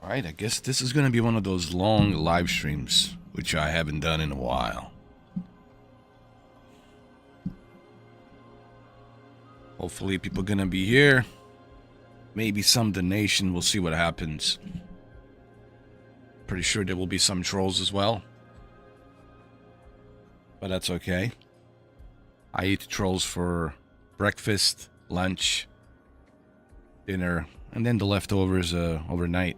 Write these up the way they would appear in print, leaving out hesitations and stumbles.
Alright, I guess this is gonna be one of those long live streams, which I haven't done in a while. Hopefully people are gonna be here. Maybe some donation, we'll see what happens. Pretty sure there will be some trolls as well. But that's okay. I eat trolls for breakfast, lunch, dinner, and then the leftovers overnight.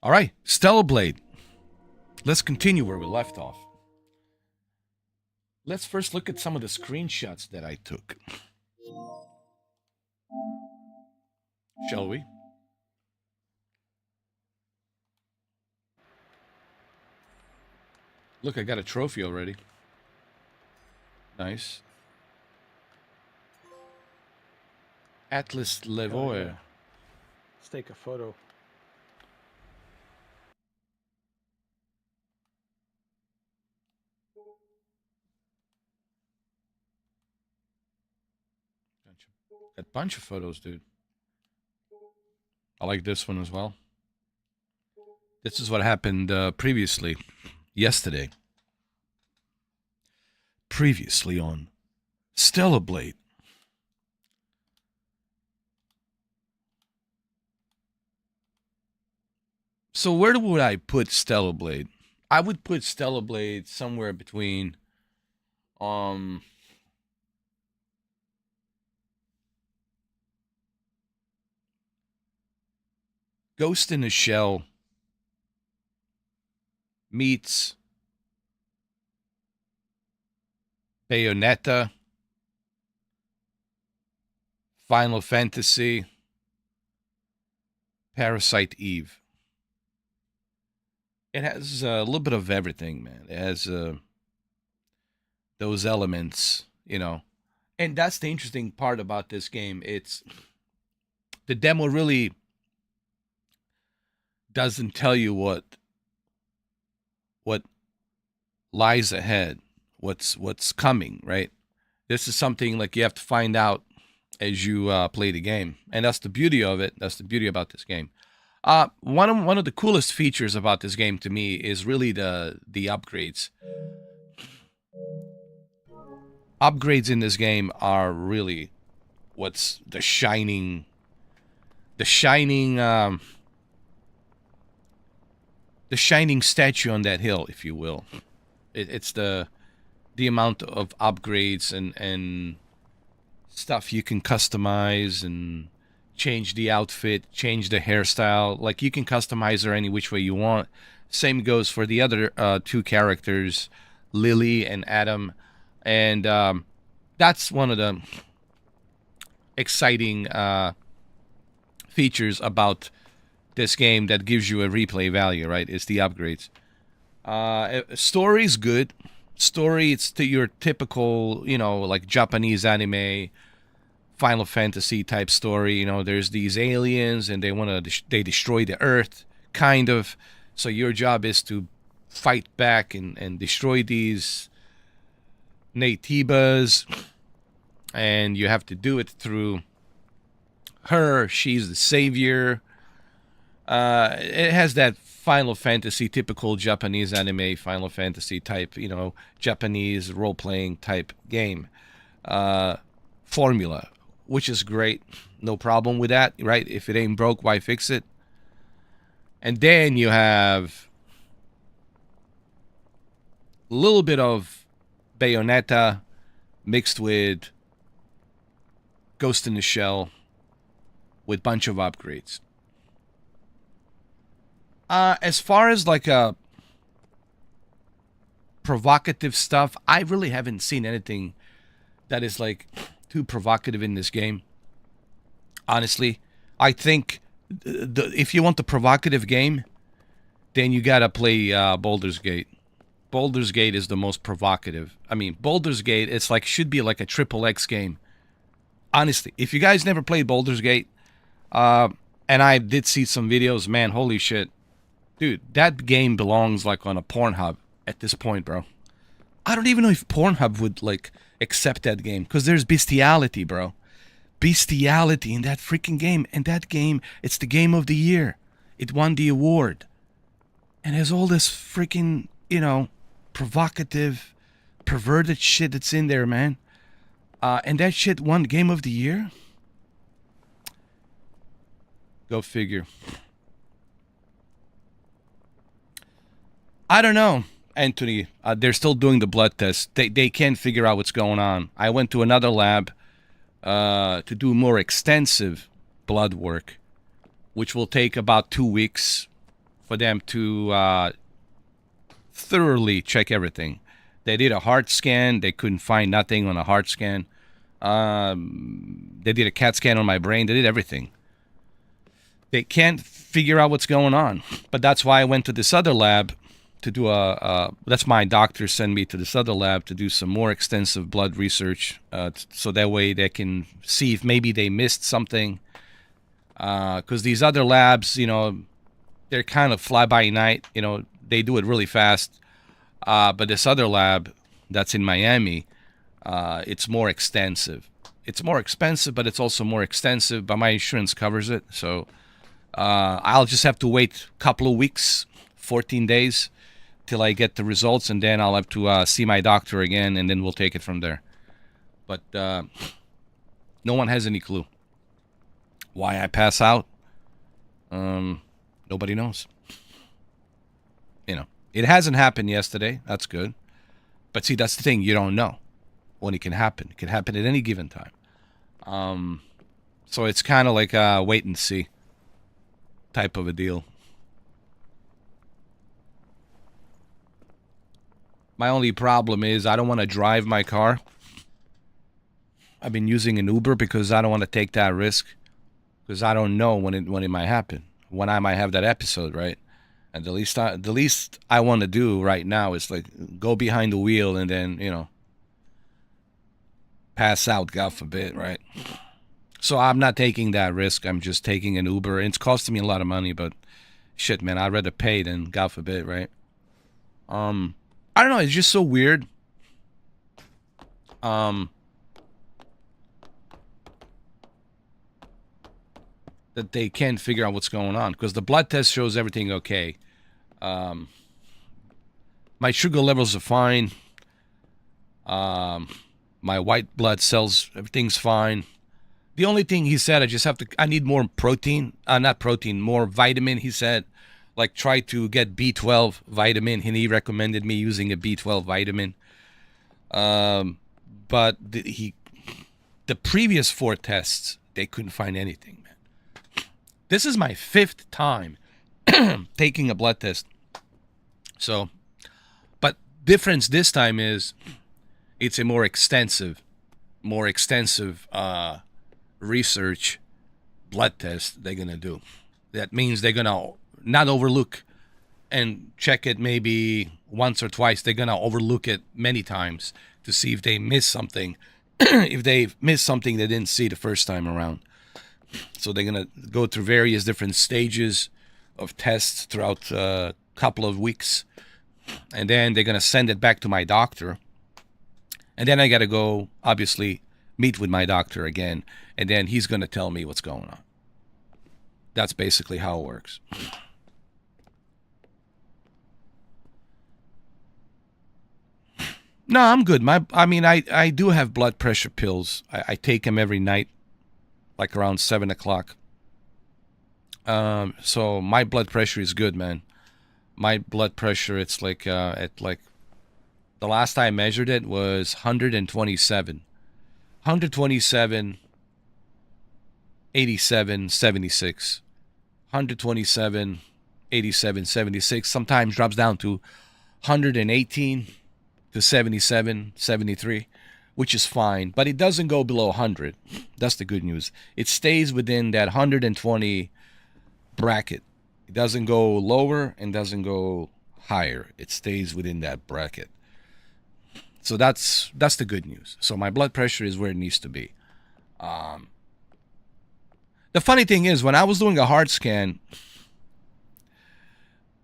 Alright, Stellar Blade. Let's continue where we left off. Let's first look at some of the screenshots that I took. Shall we? Look, I got a trophy already. Nice. Atlas Levoy. Let's take a photo. Got a bunch of photos, dude. I like this one as well. This is what happened previously, yesterday. Previously on Stellar Blade. So where would I put Stellar Blade? I would put Stellar Blade somewhere between Ghost in the Shell meets Bayonetta, Final Fantasy, Parasite Eve. It has a little bit of everything, man. It has those elements, you know. And that's the interesting part about this game. It's the demo really doesn't tell you what lies ahead, what's coming, right? This is something like you have to find out as you play the game, and that's the beauty of it. That's the beauty about this game. One of the coolest features about this game to me is really the upgrades. Upgrades in this game are really what's the shining statue on that hill, if you will. It's the amount of upgrades and stuff you can customize and change the outfit, change the hairstyle. Like, you can customize her any which way you want. Same goes for the other two characters, Lily and Adam. And that's one of the exciting features about this game that gives you a replay value, right? It's the upgrades. Story's good. Story, it's your typical, you know, like Japanese anime, Final Fantasy type story. You know, there's these aliens and they destroy the Earth, kind of. So your job is to fight back and destroy these Nativas, and you have to do it through her. She's the savior. It has that Final Fantasy, typical Japanese anime, Final Fantasy type, you know, Japanese role-playing type game formula, which is great. No problem with that, right? If it ain't broke, why fix it? And then you have a little bit of Bayonetta mixed with Ghost in the Shell with bunch of upgrades. As far as like provocative stuff, I really haven't seen anything that is like too provocative in this game. Honestly, I think if you want the provocative game, then you gotta play Baldur's Gate. Baldur's Gate is the most provocative. I mean, Baldur's Gate, it's like should be like a triple X game. Honestly, if you guys never played Baldur's Gate, and I did see some videos, man, holy shit. Dude, that game belongs like on a Pornhub at this point, bro. I don't even know if Pornhub would like accept that game because there's bestiality, bro. bestiality in that freaking game. And that game, it's the game of the year. It won the award. And there's all this freaking, provocative, perverted shit that's in there, man. And that shit won game of the year? Go figure. I don't know, Anthony. They're still doing the blood test. They can't figure out what's going on. I went to another lab to do more extensive blood work, which will take about 2 weeks for them to thoroughly check everything. They did a heart scan. They couldn't find nothing on a heart scan. They did a CAT scan on my brain. They did everything. They can't figure out what's going on. But that's why I went to this other lab to do that's my doctor sent me to this other lab to do some more extensive blood research, so that way they can see if maybe they missed something. Because these other labs, they're kind of fly by night. They do it really fast. But this other lab that's in Miami, it's more extensive. It's more expensive, but it's also more extensive. But my insurance covers it, so I'll just have to wait a couple of weeks, 14 days, till I get the results, and then I'll have to see my doctor again, and then we'll take it from there. But no one has any clue why I pass out. Nobody knows. It hasn't happened yesterday. That's good. But see, that's the thing. You don't know when it can happen. It can happen at any given time. So it's kind of like a wait and see type of a deal. My only problem is I don't want to drive my car. I've been using an Uber because I don't want to take that risk, because I don't know when it might happen, when I might have that episode, right? And the least I want to do right now is like go behind the wheel and then, pass out, God forbid, right? So I'm not taking that risk. I'm just taking an Uber. And it's costing me a lot of money, but shit, man, I'd rather pay than, God forbid, right? I don't know. It's just so weird. That they can't figure out what's going on, because the blood test shows everything okay. My sugar levels are fine. My white blood cells, everything's fine. The only thing he said, I need more protein. More vitamin, he said. Like, try to get B12 vitamin, and he recommended me using a B12 vitamin. But the previous 4 tests, they couldn't find anything. This is my 5th time taking a blood test. So, but difference this time is it's a more extensive research blood test they're going to do. That means they're going to not overlook and check it maybe once or twice. They're going to overlook it many times to see if they miss something. If they miss something they didn't see the first time around. So they're going to go through various different stages of tests throughout a couple of weeks. And then they're going to send it back to my doctor. And then I got to go, obviously, meet with my doctor again. And then he's going to tell me what's going on. That's basically how it works. No, I'm good. I do have blood pressure pills. I take them every night. Like around 7 o'clock. So my blood pressure is good, man. My blood pressure, it's like the last time I measured it was 127. 127, 87, 76. 127, 87, 76. Sometimes drops down to 118 to 77, 73. Which is fine, but it doesn't go below 100. That's the good news. It stays within that 120 bracket. It doesn't go lower and doesn't go higher. It stays within that bracket. So that's the good news. So my blood pressure is where it needs to be. The funny thing is, when I was doing a heart scan,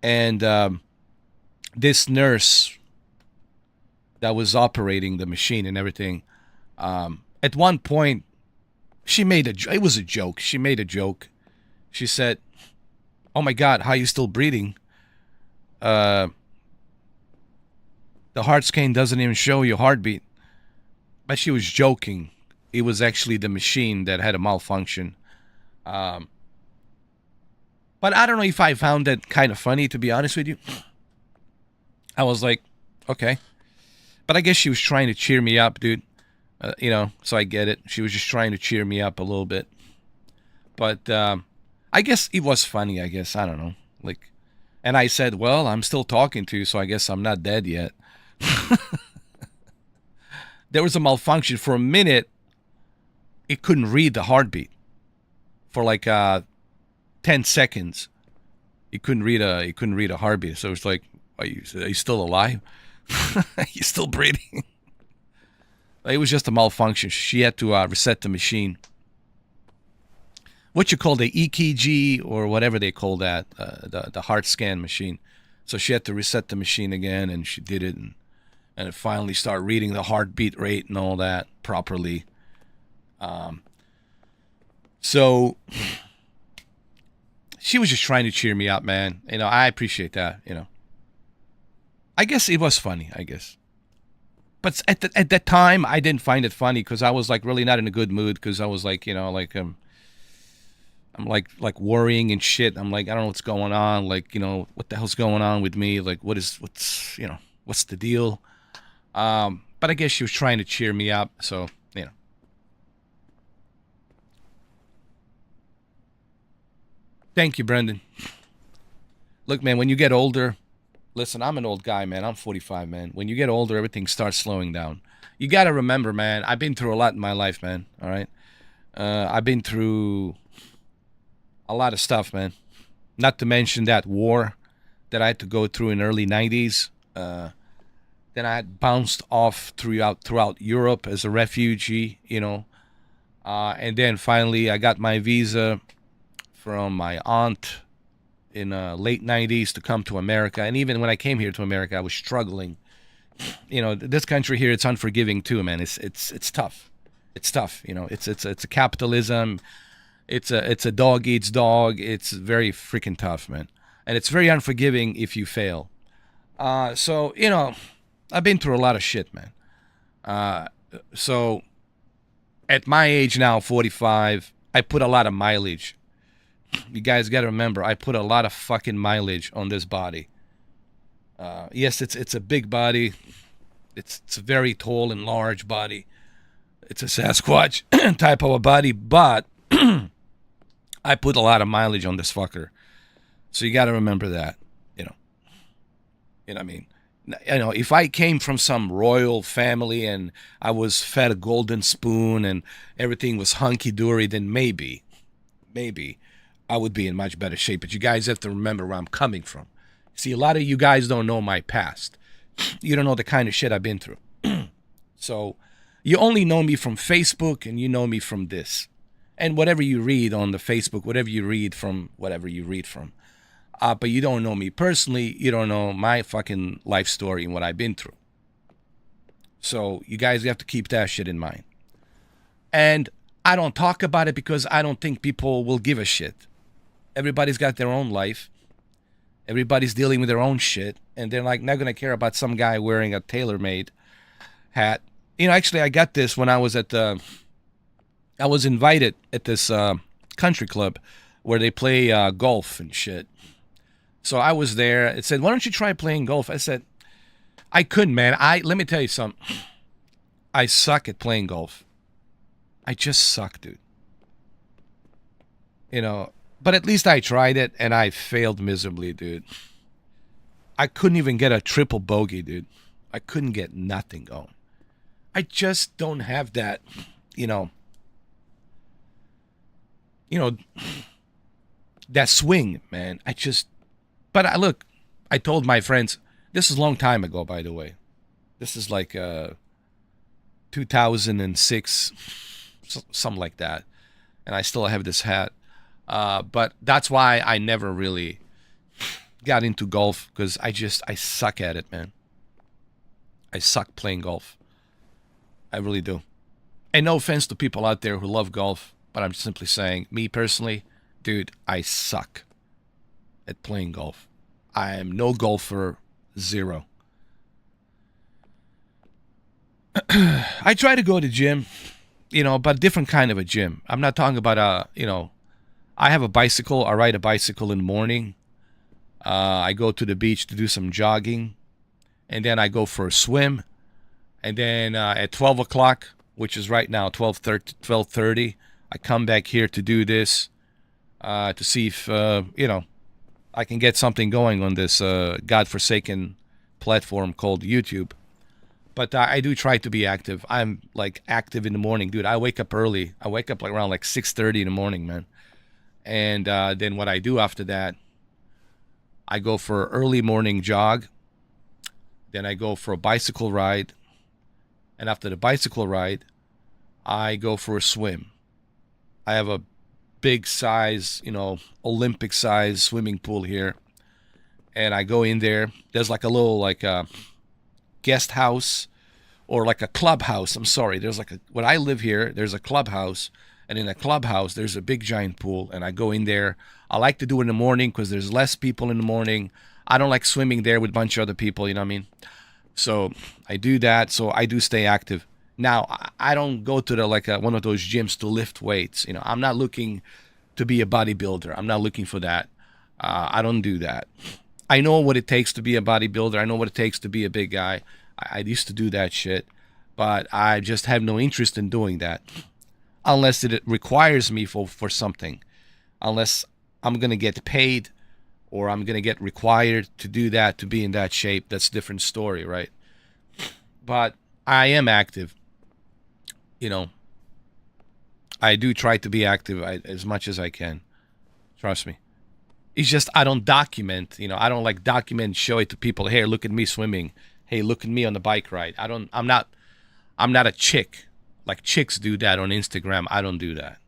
and this nurse that was operating the machine and everything, at one point She made it was a joke. She made a joke. She said, "Oh my God, how are you still breathing? The heart scan doesn't even show your heartbeat." But she was joking. It was actually the machine that had a malfunction. But I don't know if I found that kind of funny, to be honest with you. I was like, okay. But I guess she was trying to cheer me up, dude. So I get it. She was just trying to cheer me up a little bit. But I guess it was funny, I guess. I don't know. And I said, well, I'm still talking to you, so I guess I'm not dead yet. There was a malfunction. For a minute, it couldn't read the heartbeat. For 10 seconds, it couldn't read a heartbeat. So it's like, are you still alive? Are you still breathing? It was just a malfunction. She had to reset the machine. What you call the EKG or whatever they call that, the heart scan machine. So she had to reset the machine again, and she did it, and it finally started reading the heartbeat rate and all that properly. So she was just trying to cheer me up, man. I appreciate that. I guess it was funny, I guess. But at that time, I didn't find it funny because I was really not in a good mood because I was I'm worrying and shit. I'm I don't know what's going on. What the hell's going on with me? What's the deal? But I guess she was trying to cheer me up. So, Thank you, Brendan. Look, man, when you get older, listen, I'm an old guy, man. I'm 45, man. When you get older, everything starts slowing down. You got to remember, man, I've been through a lot in my life, man. All right? I've been through a lot of stuff, man. Not to mention that war that I had to go through in early 90s. Then I had bounced off throughout Europe as a refugee, and then finally I got my visa from my aunt in late 90s to come to America. And even when I came here to America, I was struggling. This country here, it's unforgiving too, man. It's tough. It's tough. It's a capitalism. It's a dog eats dog. It's very freaking tough, man. And it's very unforgiving if you fail. So I've been through a lot of shit, man. So at my age now, 45, I put a lot of mileage. You guys got to remember, I put a lot of fucking mileage on this body. Yes, it's a big body. It's a very tall and large body. It's a Sasquatch type of a body, but I put a lot of mileage on this fucker. So you got to remember that, You know what I mean? If I came from some royal family and I was fed a golden spoon and everything was hunky-dory, then maybe I would be in much better shape. But you guys have to remember where I'm coming from. See, a lot of you guys don't know my past. You don't know the kind of shit I've been through. So you only know me from Facebook and you know me from this. And whatever you read on the Facebook, whatever you read from. But you don't know me personally. You don't know my fucking life story and what I've been through. So you guys have to keep that shit in mind. And I don't talk about it because I don't think people will give a shit. Everybody's got their own life. Everybody's dealing with their own shit. And they're not going to care about some guy wearing a tailor-made hat. Actually, I got this when I was I was invited at this country club where they play golf and shit. So I was there. It said, why don't you try playing golf? I said, I couldn't, man. Let me tell you something. I suck at playing golf. I just suck, dude. But at least I tried it, and I failed miserably, dude. I couldn't even get a triple bogey, dude. I couldn't get nothing going. I just don't have that, that swing, man. But look, I told my friends, this is a long time ago, by the way. This is 2006, something like that. And I still have this hat. But that's why I never really got into golf, because I suck at it, man. I suck playing golf. I really do. And no offense to people out there who love golf. But I'm simply saying, me personally, dude, I suck at playing golf. I am no golfer, zero. I try to go to gym, but different kind of a gym. I'm not talking about I have a bicycle. I ride a bicycle in the morning. I go to the beach to do some jogging, and then I go for a swim. And then at 12 o'clock, which is right now 12:30, I come back here to do this to see if I can get something going on this godforsaken platform called YouTube. But I do try to be active. I'm like active in the morning, dude. I wake up early. I wake up like around like 6:30 in the morning, man. And then what I do after that, I go for an early morning jog. Then I go for a bicycle ride. And after the bicycle ride, I go for a swim. I have a big size, Olympic size swimming pool here. And I go in there. There's like a little guest house or like a clubhouse. I'm sorry. There's when I live here, there's a clubhouse. And in a clubhouse, there's a big giant pool. And I go in there. I like to do it in the morning because there's less people in the morning. I don't like swimming there with a bunch of other people, you know what I mean? So I do that. So I do stay active. Now, I don't go to one of those gyms to lift weights. I'm not looking to be a bodybuilder. I'm not looking for that. I don't do that. I know what it takes to be a bodybuilder. I know what it takes to be a big guy. I used to do that shit. But I just have no interest in doing that. Unless it requires me for something. Unless I'm going to get paid or I'm going to get required to do that, to be in that shape. That's a different story, right? But I am active. I do try to be active as much as I can. Trust me. It's just I don't document, I don't like document, show it to people. Hey, look at me swimming. Hey, look at me on the bike ride. I'm not a chick. Like chicks do that on Instagram. I don't do that,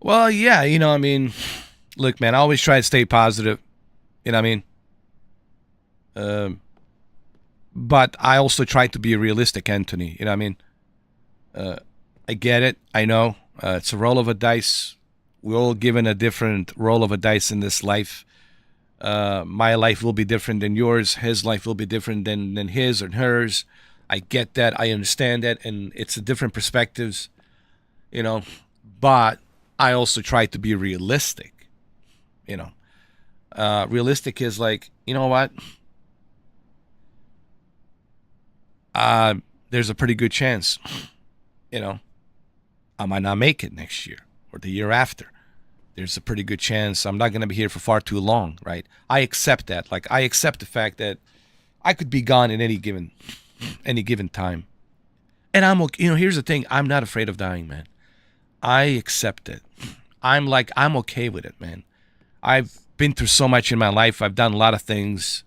Well, yeah, look, man, I always try to stay positive. You know what I mean? But I also try to be realistic, Anthony. You know what I mean? I get it. I know. It's a roll of a dice. We're all given a different roll of a dice in this life. My life will be different than yours. His life will be different than his or hers. I get that. I understand that. And it's a different perspectives, But I also try to be realistic, Realistic is like, you know what? There's a pretty good chance, I might not make it next year or the year after. There's a pretty good chance I'm not going to be here for far too long, right? I accept that. Like, I accept the fact that I could be gone in any given time. And I'm okay. Here's the thing. I'm not afraid of dying, man. I accept it. I'm okay with it, man. I've been through so much in my life. I've done a lot of things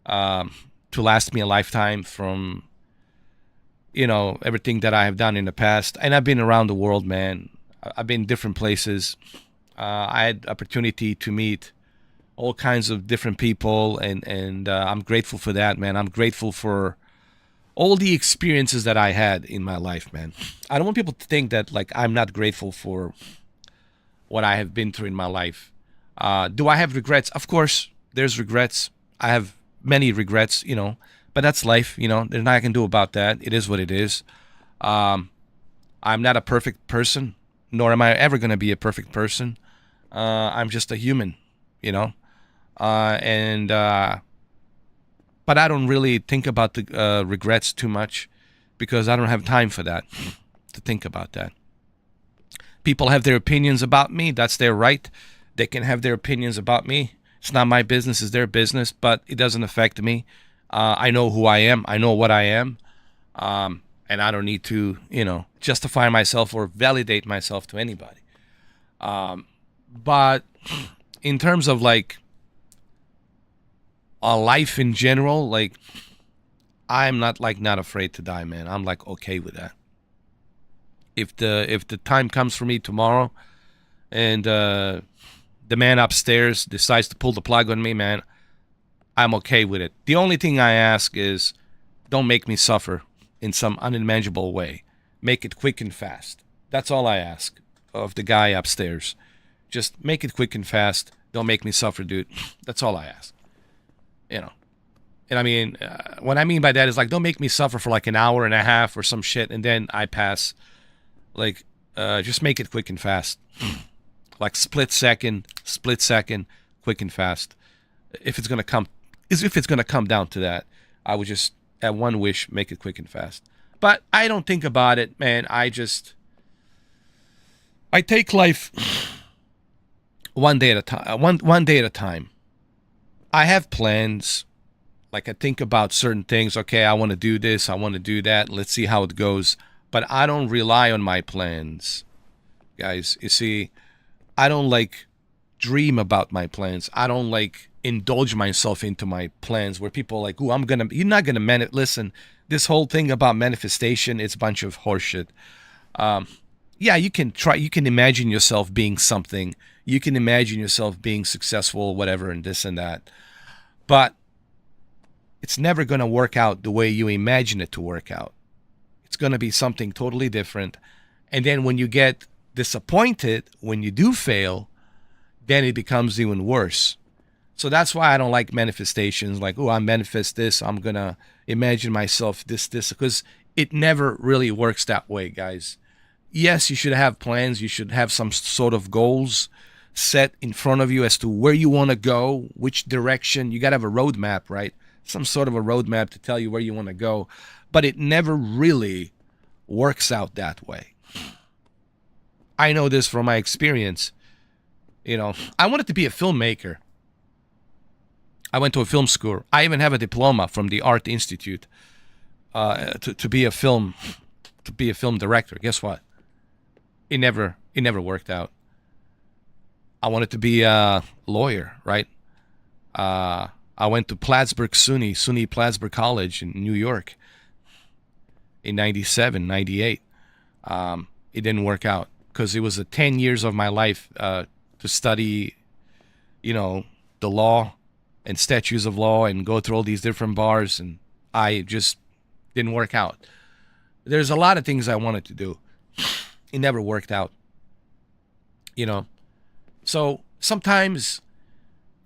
to last me a lifetime, from everything that I have done in the past. And I've been around the world, man. I've been in different places. I had opportunity to meet all kinds of different people, and I'm grateful for that, man. I'm grateful for all the experiences that I had in my life, man. I don't want people to think that I'm not grateful for what I have been through in my life. Do I have regrets? Of course, there's regrets. I have many regrets, but that's life, There's nothing I can do about that. It is what it is. I'm not a perfect person, nor am I ever going to be a perfect person. I'm just a human, but I don't really think about the regrets too much, because I don't have time for that, to think about that. People have their opinions about me. That's their right. They can have their opinions about me. It's not my business. It's their business, but it doesn't affect me. I know who I am. I know what I am. And I don't need to, justify myself or validate myself to anybody. But in terms of a life in general, I'm not not afraid to die, man. I'm okay with that. If the time comes for me tomorrow, and the man upstairs decides to pull the plug on me, man, I'm okay with it. The only thing I ask is don't make me suffer in some unimaginable way. Make it quick and fast. That's all I ask of the guy upstairs. Just make it quick and fast. Don't make me suffer, dude. That's all I ask. You know. And I mean, what I mean by that is like, don't make me suffer for like an hour and a half or some shit, and then I pass. Like, just make it quick and fast. Like split second, quick and fast. If it's gonna come down to that, I would just at one wish make it quick and fast. But I don't think about it, man. I take life one day at a time. One day at a time. I have plans. Like I think about certain things. Okay, I want to do this. I want to do that. Let's see how it goes. But I don't rely on my plans, guys. You see, I don't like dream about my plans. I don't like indulge myself into my plans where people are like, "Ooh, you're not gonna listen." This whole thing about manifestation, it's a bunch of horseshit. Yeah, you can try. You can imagine yourself being something. You can imagine yourself being successful, whatever, and this and that. But it's never going to work out the way you imagine it to work out. It's going to be something totally different. And then when you get disappointed, when you do fail, then it becomes even worse. So that's why I don't like manifestations. Like, oh, I manifest this. I'm going to imagine myself this, because it never really works that way, guys. Yes, you should have plans. You should have some sort of goals set in front of you as to where you want to go, which direction. You got to have a roadmap, right? Some sort of a roadmap to tell you where you want to go. But it never really works out that way. I know this from my experience. You know, I wanted to be a filmmaker. I went to a film school. I even have a diploma from the Art Institute to be a film director. Guess what? It never worked out. I wanted to be a lawyer, right? I went to Plattsburgh SUNY Plattsburgh College in New York in 97, 98. It didn't work out because it was 10 years of my life to study, the law and statutes of law and go through all these different bars, and I just didn't work out. There's a lot of things I wanted to do. It never worked out. So sometimes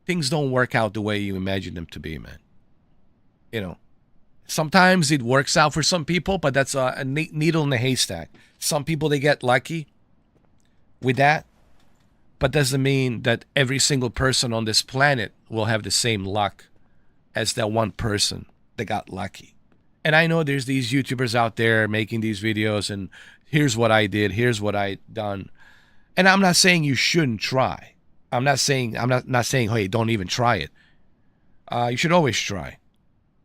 things don't work out the way you imagine them to be, man. Sometimes it works out for some people, but that's a needle in a haystack. Some people, they get lucky with that, but doesn't mean that every single person on this planet will have the same luck as that one person that got lucky. And I know there's these YouTubers out there making these videos and here's what I did, here's what I done. And I'm not saying you shouldn't try. I'm not saying, hey, don't even try it. You should always try,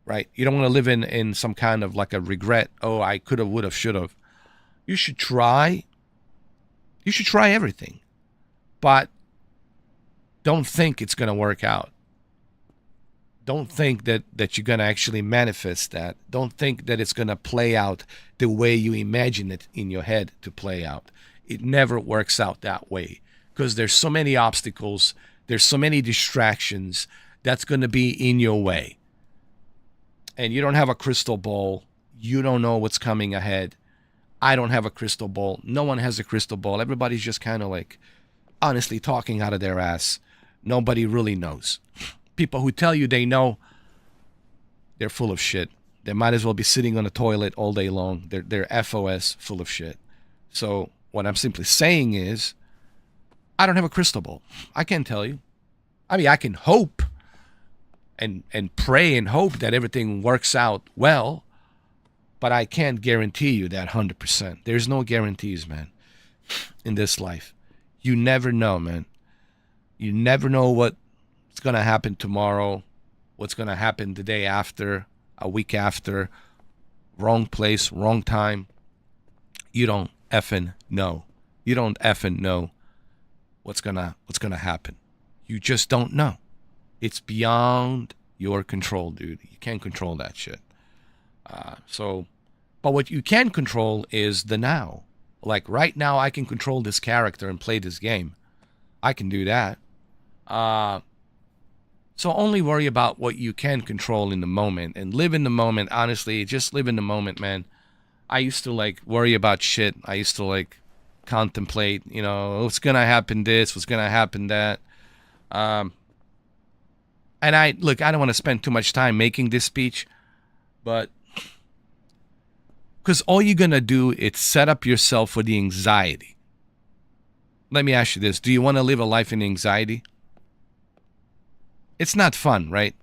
right? You don't want to live in some kind of like a regret. Oh, I could have, would have, should have. You should try. You should try everything. But don't think it's going to work out. Don't think that you're going to actually manifest that. Don't think that it's going to play out the way you imagine it in your head to play out. It never works out that way because there's so many obstacles. There's so many distractions that's going to be in your way. And you don't have a crystal ball. You don't know what's coming ahead. I don't have a crystal ball. No one has a crystal ball. Everybody's just kind of like honestly talking out of their ass. Nobody really knows. People who tell you they know, they're full of shit. They might as well be sitting on a toilet all day long. They're FOS, full of shit. So what I'm simply saying is, I don't have a crystal ball. I can't tell you. I mean, I can hope and pray and hope that everything works out well, but I can't guarantee you that 100%. There's no guarantees, man, in this life. You never know, man. You never know what's going to happen tomorrow, what's going to happen the day after, a week after, wrong place, wrong time. You don't effing know. You don't effing know what's gonna happen. You just don't know. It's beyond your control, dude. You can't control that shit. But what you can control is the now. Like right now, I can control this character and play this game. I can do that. So only worry about what you can control in the moment and live in the moment. Honestly, just live in the moment, man. I used to like worry about shit. I used to like contemplate, you know, what's gonna happen this, what's gonna happen that. And I don't want to spend too much time making this speech, but because all you're gonna do is set up yourself for the anxiety. Let me ask you this: do you want to live a life in anxiety? It's not fun, right?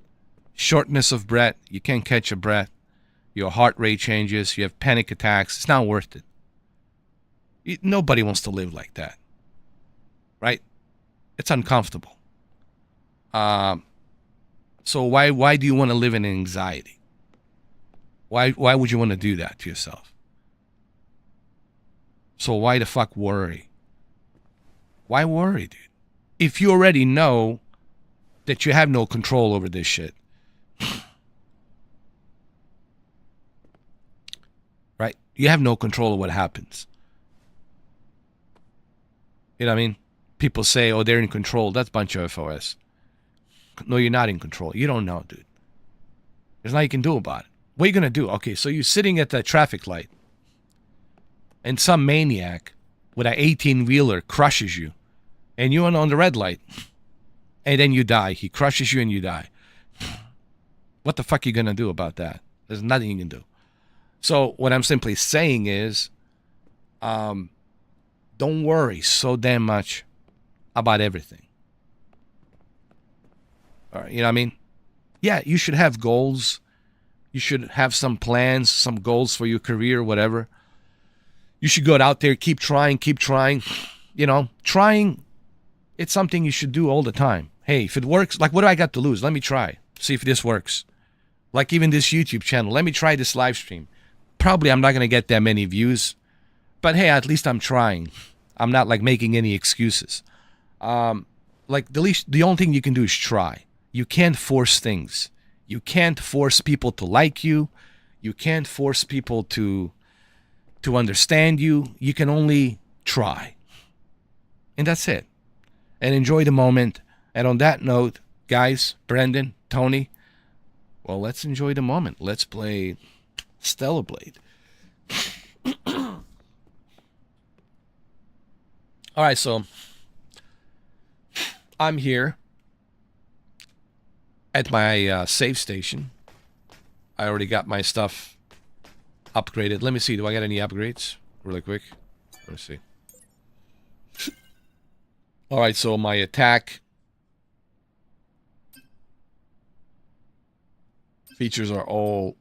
Shortness of breath, you can't catch a breath, your heart rate changes, you have panic attacks. It's not worth it. Nobody wants to live like that, right? It's uncomfortable. So why do you want to live in anxiety? Why would you want to do that to yourself? So why the fuck worry? Why worry, dude? If you already know that you have no control over this shit. Right? You have no control of what happens. You know what I mean? People say, oh, they're in control. That's a bunch of FOS. No, you're not in control. You don't know, dude. There's nothing you can do about it. What are you going to do? Okay, so you're sitting at the traffic light and some maniac with an 18-wheeler crushes you and you're on the red light and then you die. He crushes you and you die. What the fuck are you going to do about that? There's nothing you can do. So what I'm simply saying is don't worry so damn much about everything. All right, you know what I mean? Yeah, you should have goals. You should have some plans, some goals for your career, whatever. You should go out there, keep trying. You know, trying, it's something you should do all the time. Hey, if it works, like what do I got to lose? Let me try. See if this works. Like even this YouTube channel. Let me try this live stream. Probably I'm not going to get that many views. But hey, at least I'm trying. I'm not like making any excuses. Like the only thing you can do is try. You can't force things. You can't force people to like you. You can't force people to understand you. You can only try. And that's it. And enjoy the moment. And on that note, guys, Brendan, Tony, well, let's enjoy the moment. Let's play Stellar Blade. All right, so I'm here at my save station. I already got my stuff upgraded. Let me see. Do I got any upgrades? Really quick. Let me see. All right, so my attack features are all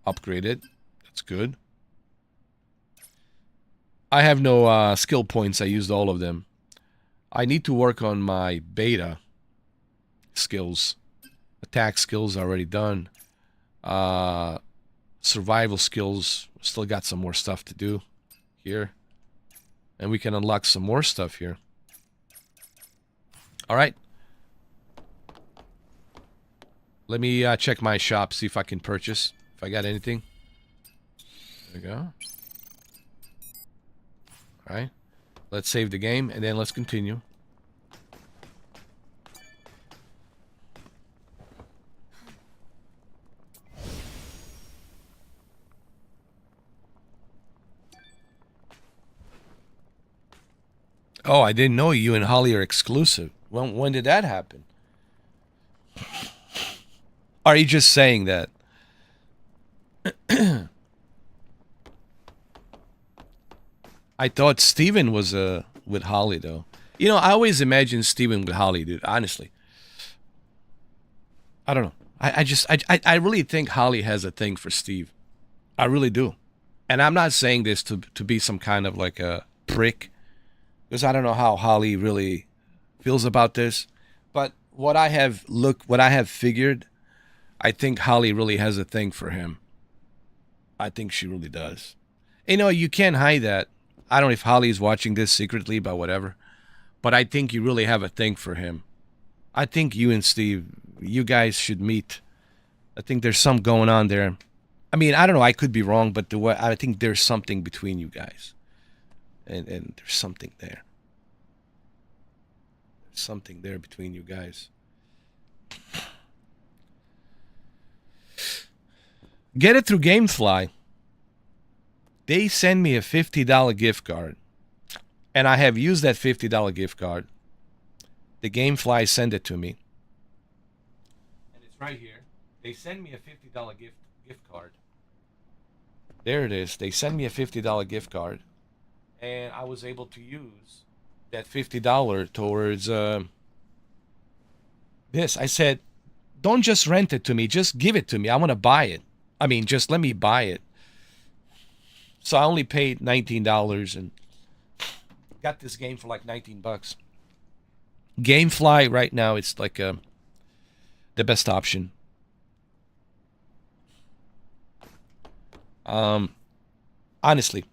upgraded. That's good. I have no skill points. I used all of them. I need to work on my beta skills. Attack skills already done. Survival skills, still got some more stuff to do here. And we can unlock some more stuff here. All right. Let me check my shop, see if I can purchase. If I got anything. There we go. All right. Let's save the game, and then let's continue. Oh, I didn't know you and Holly are exclusive. When did that happen? Are you just saying that? I thought Steven was with Holly, though. You know, I always imagined Steven with Holly, dude, honestly. I don't know. I really think Holly has a thing for Steve. I really do. And I'm not saying this to be some kind of like a prick, because I don't know how Holly really feels about this. But what I have figured, I think Holly really has a thing for him. I think she really does. You know, you can't hide that. I don't know if Holly is watching this secretly, but whatever. But I think you really have a thing for him. I think you and Steve, you guys should meet. I think there's some going on there. I mean, I don't know. I could be wrong, but I think there's something between you guys. And there's something there. There's something there between you guys. Get it through GameFly. They send me a $50 gift card. And I have used that $50 gift card. The GameFly send it to me. And it's right here. They send me a $50 gift card. There it is. They send me a $50 gift card. And I was able to use that $50 towards this. I said, don't just rent it to me. Just give it to me. I want to buy it. I mean, just let me buy it. So I only paid $19 and got this game for like $19. GameFly right now, it's like the best option. Honestly,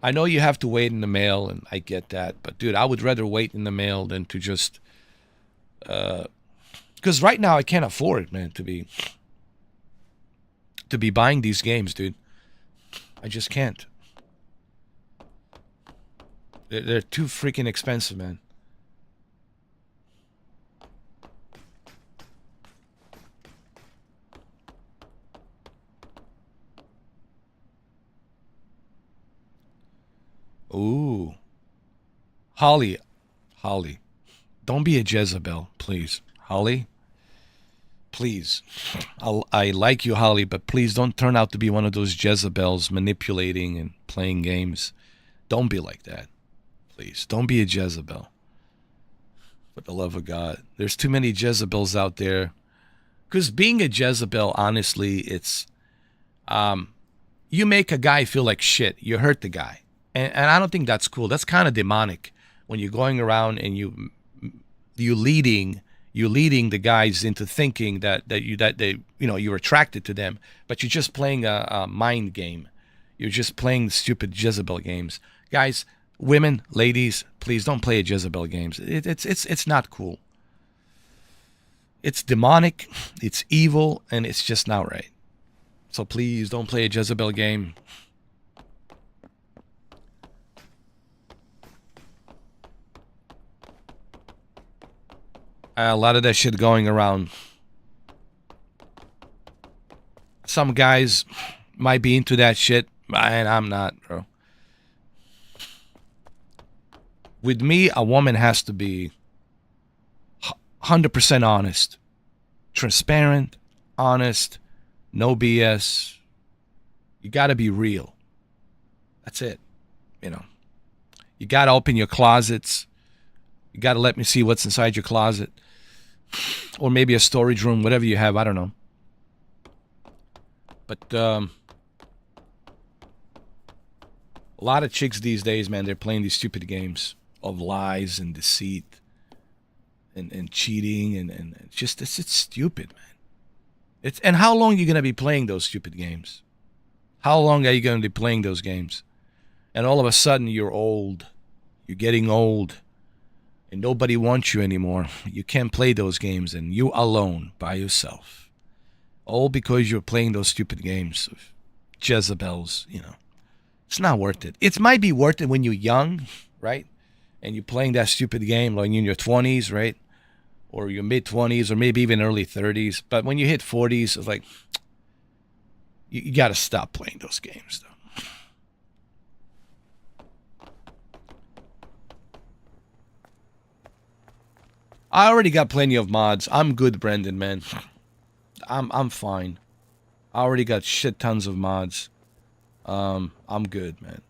I know you have to wait in the mail, and I get that, but dude, I would rather wait in the mail than to just because right now I can't afford it, man, to be buying these games, dude. I just can't. They're too freaking expensive, man. Ooh. Holly. Don't be a Jezebel, please. Holly? Please. I like you, Holly, but please don't turn out to be one of those Jezebels manipulating and playing games. Don't be like that. Please. Don't be a Jezebel. For the love of God. There's too many Jezebels out there. Because being a Jezebel, honestly, it's... you make a guy feel like shit. You hurt the guy. And I don't think that's cool. That's kind of demonic when you're going around and you leading the guys into thinking that you're attracted to them, but you're just playing a mind game. You're just playing the stupid Jezebel games. Guys, women, ladies, please don't play Jezebel games. It's not cool. It's demonic, it's evil, and it's just not right. So please don't play a Jezebel game. A lot of that shit going around. Some guys might be into that shit, and I'm not, bro. With me, a woman has to be 100% honest, transparent, honest, no BS. You got to be real. That's it. You got to open your closets. You got to let me see what's inside your closet. Or maybe a storage room, whatever you have. I don't know. But a lot of chicks these days, man, they're playing these stupid games of lies and deceit and cheating and just it's stupid, man. And how long are you going to be playing those stupid games? How long are you going to be playing those games? And all of a sudden you're old. You're getting old. And nobody wants you anymore. You can't play those games, and you alone by yourself. All because you're playing those stupid games of Jezebels, It's not worth it. It might be worth it when you're young, right? And you're playing that stupid game like in your 20s, right? Or your mid-20s, or maybe even early 30s. But when you hit 40s, it's like, you got to stop playing those games, though. I already got plenty of mods. I'm good, Brendan, man. I'm fine. I already got shit tons of mods. I'm good, man.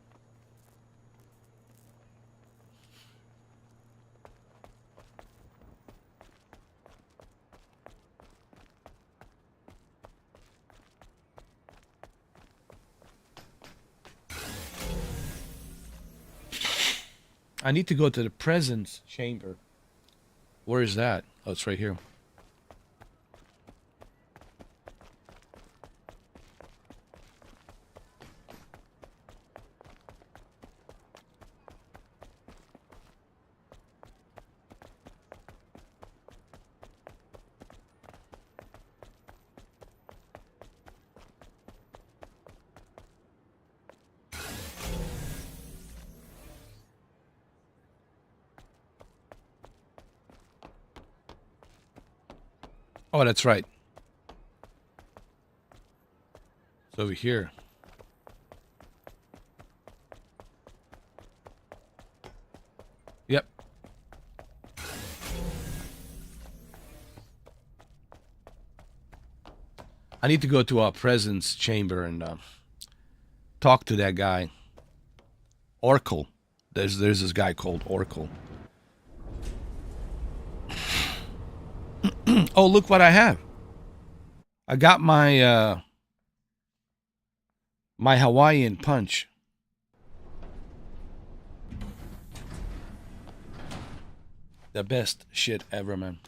I need to go to the presence chamber. Where is that? Oh, it's right here. Oh, that's right. It's over here. Yep. I need to go to our presence chamber and talk to that guy. Oracle. There's this guy called Oracle. Oh, look what I have. I got my my Hawaiian punch. The best shit ever, man.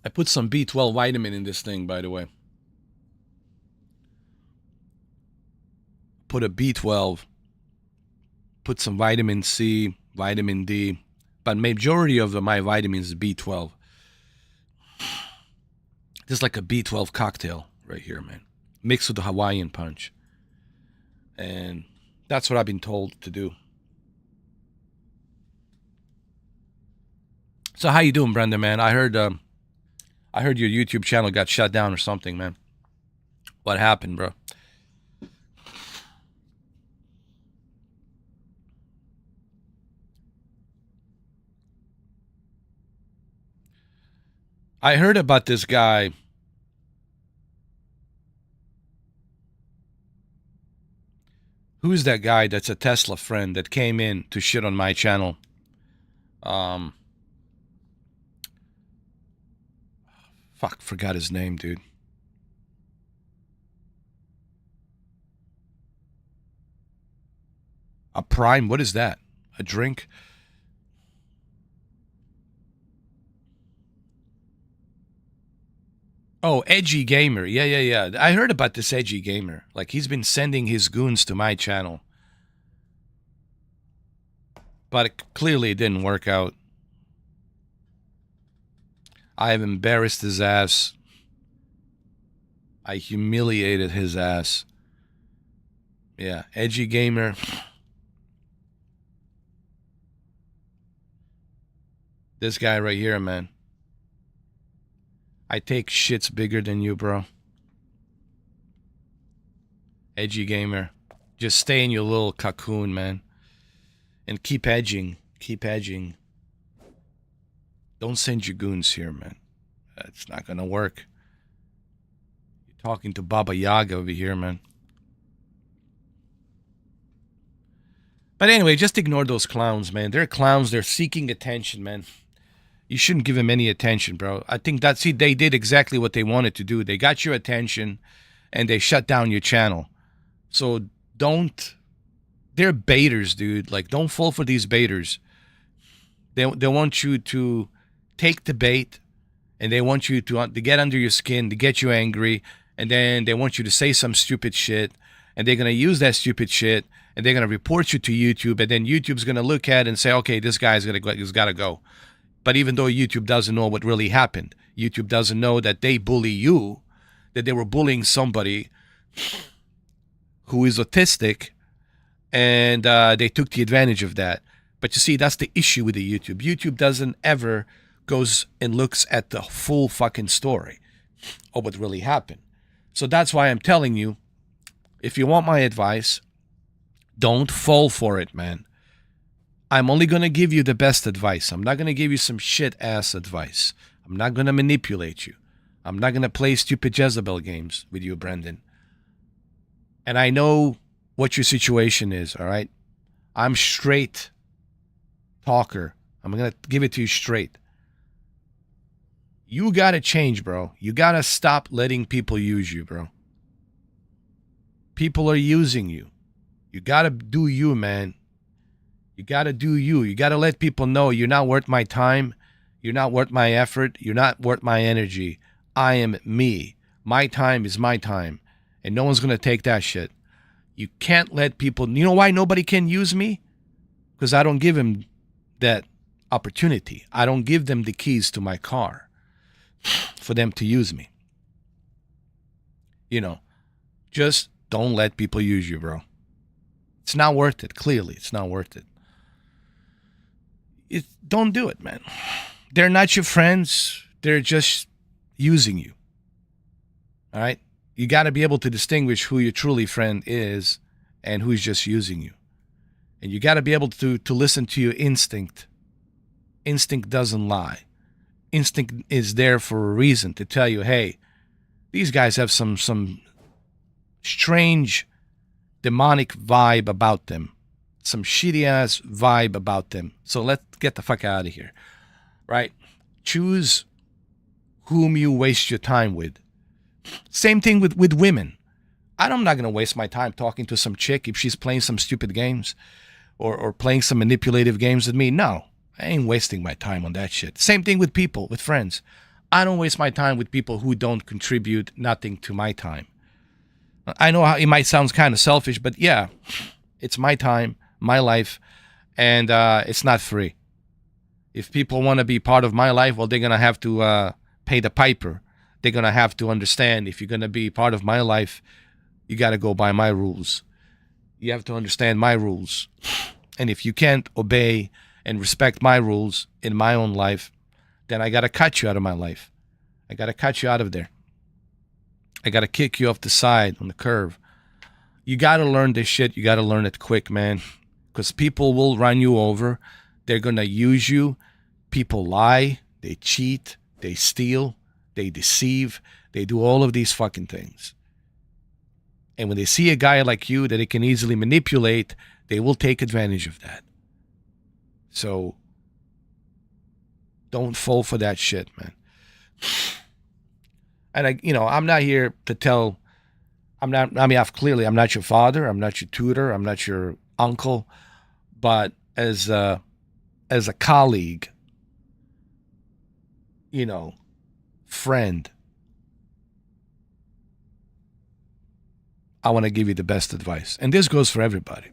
I put some B12 vitamin in this thing, by the way. Put a B12. Put some vitamin C, vitamin D. But majority of my vitamins is B12. This is like a B12 cocktail right here, man. Mixed with the Hawaiian punch. And that's what I've been told to do. So how you doing, Brenda, man? I heard your YouTube channel got shut down or something, man. What happened, bro? I heard about this guy. Who's that guy that's a Tesla friend that came in to shit on my channel? Fuck, forgot his name, dude. A Prime? What is that? A drink? Oh, Edgy Gamer. Yeah. I heard about this Edgy Gamer. Like, he's been sending his goons to my channel. But clearly it didn't work out. I have embarrassed his ass. I humiliated his ass. Yeah, Edgy Gamer. This guy right here, man. I take shits bigger than you, bro. Edgy Gamer. Just stay in your little cocoon, man. And keep edging. Keep edging. Don't send your goons here, man. It's not gonna work. You're talking to Baba Yaga over here, man. But anyway, just ignore those clowns, man. They're clowns. They're seeking attention, man. You shouldn't give them any attention, bro. I think they did exactly what they wanted to do. They got your attention, and they shut down your channel. So don't. They're baiters, dude. Like, don't fall for these baiters. They want you to take the bait, and they want you to get under your skin, to get you angry, and then they want you to say some stupid shit, and they're going to use that stupid shit, and they're going to report you to YouTube, and then YouTube's going to look at it and say, okay, this guy's got to go. But even though YouTube doesn't know what really happened, YouTube doesn't know that they bully you, that they were bullying somebody who is autistic, and they took the advantage of that. But you see, that's the issue with the YouTube. YouTube doesn't ever goes and looks at the full fucking story of what really happened. So that's why I'm telling you, if you want my advice, don't fall for it, man. I'm only going to give you the best advice. I'm not going to give you some shit-ass advice. I'm not going to manipulate you. I'm not going to play stupid Jezebel games with you, Brendan. And I know what your situation is, all right? I'm straight talker. I'm going to give it to you straight. You got to change, bro. You got to stop letting people use you, bro. People are using you. You got to do you, man. You got to do you. You got to let people know you're not worth my time. You're not worth my effort. You're not worth my energy. I am me. My time is my time. And no one's going to take that shit. You can't let people... You know why nobody can use me? Because I don't give them that opportunity. I don't give them the keys to my car for them to use me. You know, just don't let people use you, bro. It's not worth it. Clearly, it's not worth it. Don't do it, man. They're not your friends. They're just using you. All right? You got to be able to distinguish who your truly friend is and who's just using you. And you got to be able to listen to your instinct. Instinct doesn't lie. Instinct is there for a reason, to tell you, hey, these guys have some strange demonic vibe about them. Some shitty ass vibe about them. So let's get the fuck out of here. Right? Choose whom you waste your time with. Same thing with women. I'm not going to waste my time talking to some chick if she's playing some stupid games or playing some manipulative games with me. No, I ain't wasting my time on that shit. Same thing with people, with friends. I don't waste my time with people who don't contribute nothing to my time. I know how it might sound kind of selfish, but yeah, it's my time, my life, and it's not free. If people want to be part of my life, well, they're going to have to pay the piper. They're going to have to understand, if you're going to be part of my life, you got to go by my rules. You have to understand my rules. And if you can't obey and respect my rules in my own life, then I got to cut you out of my life. I got to cut you out of there. I got to kick you off the side on the curve. You got to learn this shit. You got to learn it quick, man. Because people will run you over. They're going to use you. People lie. They cheat. They steal. They deceive. They do all of these fucking things. And when they see a guy like you that they can easily manipulate, they will take advantage of that. So don't fall for that shit, man. And I'm not here to tell. I'm not your father. I'm not your tutor. I'm not your uncle. But as a colleague, friend, I want to give you the best advice. And this goes for everybody.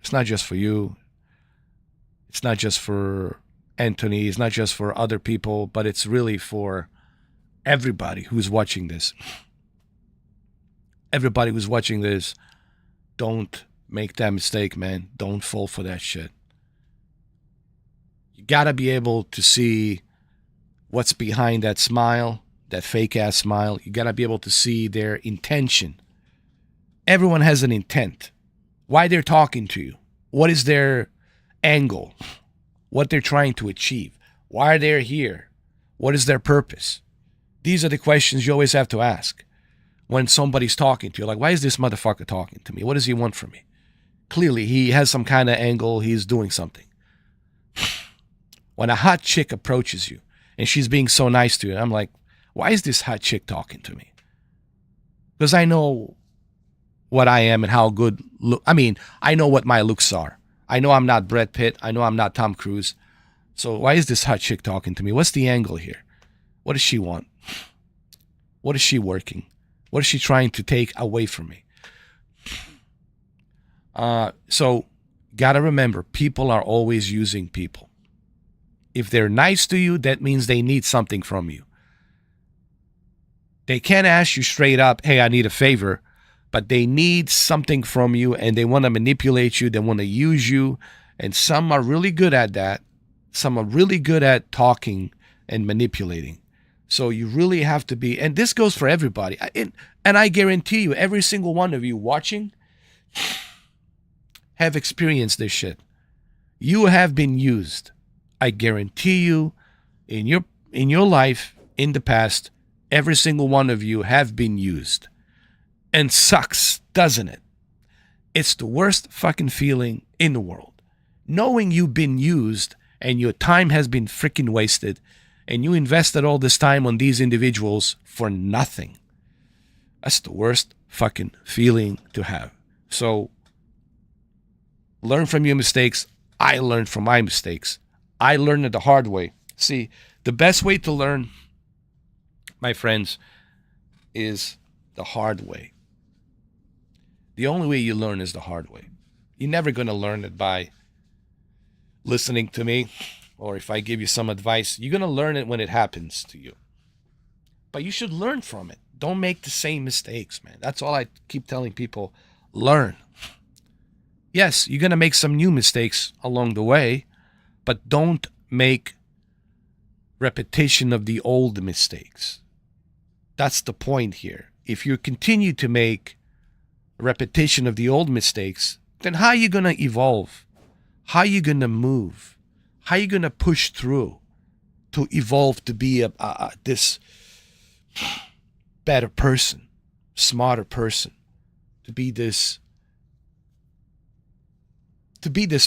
It's not just for you. It's not just for Anthony. It's not just for other people, but it's really for everybody who's watching this. Everybody who's watching this, don't make that mistake, man. Don't fall for that shit. You got to be able to see what's behind that smile, that fake ass smile. You got to be able to see their intention. Everyone has an intent. Why they're talking to you. What is their angle? What they're trying to achieve. Why are they here? What is their purpose? These are the questions you always have to ask when somebody's talking to you. Like, why is this motherfucker talking to me? What does he want from me? Clearly, he has some kind of angle. He's doing something. When a hot chick approaches you and she's being so nice to you, I'm like, why is this hot chick talking to me? Because I know what I am and how good I know what my looks are. I know I'm not Brad Pitt. I know I'm not Tom Cruise. So why is this hot chick talking to me? What's the angle here? What does she want? What is she working? What is she trying to take away from me? So gotta remember, people are always using people. If they're nice to you, that means they need something from you. They can't ask you straight up, hey, I need a favor, but they need something from you and they want to manipulate you. They want to use you. And some are really good at that. Some are really good at talking and manipulating. So you really have to be, and this goes for everybody. And I guarantee you, every single one of you watching have experienced this shit. You have been used. I guarantee you, in your life, in the past, every single one of you have been used. And sucks, doesn't it? It's the worst fucking feeling in the world. Knowing you've been used and your time has been freaking wasted and you invested all this time on these individuals for nothing. That's the worst fucking feeling to have. So learn from your mistakes. I learned from my mistakes. I learned it the hard way. See, the best way to learn, my friends, is the hard way. The only way you learn is the hard way. You're never going to learn it by listening to me, or if I give you some advice. You're going to learn it when it happens to you. But you should learn from it. Don't make the same mistakes, man. That's all I keep telling people. Learn. Yes, you're going to make some new mistakes along the way, but don't make repetition of the old mistakes. That's the point here. If you continue to make repetition of the old mistakes, then how are you going to evolve? How are you going to move? How are you going to push through to evolve to be this better person, smarter person, to be this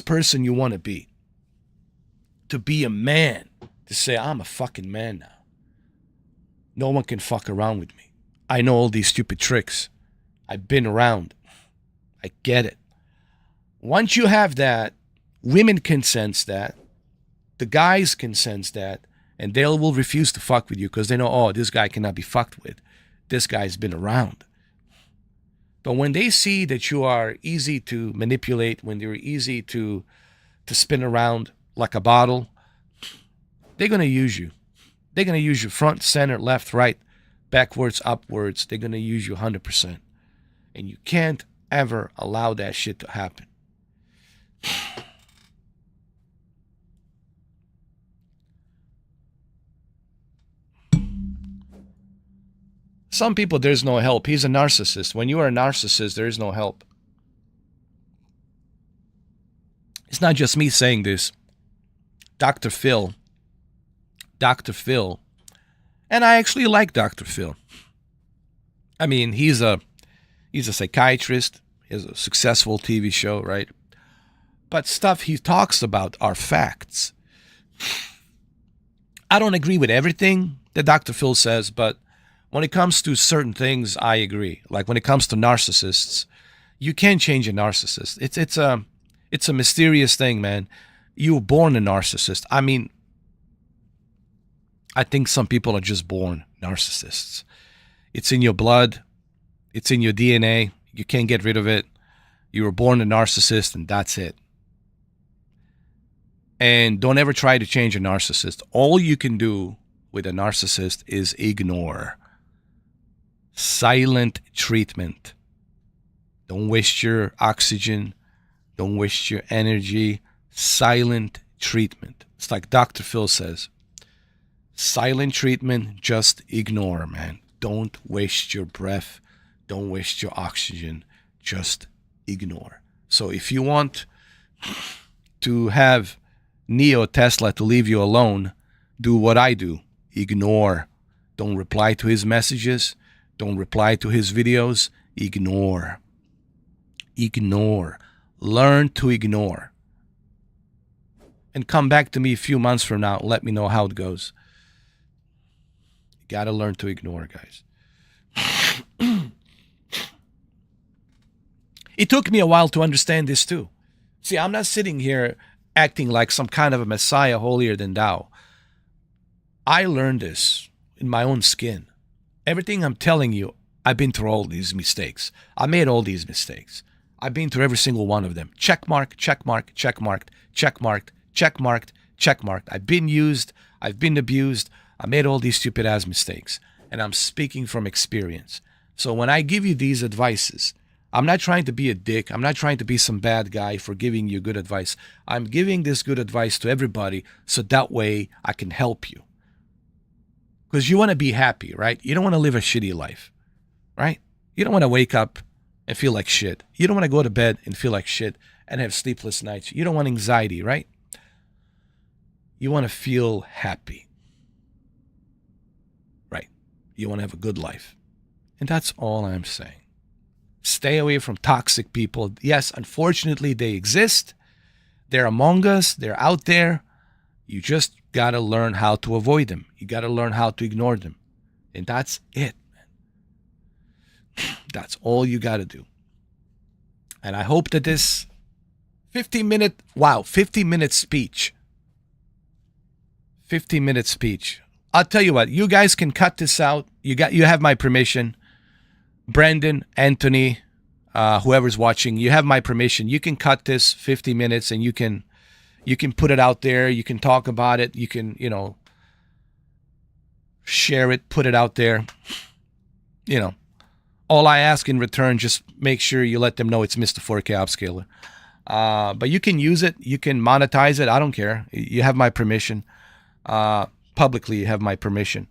person you want to be a man, to say, I'm a fucking man now. No one can fuck around with me. I know all these stupid tricks. I've been around. I get it. Once you have that, women can sense that. The guys can sense that. And they will refuse to fuck with you because they know, oh, this guy cannot be fucked with. This guy's been around. But when they see that you are easy to manipulate, when you're easy to spin around like a bottle, they're going to use you. They're going to use you front, center, left, right, backwards, upwards. They're going to use you 100%. And you can't ever allow that shit to happen. Some people, there's no help. He's a narcissist. When you are a narcissist, there is no help. It's not just me saying this. Dr. Phil, and I actually like Dr. Phil. I mean, he's a psychiatrist. He has a successful TV show, right? But stuff he talks about are facts. I don't agree with everything that Dr. Phil says, but when it comes to certain things, I agree. Like when it comes to narcissists, you can't change a narcissist. It's a mysterious thing, man. You were born a narcissist. I mean, I think some people are just born narcissists. It's in your blood. It's in your DNA. You can't get rid of it. You were born a narcissist, and that's it. And don't ever try to change a narcissist. All you can do with a narcissist is ignore. Silent treatment. Don't waste your oxygen. Don't waste your energy. Silent treatment. It's like Dr. Phil says. Silent treatment, just ignore, man. Don't waste your breath. Don't waste your oxygen. Just ignore. So if you want to have Neo Tesla to leave you alone, do what I do. Ignore. Don't reply to his messages. Don't reply to his videos. Ignore. Ignore. Learn to ignore. And come back to me a few months from now. Let me know how it goes. You gotta learn to ignore, guys. It took me a while to understand this too. See, I'm not sitting here acting like some kind of a messiah holier than thou. I learned this in my own skin. Everything I'm telling you, I've been through all these mistakes. I made all these mistakes. I've been through every single one of them. Check mark, check mark, check marked, check marked, check marked, check marked. I've been used. I've been abused. I made all these stupid ass mistakes. And I'm speaking from experience. So when I give you these advices, I'm not trying to be a dick. I'm not trying to be some bad guy for giving you good advice. I'm giving this good advice to everybody so that way I can help you. Because you want to be happy, right? You don't want to live a shitty life, right? You don't want to wake up and feel like shit. You don't want to go to bed and feel like shit and have sleepless nights. You don't want anxiety, right? You want to feel happy, right? You want to have a good life. And that's all I'm saying. Stay away from toxic people. Yes, unfortunately, they exist. They're among us. They're out there. You just got to learn how to avoid them. You got to learn how to ignore them. And that's it, man. That's all you got to do. And I hope that this 50-minute speech. 50-minute speech. I'll tell you what, you guys can cut this out. You have my permission. Brandon, Anthony, whoever's watching, you have my permission. You can cut this 50 minutes and you can put it out there. You can talk about it. You can, share it, put it out there. All I ask in return, just make sure you let them know it's Mr. 4K Upscaler. But you can use it. You can monetize it. I don't care. You have my permission. publicly you have my permission.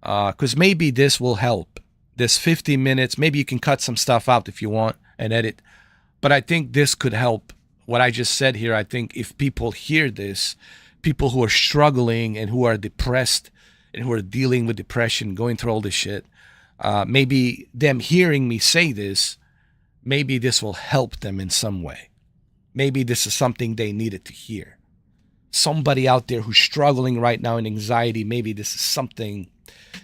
Because maybe this will help. This 50 minutes, maybe you can cut some stuff out if you want and edit. But I think this could help. What I just said here, I think if people hear this, people who are struggling and who are depressed and who are dealing with depression, going through all this shit, maybe them hearing me say this, maybe this will help them in some way. Maybe this is something they needed to hear. Somebody out there who's struggling right now in anxiety, maybe this is something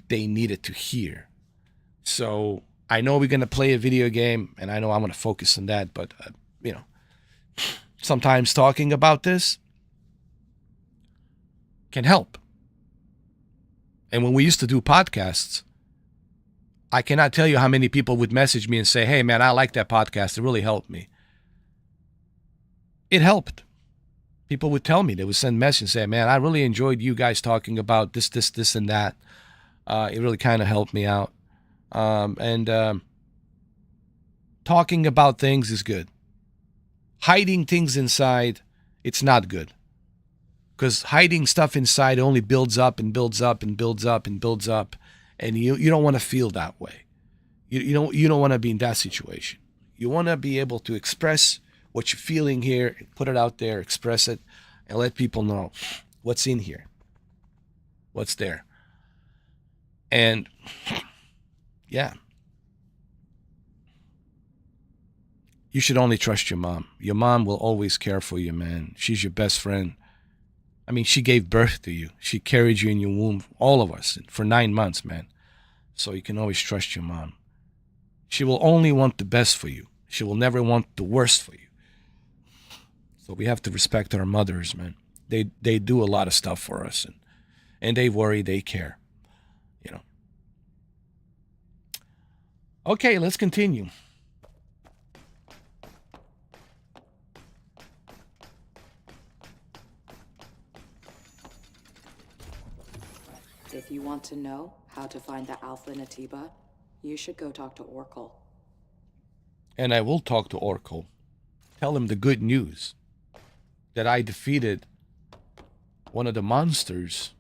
they needed to hear. So I know we're going to play a video game, and I know I'm going to focus on that, but, sometimes talking about this can help. And when we used to do podcasts, I cannot tell you how many people would message me and say, hey, man, I like that podcast. It really helped me. It helped. People would tell me, they would send messages and say, man, I really enjoyed you guys talking about this, and that. It really kind of helped me out. Talking about things is good. Hiding things inside, it's not good. Because hiding stuff inside only builds up and builds up and builds up and builds up. And you don't want to feel that way. You don't want to be in that situation. You want to be able to express what you're feeling here, put it out there, express it, and let people know what's in here, what's there. And yeah, you should only trust your mom. Your mom will always care for you, man. She's your best friend. I mean, she gave birth to you. She carried you in your womb, all of us, for 9 months, man. So you can always trust your mom. She will only want the best for you. She will never want the worst for you. So we have to respect our mothers, man. They do a lot of stuff for us, and they worry, they care, Okay, let's continue. If you want to know how to find the Alpha Nativa, you should go talk to Oracle. And I will talk to Oracle. Tell him the good news. That I defeated one of the monsters.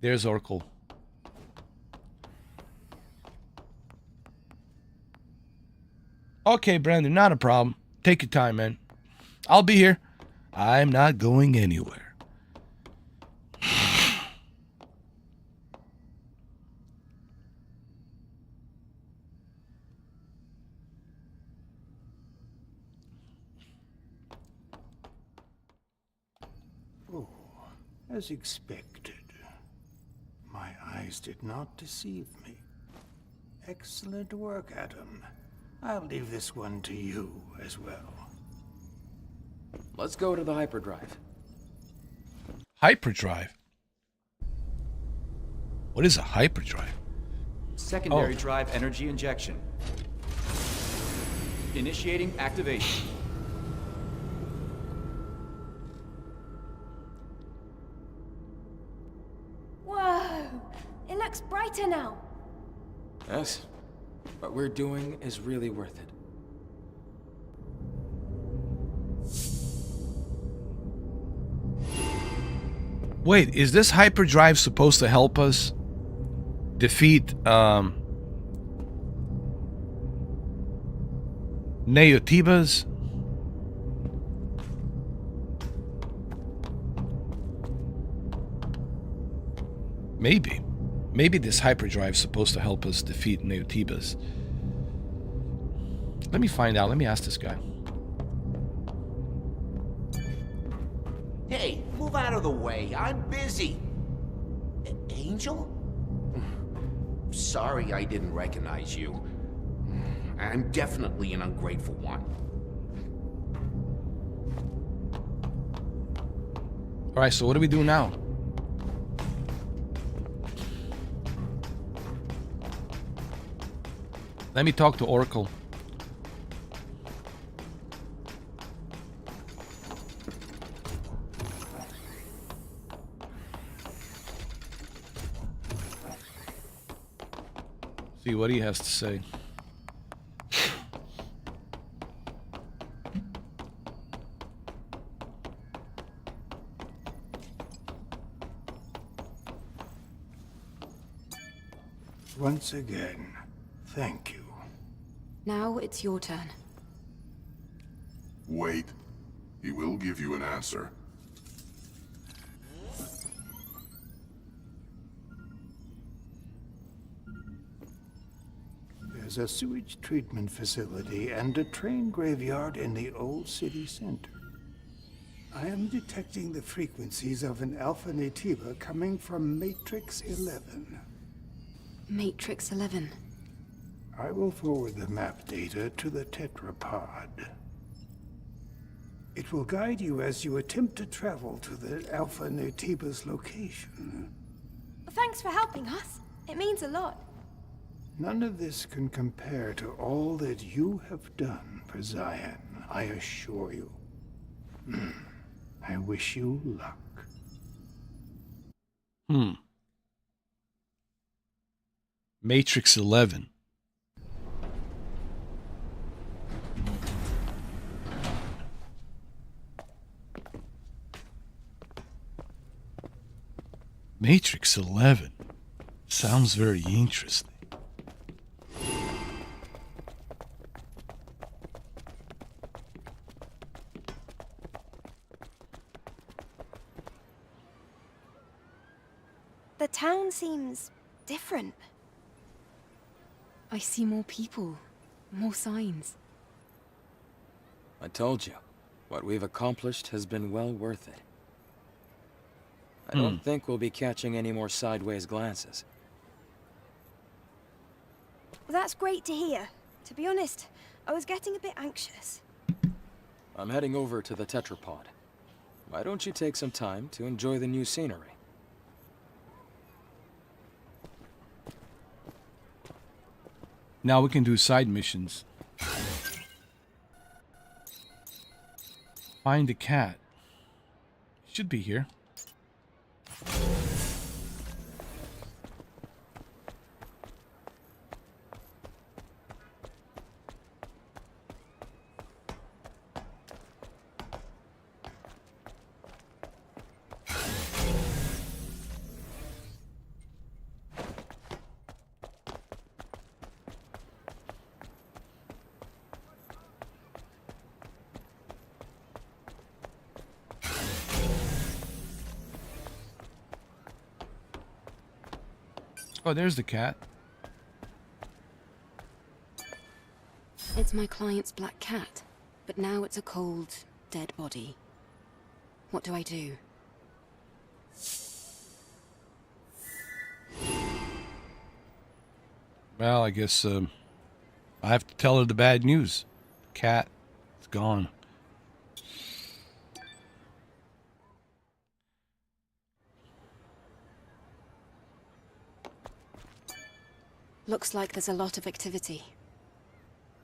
There's Oracle. Okay, Brandon, not a problem. Take your time, man. I'll be here. I'm not going anywhere. Oh, as expected. My eyes did not deceive me. Excellent work, Adam. I'll leave this one to you as well. Let's go to the hyperdrive. Hyperdrive? What is a hyperdrive? Secondary drive energy injection. Initiating activation. Whoa! It looks brighter now. Yes. What we're doing is really worth it. Wait, is this hyperdrive supposed to help us defeat Nativas? Maybe. Maybe this hyperdrive is supposed to help us defeat Nativas. Let me find out. Let me ask this guy. Hey, move out of the way. I'm busy. Angel? Sorry I didn't recognize you. I'm definitely an ungrateful one. All right, so what do we do now? Let me talk to Oracle. See what he has to say. once again. Thank you. Now it's your turn. Wait. He will give you an answer. There's a sewage treatment facility and a train graveyard in the old city center. I am detecting the frequencies of an Alpha Nativa coming from Matrix 11. Matrix 11. I will forward the map data to the tetrapod. It will guide you as you attempt to travel to the Alpha Nativa's location. Thanks for helping us. It means a lot. None of this can compare to all that you have done for Zion, I assure you. I wish you luck. Matrix 11. Matrix 11. Sounds very interesting. The town seems different. I see more people, more signs. I told you, what we've accomplished has been well worth it. I don't think we'll be catching any more sideways glances. Well, that's great to hear. To be honest, I was getting a bit anxious. I'm heading over to the tetrapod. Why don't you take some time to enjoy the new scenery? Now we can do side missions. Find the cat. Should be here. Oh, there's the cat. It's my client's black cat, but now it's a cold, dead body. What do I do? Well, I guess I have to tell her the bad news. Cat is gone. Looks like there's a lot of activity.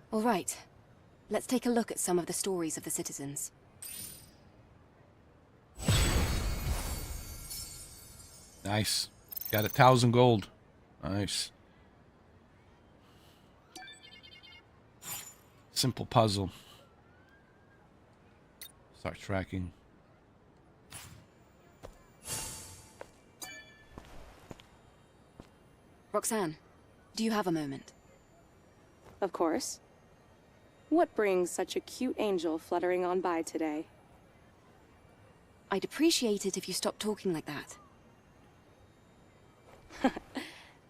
All right, let's take a look at some of the stories of the citizens. Nice. Got 1,000 gold. Nice. Simple puzzle. Start tracking. Roxanne, do you have a moment? Of course. What brings such a cute angel fluttering on by today? I'd appreciate it if you stopped talking like that.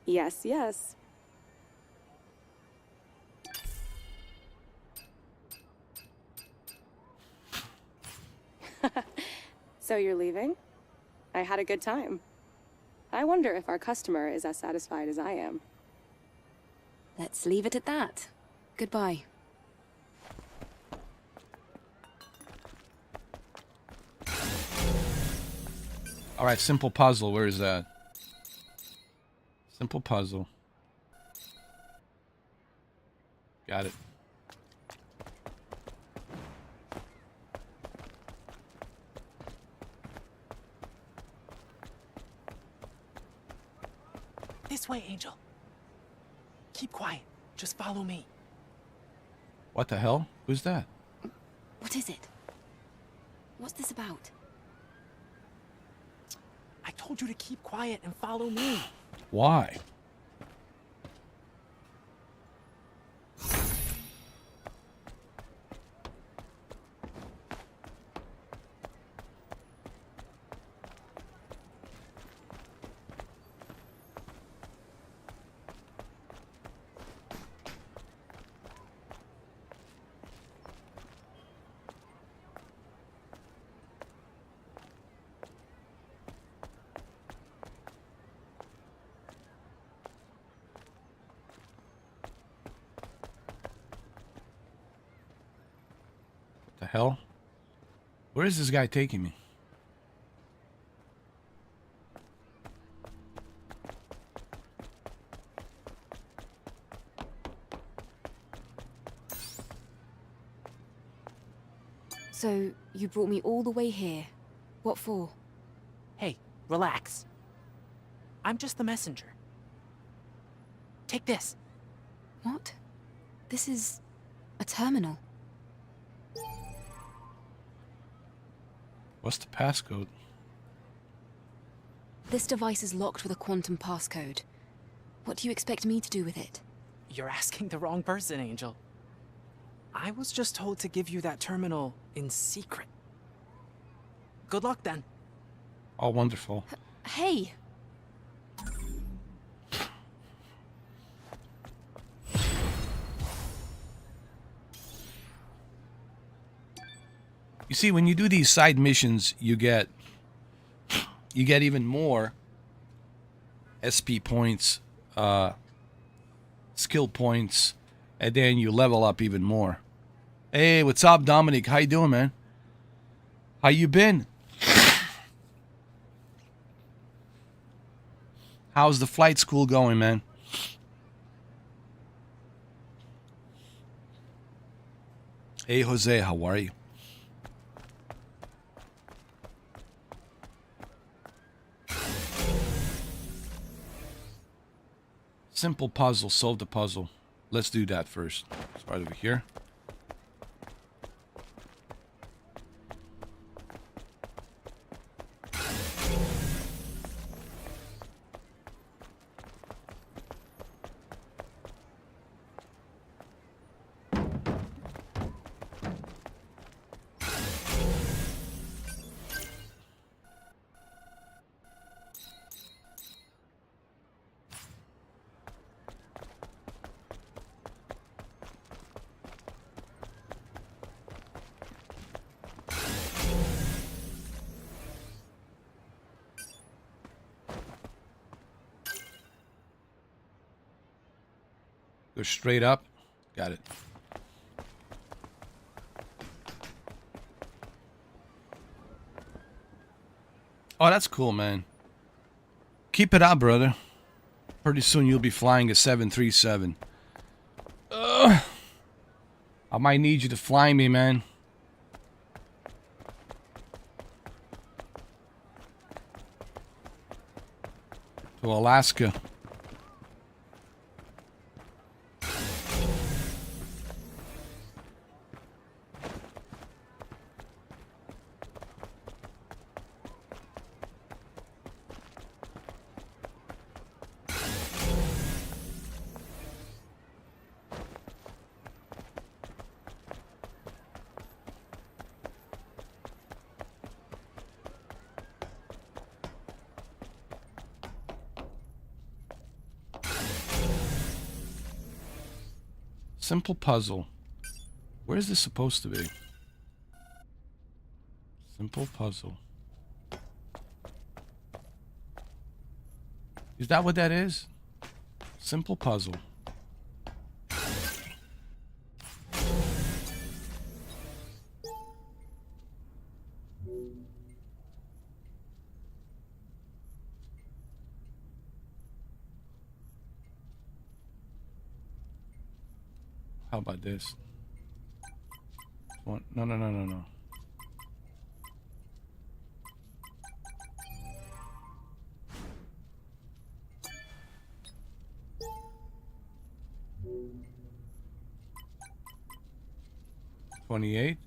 Yes, yes. So you're leaving? I had a good time. I wonder if our customer is as satisfied as I am. Let's leave it at that. Goodbye. All right, simple puzzle. Where is that? Simple puzzle. Got it. This way, Angel. Keep quiet. Just follow me. What the hell? Who's that? What is it? What's this about? I told you to keep quiet and follow me. Why? hell? Where is this guy taking me? So, you brought me all the way here. What for? Hey, relax. I'm just the messenger. Take this. What? This is a terminal. What's the passcode? This device is locked with a quantum passcode. What do you expect me to do with it? You're asking the wrong person, Angel. I was just told to give you that terminal in secret. Good luck, then. Oh, wonderful. Hey! You see, when you do these side missions, you get even more SP points, skill points, and then you level up even more. Hey, what's up, Dominic? How you doing, man? How you been? How's the flight school going, man? Hey, Jose, how are you? Simple puzzle, solve the puzzle. Let's do that first. It's right over here. Go straight up. Got it. Oh, that's cool, man. Keep it up, brother. Pretty soon you'll be flying a 737. I might need you to fly me, man. To Alaska. Simple puzzle. Where is this supposed to be? Simple puzzle. Is that what that is? Simple puzzle. How about this? One, no. $28,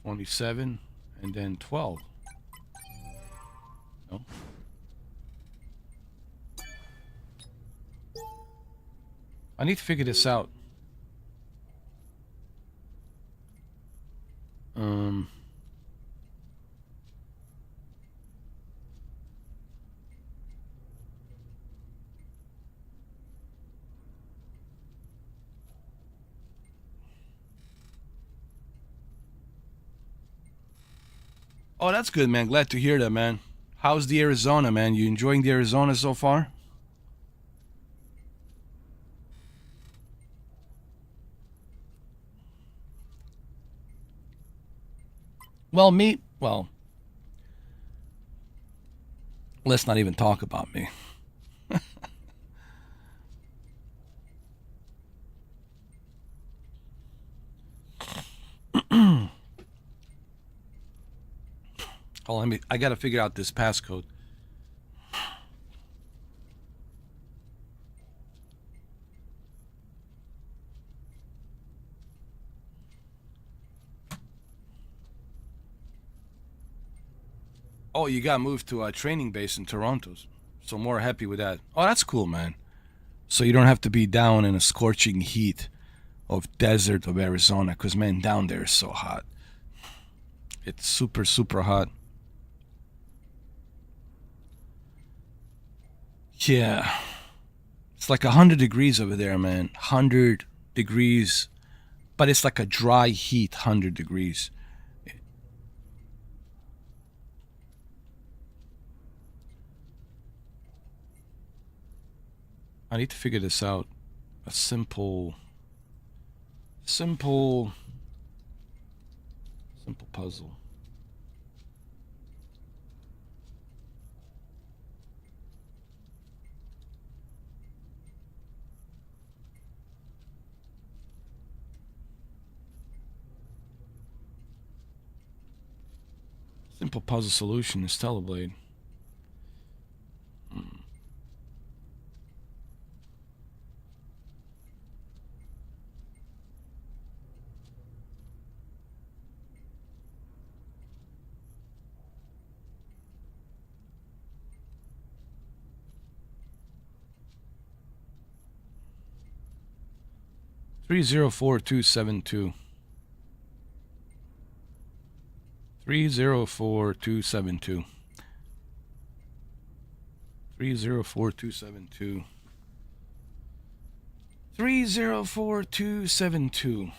$27, and then 12. No. I need to figure this out. Oh, that's good, man. Glad to hear that, man. How's the Arizona, man? You enjoying the Arizona so far? Well, let's not even talk about me. Oh, I gotta figure out this passcode. Oh, you got moved to a training base in Toronto. So more happy with that. Oh, that's cool, man. So you don't have to be down in a scorching heat of desert of Arizona, because man, down there is so hot. It's super, super hot. Yeah. It's like 100 degrees over there, man. 100 degrees. But it's like a dry heat, 100 degrees. I need to figure this out. A simple puzzle. Simple puzzle solution is Teleblade. 304272. 304272. 304272. 304272.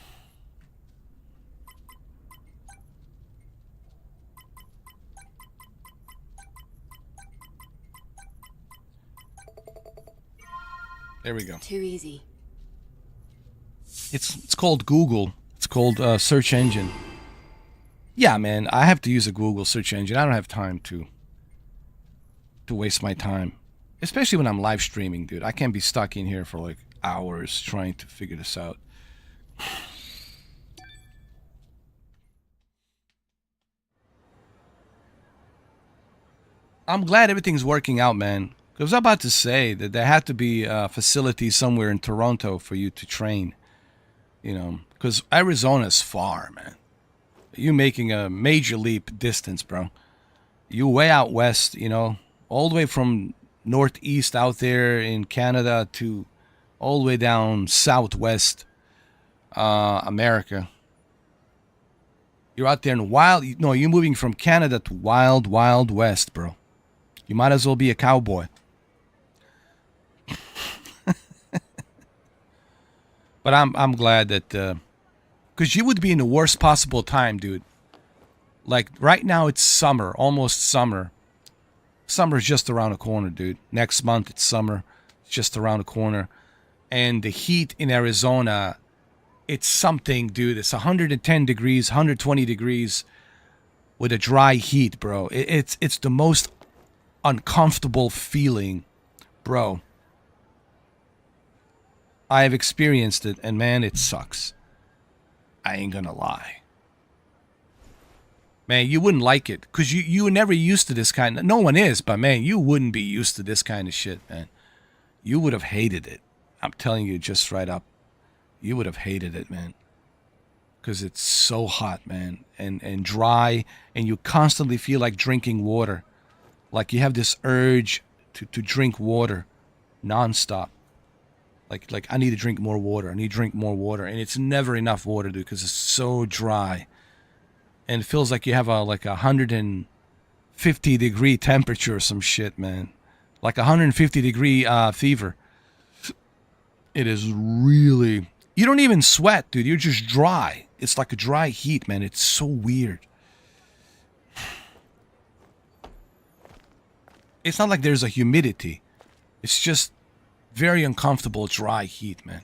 There we go. Too easy. It's called Google. It's called search engine. Yeah, man, I have to use a Google search engine. I don't have time to waste my time, especially when I'm live streaming, dude. I can't be stuck in here for like hours trying to figure this out. I'm glad everything's working out, man. I was about to say that there had to be a facility somewhere in Toronto for you to train. You know, because Arizona's far, man. You making a major leap distance, bro. You way out west, you know, all the way from northeast out there in Canada to all the way down southwest America. You're out there in you're moving from Canada to wild, wild west, bro. You might as well be a cowboy. But I'm glad that, because you would be in the worst possible time, dude. Like right now it's summer, almost summer. Summer's just around the corner, dude. Next month it's summer. It's just around the corner. And the heat in Arizona, it's something, dude. It's 110 degrees, 120 degrees with a dry heat, bro. It's the most uncomfortable feeling, bro. I have experienced it, and man, it sucks. I ain't gonna lie. Man, you wouldn't like it, because you were never used to this kind of... No one is, but man, you wouldn't be used to this kind of shit, man. You would have hated it. I'm telling you just right up. You would have hated it, man. Because it's so hot, man, and dry, and you constantly feel like drinking water. Like you have this urge to drink water nonstop. Like I need to drink more water. I need to drink more water. And it's never enough water, dude, because it's so dry. And it feels like you have a 150 degree temperature or some shit, man. Like 150 degree fever. It is really... You don't even sweat, dude. You're just dry. It's like a dry heat, man. It's so weird. It's not like there's a humidity. It's just very uncomfortable dry heat, man.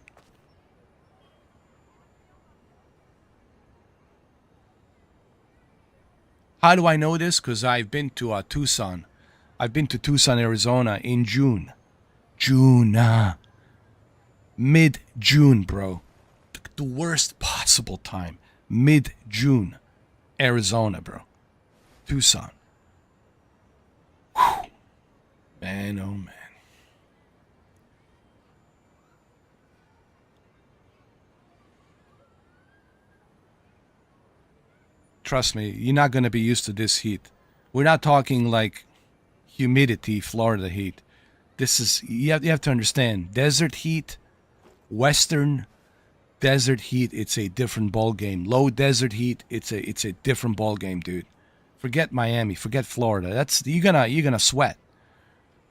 How do I know this? Because I've been to Tucson. I've been to Tucson, Arizona in June. Mid-June, bro. The worst possible time. Mid-June. Arizona, bro. Tucson. Whew. Man, oh man. Trust me, you're not going to be used to this heat. We're not talking like humidity, Florida heat. This is, you have to understand, desert heat, western desert heat, it's a different ball game. Low desert heat, it's a different ball game, dude. Forget Miami, forget Florida. That's you're gonna sweat.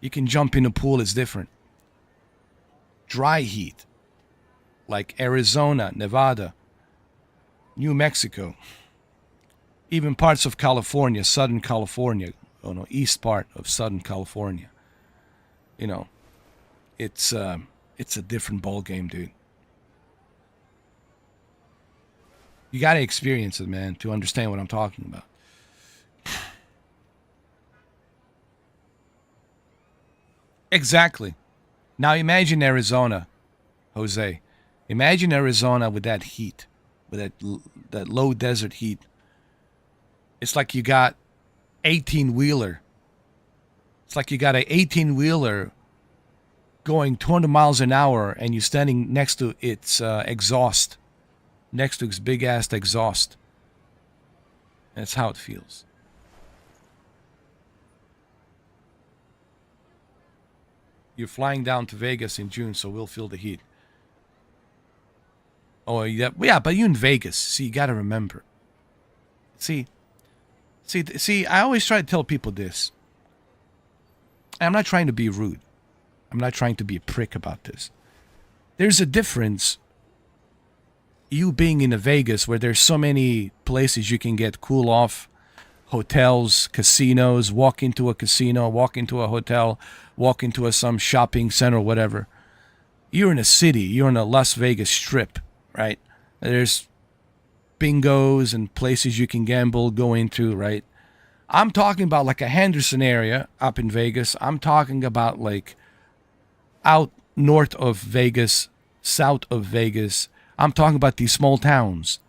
You can jump in the pool, it's different. Dry heat, like Arizona, Nevada, New Mexico, even parts of California, Southern California, east part of Southern California. It's a different ball game, dude. You got to experience it, man, to understand what I'm talking about. Exactly. Now imagine Arizona, Jose. Imagine Arizona with that heat, with that low desert heat. It's like you got 18-wheeler. It's like you got an 18-wheeler going 200 miles an hour and you're standing next to its exhaust. Next to its big-ass exhaust. That's how it feels. You're flying down to Vegas in June, so we'll feel the heat. Oh, yeah, but you're in Vegas. See, you got to remember. See, I always try to tell people this. I'm not trying to be rude. I'm not trying to be a prick about this. There's a difference, you being in a Vegas where there's so many places you can get cool off, hotels, casinos, walk into a casino, walk into a hotel, walk into some shopping center or whatever. You're in a city. You're in a Las Vegas strip, right? There's bingos and places you can gamble, go into, right? I'm talking about like a Henderson area up in Vegas. I'm talking about like out north of Vegas, south of Vegas. I'm talking about these small towns.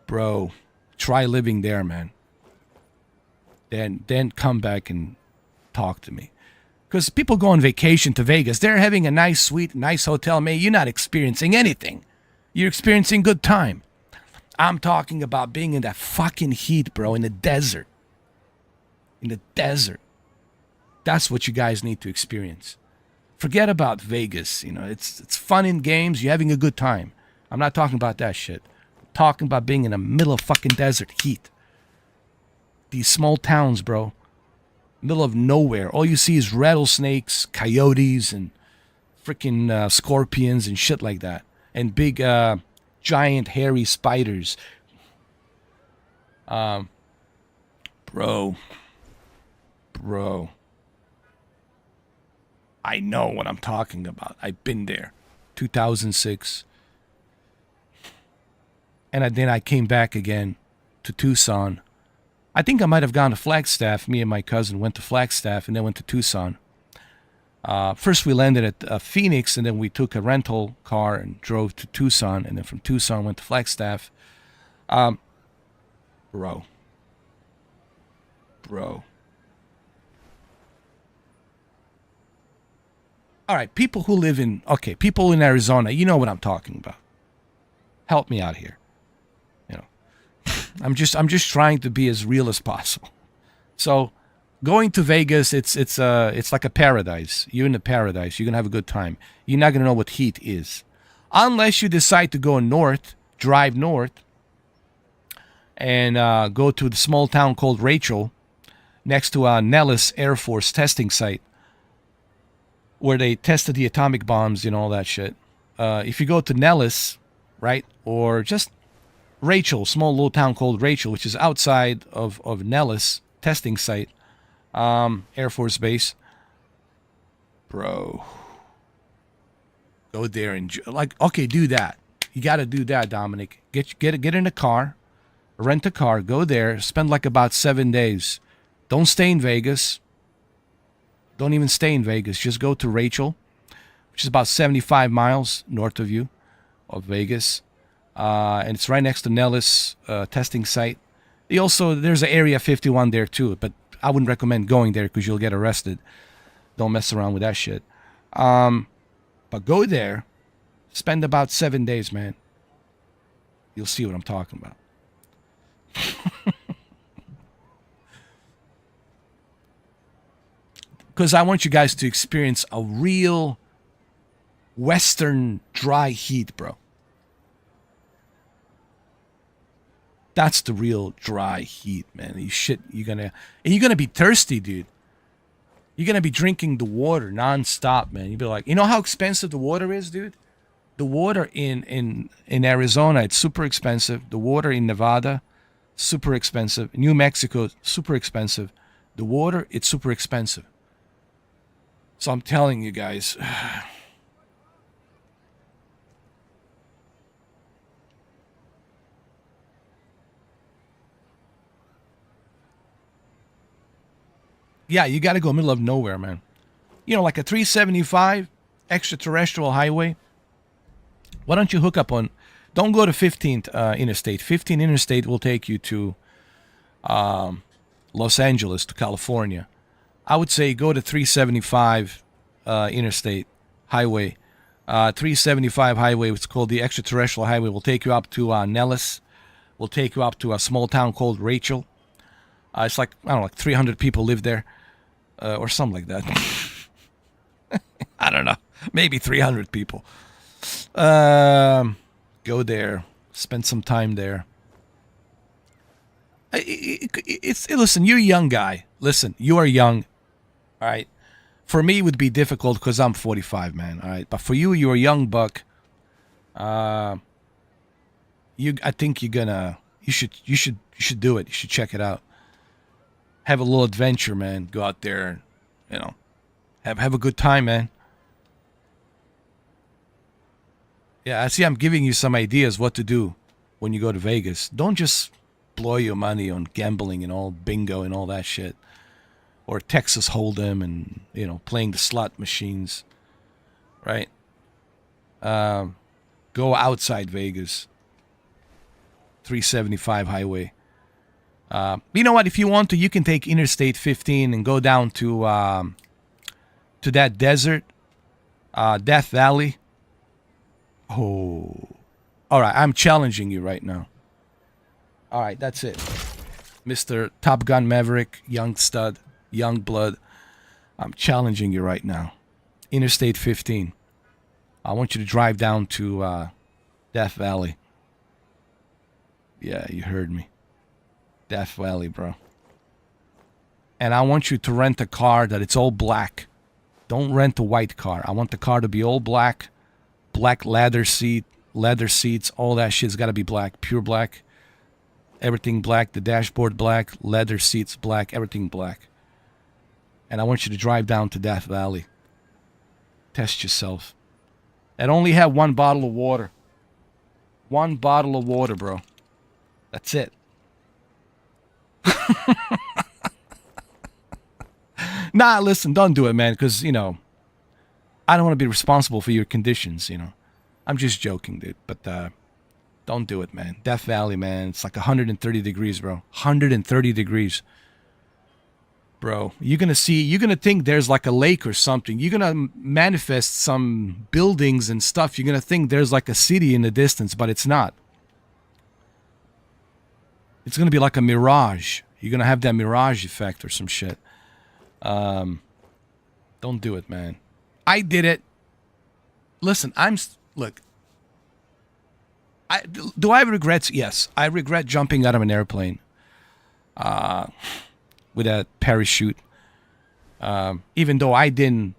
Bro, try living there, man. Then come back and talk to me. Because people go on vacation to Vegas. They're having a nice suite, nice hotel. Man, you're not experiencing anything. You're experiencing good time. I'm talking about being in that fucking heat, bro, in the desert. In the desert. That's what you guys need to experience. Forget about Vegas. It's fun in games. You're having a good time. I'm not talking about that shit. I'm talking about being in the middle of fucking desert heat. These small towns, bro. Middle of nowhere. All you see is rattlesnakes, coyotes, and freaking scorpions and shit like that. And big, giant, hairy spiders. Bro. I know what I'm talking about. I've been there. 2006. And then I came back again to Tucson. I think I might have gone to Flagstaff. Me and my cousin went to Flagstaff and then went to Tucson. First we landed at Phoenix, and then we took a rental car and drove to Tucson, and then from Tucson went to Flagstaff. Bro. All right, people in Arizona, you know what I'm talking about. Help me out here. I'm just trying to be as real as possible. So, going to Vegas, it's like a paradise. You're in a paradise. You're gonna have a good time. You're not gonna know what heat is, unless you decide to go north, drive north, and go to the small town called Rachel, next to Nellis Air Force testing site, where they tested the atomic bombs and all that shit. If you go to Nellis, right, or just Rachel, small little town called Rachel, which is outside of Nellis testing site, Air Force Base. Bro. Go there and, do that. You got to do that, Dominic. Get in the car, rent a car, go there, spend like about 7 days. Don't stay in Vegas. Don't even stay in Vegas. Just go to Rachel, which is about 75 miles north of you, of Vegas. And it's right next to Nellis testing site. There's an Area 51 there too, but I wouldn't recommend going there because you'll get arrested. Don't mess around with that shit. But go there, spend about 7 days, man. You'll see what I'm talking about. Because I want you guys to experience a real Western dry heat, bro. That's the real dry heat, man. You're gonna be thirsty, dude. You're gonna be drinking the water nonstop, man. You'll be like, you know how expensive the water is, dude? The water in Arizona, it's super expensive. The water in Nevada, super expensive. New Mexico, super expensive. The water, it's super expensive. So I'm telling you guys. Yeah, you got to go middle of nowhere, man. You know, like a 375 extraterrestrial highway. Why don't you hook up on... Don't go to 15th Interstate. 15th Interstate will take you to Los Angeles, to California. I would say go to 375 Interstate Highway. 375 Highway, it's called the Extraterrestrial Highway, will take you up to Nellis. Will take you up to a small town called Rachel. It's like, I don't know, like 300 people live there. Or something like that. I don't know. Maybe 300 people. Go there. Spend some time there. Listen, you're a young guy. Listen, you are young. All right. For me, it would be difficult because I'm 45, man. All right. But for you, you're a young buck. I think you're gonna. You should do it. You should check it out. Have a little adventure, man. Go out there and, have a good time, man. Yeah, I see I'm giving you some ideas what to do when you go to Vegas. Don't just blow your money on gambling and all bingo and all that shit. Or Texas Hold'em and, playing the slot machines. Right? Go outside Vegas. 375 highway. You know what? If you want to, you can take Interstate 15 and go down to that desert, Death Valley. Oh, all right. I'm challenging you right now. All right, that's it, Mr. Top Gun Maverick, young stud, young blood. I'm challenging you right now. Interstate 15. I want you to drive down to Death Valley. Yeah, you heard me. Death Valley, bro. And I want you to rent a car that it's all black. Don't rent a white car. I want the car to be all black. Black leather seats, all that shit's got to be black, pure black. Everything black, the dashboard black, leather seats black, everything black. And I want you to drive down to Death Valley. Test yourself. And only have one bottle of water. One bottle of water, bro. That's it. Nah, listen, don't do it, man, because, I don't want to be responsible for your conditions, I'm just joking, dude, but don't do it, man. Death Valley, man, it's like 130 degrees, bro. 130 degrees. Bro, you're going to think there's like a lake or something. You're going to manifest some buildings and stuff. You're going to think there's like a city in the distance, but it's not. It's going to be like a mirage. You're going to have that mirage effect or some shit. Don't do it, man. I did it. Listen, look. Do I have regrets? Yes. I regret jumping out of an airplane with a parachute. Even though I didn't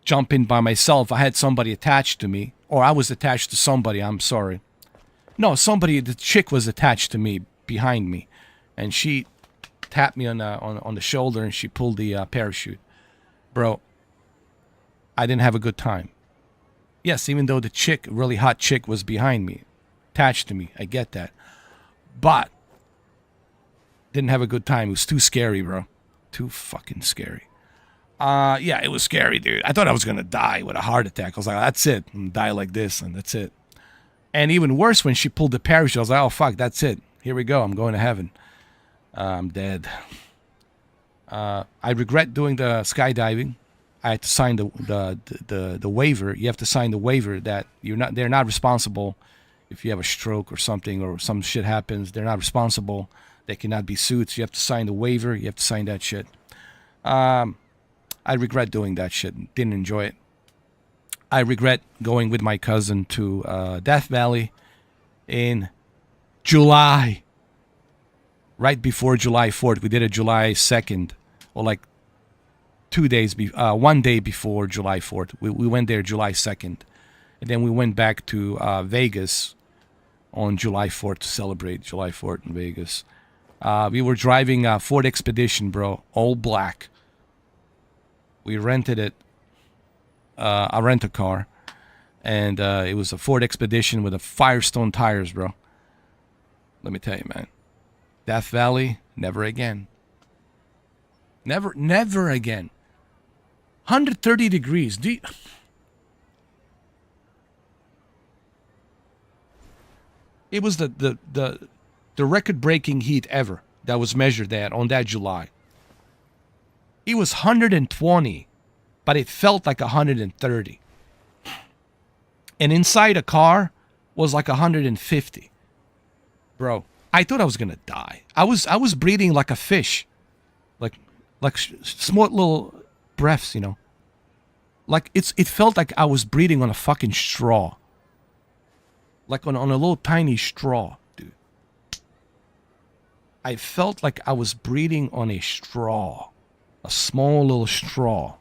jump in by myself, I had somebody attached to me. Or I was attached to somebody, I'm sorry. No, the chick was attached to me, behind me. And she tapped me on the shoulder and she pulled the parachute. Bro, I didn't have a good time. Yes, even though the chick, really hot chick, was behind me, attached to me. I get that. But didn't have a good time. It was too scary, bro. Too fucking scary. Yeah, it was scary, dude. I thought I was gonna die with a heart attack. I was like, that's it. I'm gonna die like this, and that's it. And even worse, when she pulled the parachute, I was like, oh fuck, that's it. Here we go. I'm going to heaven. I'm dead. I regret doing the skydiving. I had to sign the waiver. You have to sign the waiver that they're not responsible if you have a stroke or something or some shit happens. They're not responsible. They cannot be sued. So you have to sign the waiver. You have to sign that shit. I regret doing that shit. Didn't enjoy it. I regret going with my cousin to Death Valley in July. Right before July 4th. We did it July 2nd. Or like 1 day before July 4th. We went there July 2nd. And then we went back to Vegas on July 4th to celebrate July 4th in Vegas. We were driving a Ford Expedition, bro. All black. We rented it. I rent a car. And it was a Ford Expedition with a Firestone tires, bro. Let me tell you, man. Death Valley, never again. Never again. 130 degrees. It was the record-breaking heat ever that was measured on that July. It was 120, but it felt like 130. And inside a car was like 150. Bro, I thought I was gonna die. I was breathing like a fish. Like small little breaths, you know. Like it felt like I was breathing on a fucking straw. Like on a little tiny straw, dude. I felt like I was breathing on a straw. A small little straw.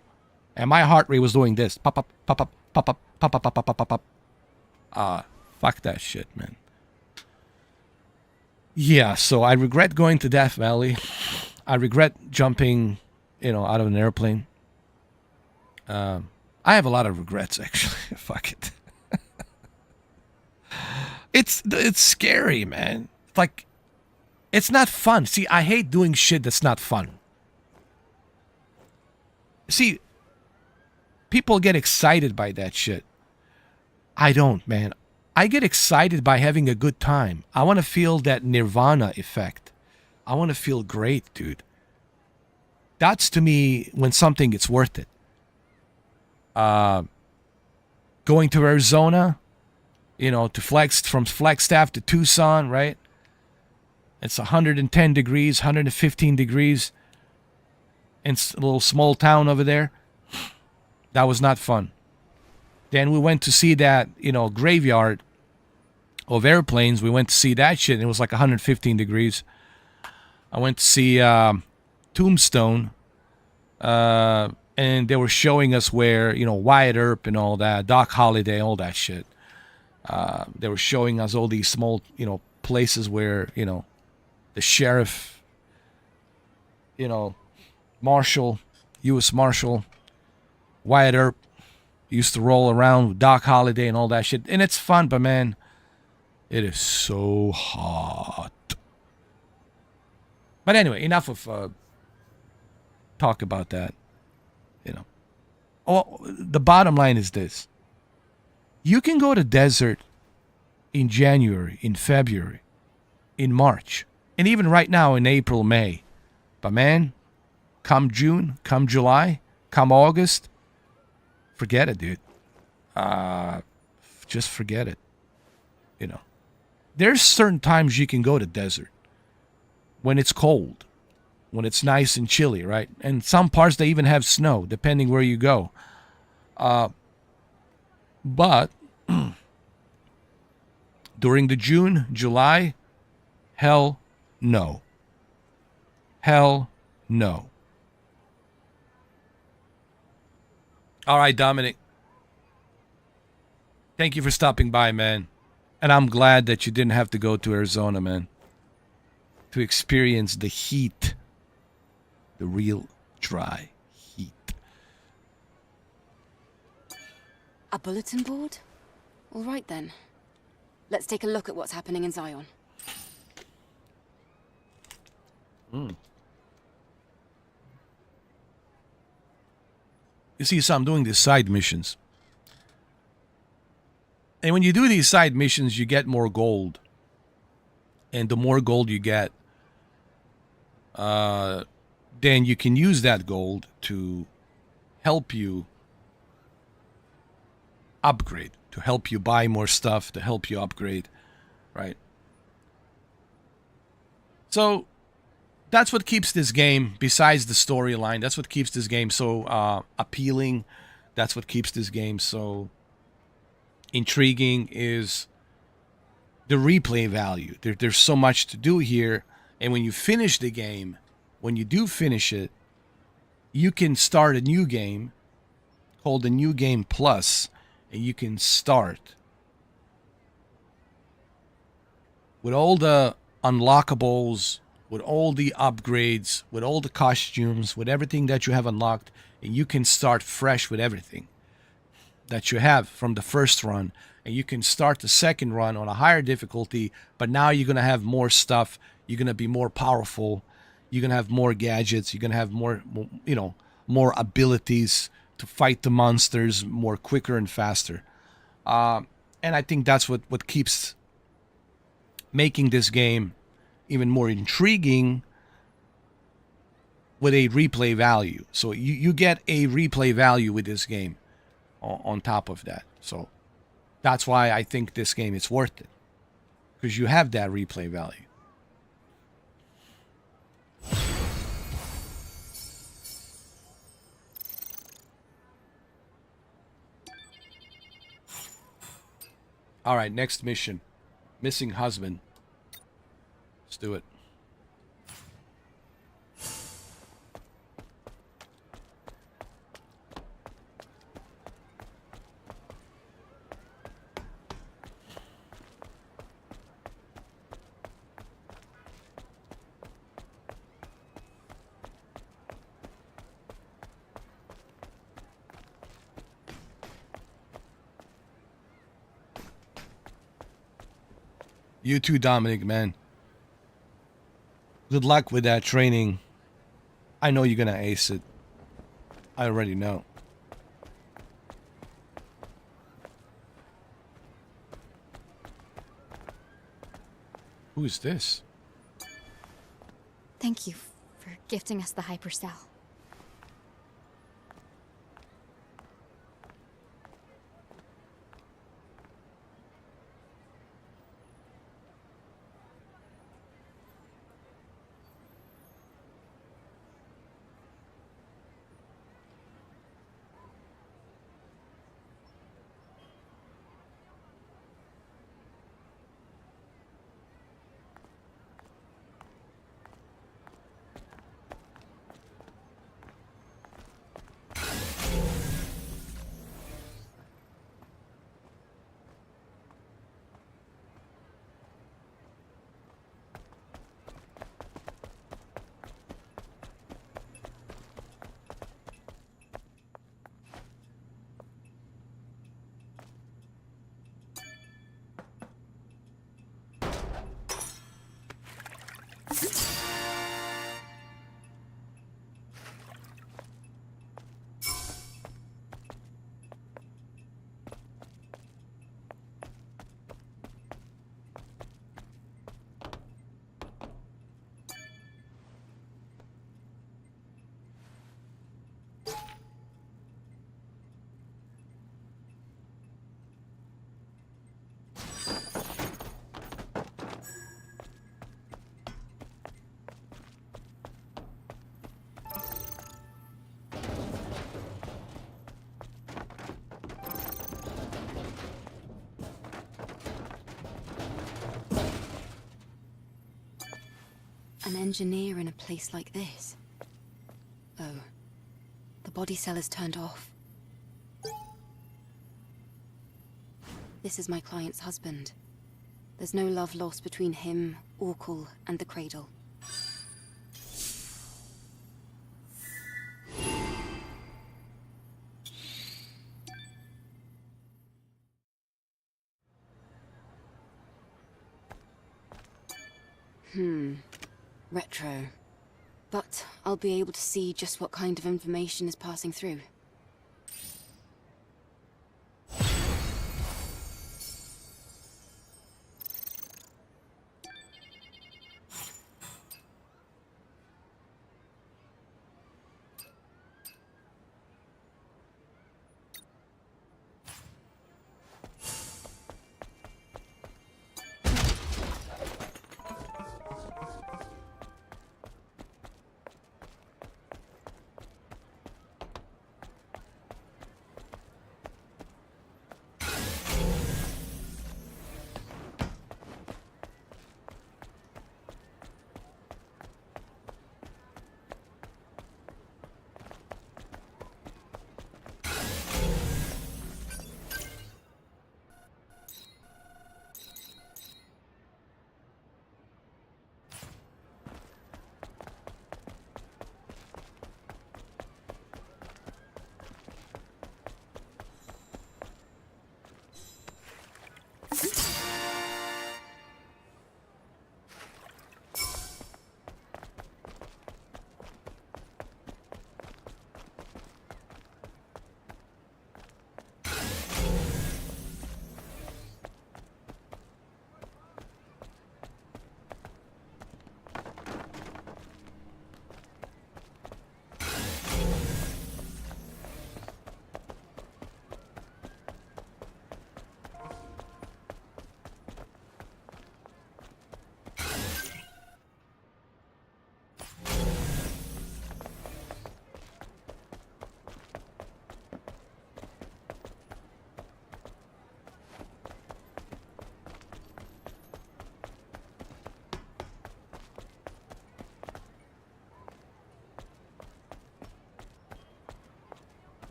And my heart rate was doing this. Pop up, pop up, pop up, pop up, pop up, pop up. Fuck that shit, man. Yeah, so I regret going to Death Valley. I regret jumping, out of an airplane. I have a lot of regrets, actually. Fuck it. It's scary, man. Like, it's not fun. See, I hate doing shit that's not fun. See, people get excited by that shit. I don't, man. I get excited by having a good time. I want to feel that nirvana effect. I want to feel great, dude. That's to me when something is worth it. Going to Arizona, from Flagstaff to Tucson, right? It's 110 degrees, 115 degrees. In a little small town over there. That was not fun. Then we went to see that, graveyard of airplanes. We went to see that shit, and it was like 115 degrees. I went to see Tombstone, and they were showing us where, Wyatt Earp and all that, Doc Holliday, all that shit. They were showing us all these small, places where, the sheriff, Marshal, U.S. Marshal, Wyatt Earp used to roll around with Doc Holliday and all that shit. And it's fun, but man, it is so hot. But anyway, enough of talk about that. Oh, the bottom line is this. You can go to desert in January, in February, in March, and even right now in April, May. But man, come June, come July, come August, forget it, dude. Just forget it. There's certain times you can go to desert when it's cold, when it's nice and chilly, right? And some parts they even have snow, depending where you go. But during the June, July, hell no. Hell no. All right, Dominic. Thank you for stopping by, man. And I'm glad that you didn't have to go to Arizona, man. To experience the heat. The real dry heat. A bulletin board? All right, then. Let's take a look at what's happening in Zion. You see, so I'm doing these side missions. And when you do these side missions, you get more gold. And the more gold you get, then you can use that gold to help you upgrade, to help you buy more stuff, to help you upgrade, right? So that's what keeps this game, besides the storyline, that's what keeps this game so appealing. That's what keeps this game so intriguing, is the replay value. There's so much to do here. And when you finish the game, when you do finish it, you can start a new game called the New Game Plus, and you can start with all the unlockables, with all the upgrades, with all the costumes, with everything that you have unlocked, and you can start fresh with everything that you have from the first run. And you can start the second run on a higher difficulty, but now you're going to have more stuff. You're going to be more powerful. You're going to have more gadgets. You're going to have more, more abilities to fight the monsters more quicker and faster. And I think that's what keeps making this game even more intriguing, with a replay value. So you get a replay value with this game on top of that. So that's why I think this game is worth it, because you have that replay value. All right, next mission. Missing husband. Let's do it. You too, Dominic, man. Good luck with that training. I know you're gonna ace it. I already know. Who is this? Thank you for gifting us the hypercell. An engineer in a place like this. Oh, the body cell is turned off. This is my client's husband. There's no love lost between him, Orkul, and the cradle. Retro. But I'll be able to see just what kind of information is passing through.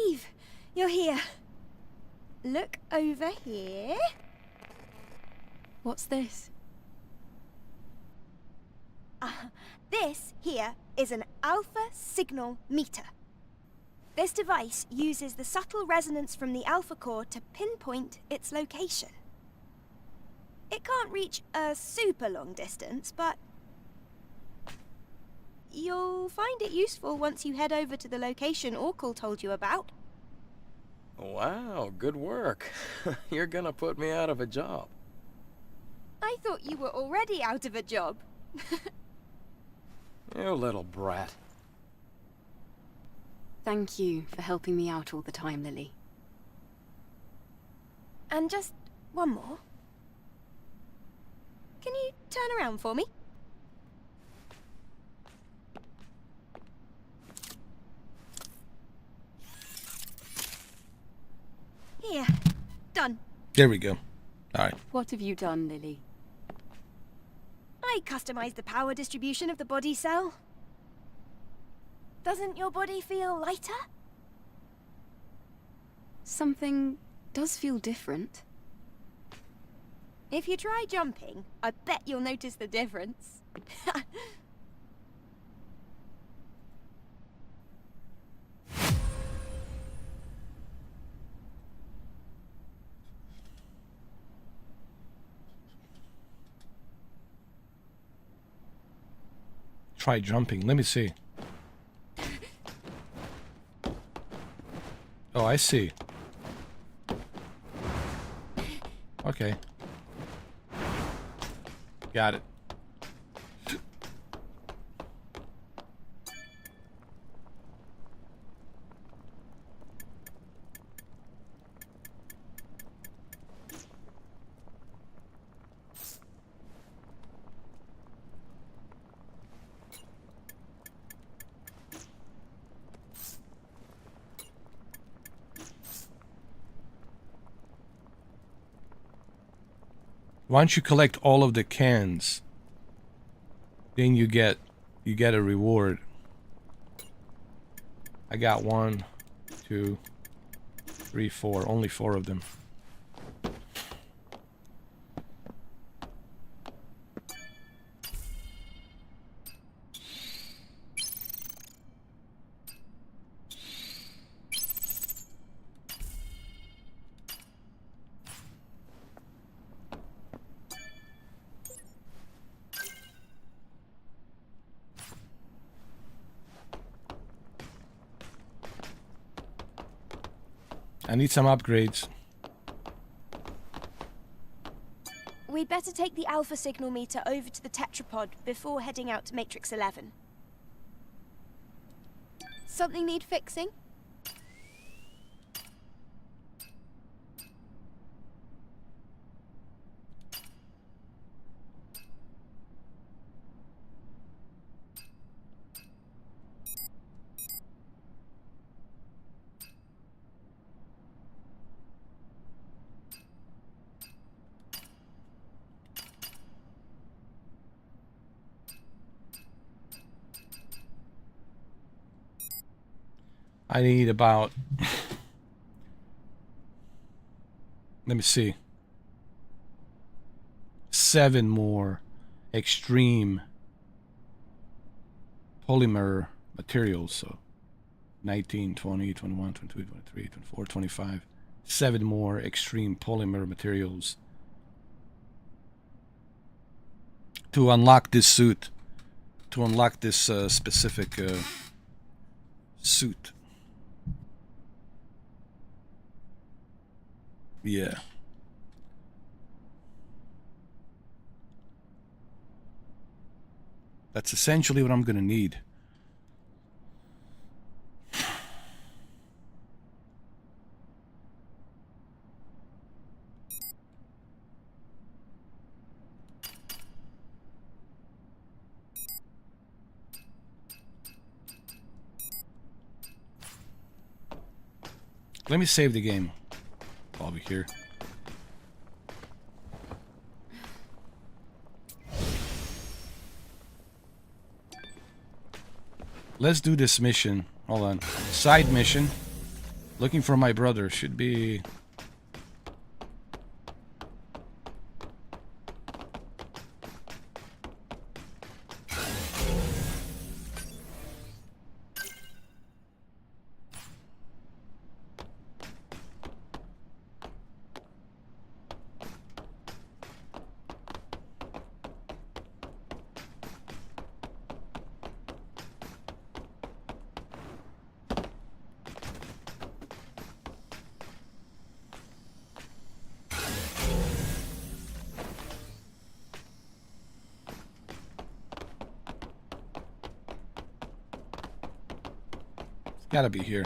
Eve, you're here. Look over here. What's this? This here is an alpha signal meter. This device uses the subtle resonance from the alpha core to pinpoint its location. It can't reach a super long distance, but you'll find it useful once you head over to the location Orkul told you about. Wow, good work. You're gonna put me out of a job. I thought you were already out of a job. You little brat. Thank you for helping me out all the time, Lily. And just one more. Can you turn around for me? Here. Done. There we go. All right. What have you done, Lily? I customized the power distribution of the body cell. Doesn't your body feel lighter? Something does feel different. If you try jumping, I bet you'll notice the difference. Try jumping. Let me see. Oh, I see. Okay. Got it. Once you collect all of the cans, then you get a reward. I got 1, 2, 3, 4. Only 4 of them. I need some upgrades. We'd better take the alpha signal meter over to the tetrapod before heading out to Matrix 11. Something need fixing? I need about, let me see, 7 more extreme polymer materials. So 19, 20, 21, 22, 23, 24, 25. 7 more extreme polymer materials to unlock this suit, to unlock this specific suit. Yeah. That's essentially what I'm gonna need. Let me save the game while we're here. Let's do this mission. Hold on. Side mission. Looking for my brother. Should be... Gotta be here.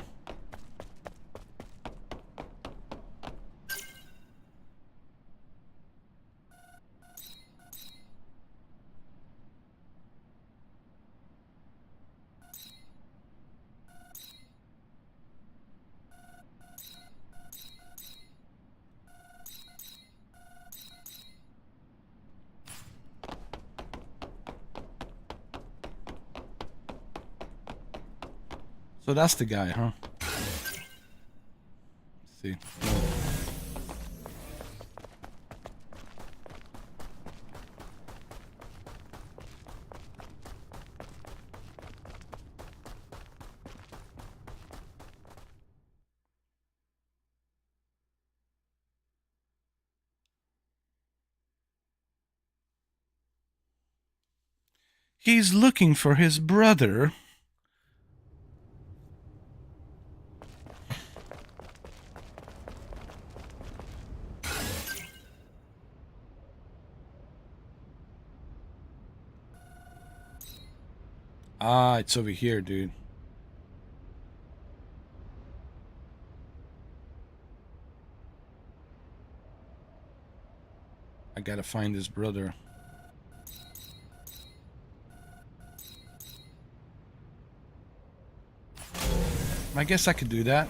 So that's the guy, huh? Let's see. He's looking for his brother. Ah, it's over here, dude. I gotta find his brother. I guess I could do that.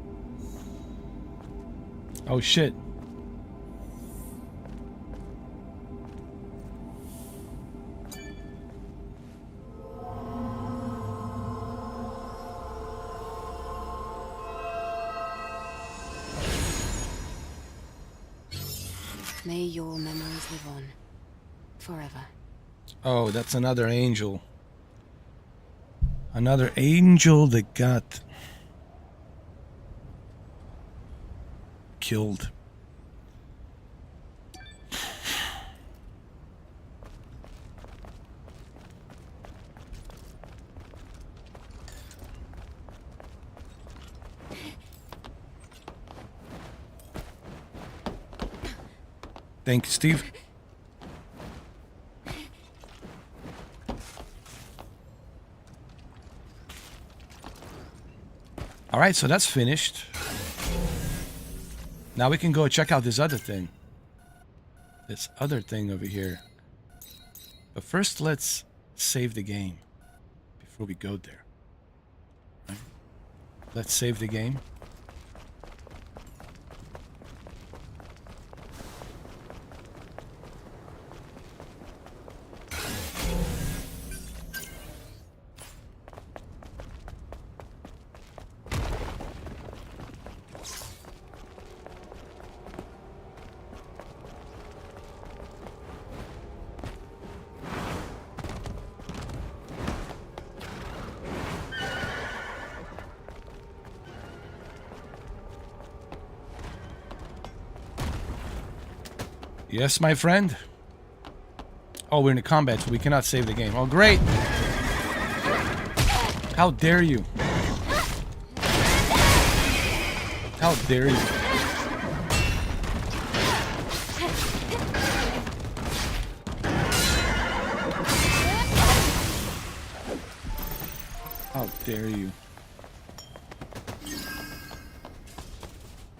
Oh shit. May your memories live on. Forever. Oh, that's another angel. Another angel that got killed. Thank you, Steve. All right, so that's finished. Now we can go check out this other thing. This other thing over here. But first, let's save the game before we go there. Right? Let's save the game. Yes, my friend. Oh, we're in a combat, so we cannot save the game. Oh, great. How dare you? How dare you? How dare you?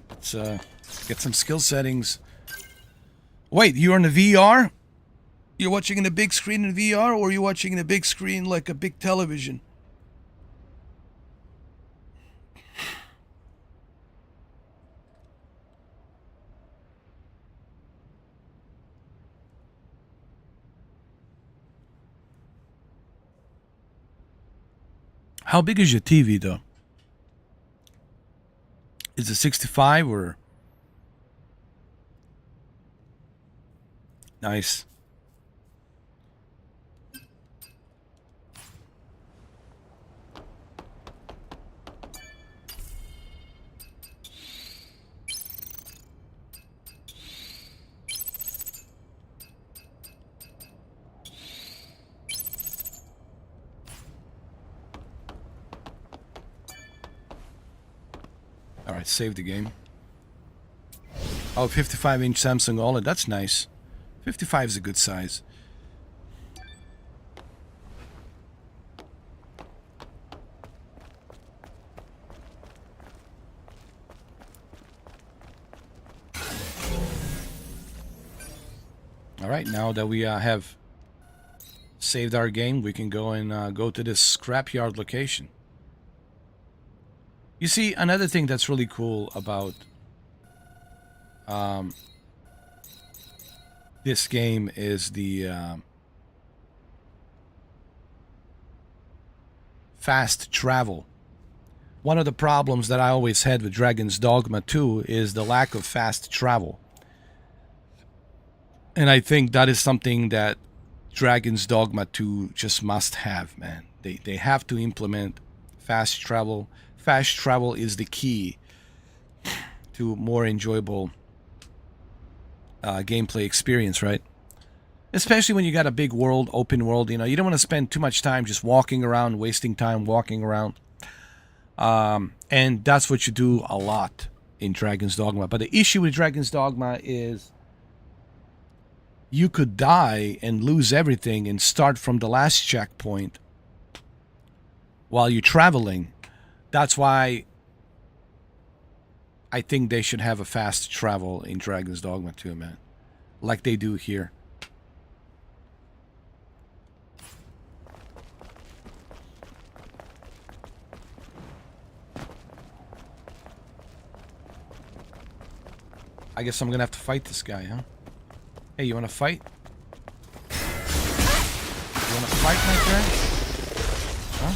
Let's get some skill settings. Wait, you're in the VR? You're watching in a big screen in VR, or are you watching in a big screen like a big television? How big is your TV, though? Is it 65 or... Nice. All right, save the game. Oh, 55-inch Samsung OLED. That's nice. 55 is a good size. All right, now that we have saved our game, we can go and go to this scrapyard location. You see, another thing that's really cool about this game is the fast travel. One of the problems that I always had with Dragon's Dogma 2 is the lack of fast travel. And I think that is something that Dragon's Dogma 2 just must have, man. They have to implement fast travel. Fast travel is the key to more enjoyable gameplay experience, right? Especially when you got a big world, open world, you know, you don't want to spend too much time just walking around, wasting time walking around. And that's what you do a lot in Dragon's Dogma. But the issue with Dragon's Dogma is you could die and lose everything and start from the last checkpoint while you're traveling. That's why I think they should have a fast travel in Dragon's Dogma 2, man. Like they do here. I guess I'm gonna have to fight this guy, huh? Hey, you wanna fight? You wanna fight, my friend? Huh?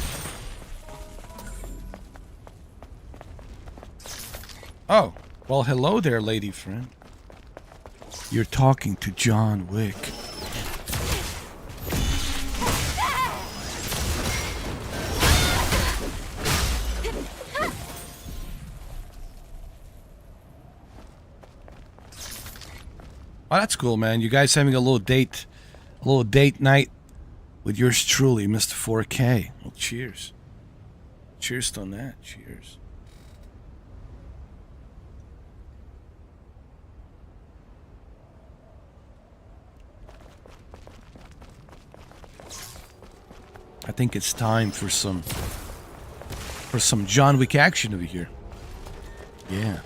Oh, well, hello there, lady friend. You're talking to John Wick. Oh, that's cool, man. You guys having a little date night with yours truly, Mr. 4K. Well, cheers. Cheers on that. Cheers. I think it's time for some John Wick action over here. Yeah.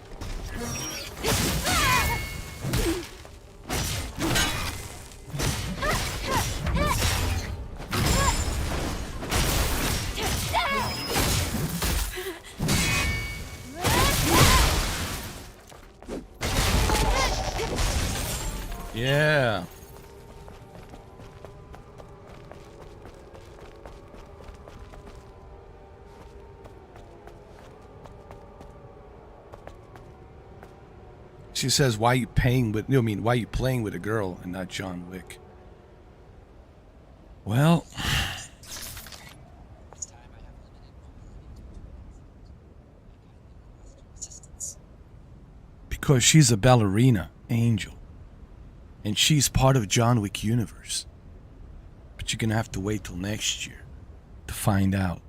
Yeah. She says, "Why are you playing with? Why are you playing with a girl and not John Wick?" Well, because she's a ballerina, Angel, and she's part of John Wick universe. But you're gonna have to wait till next year to find out.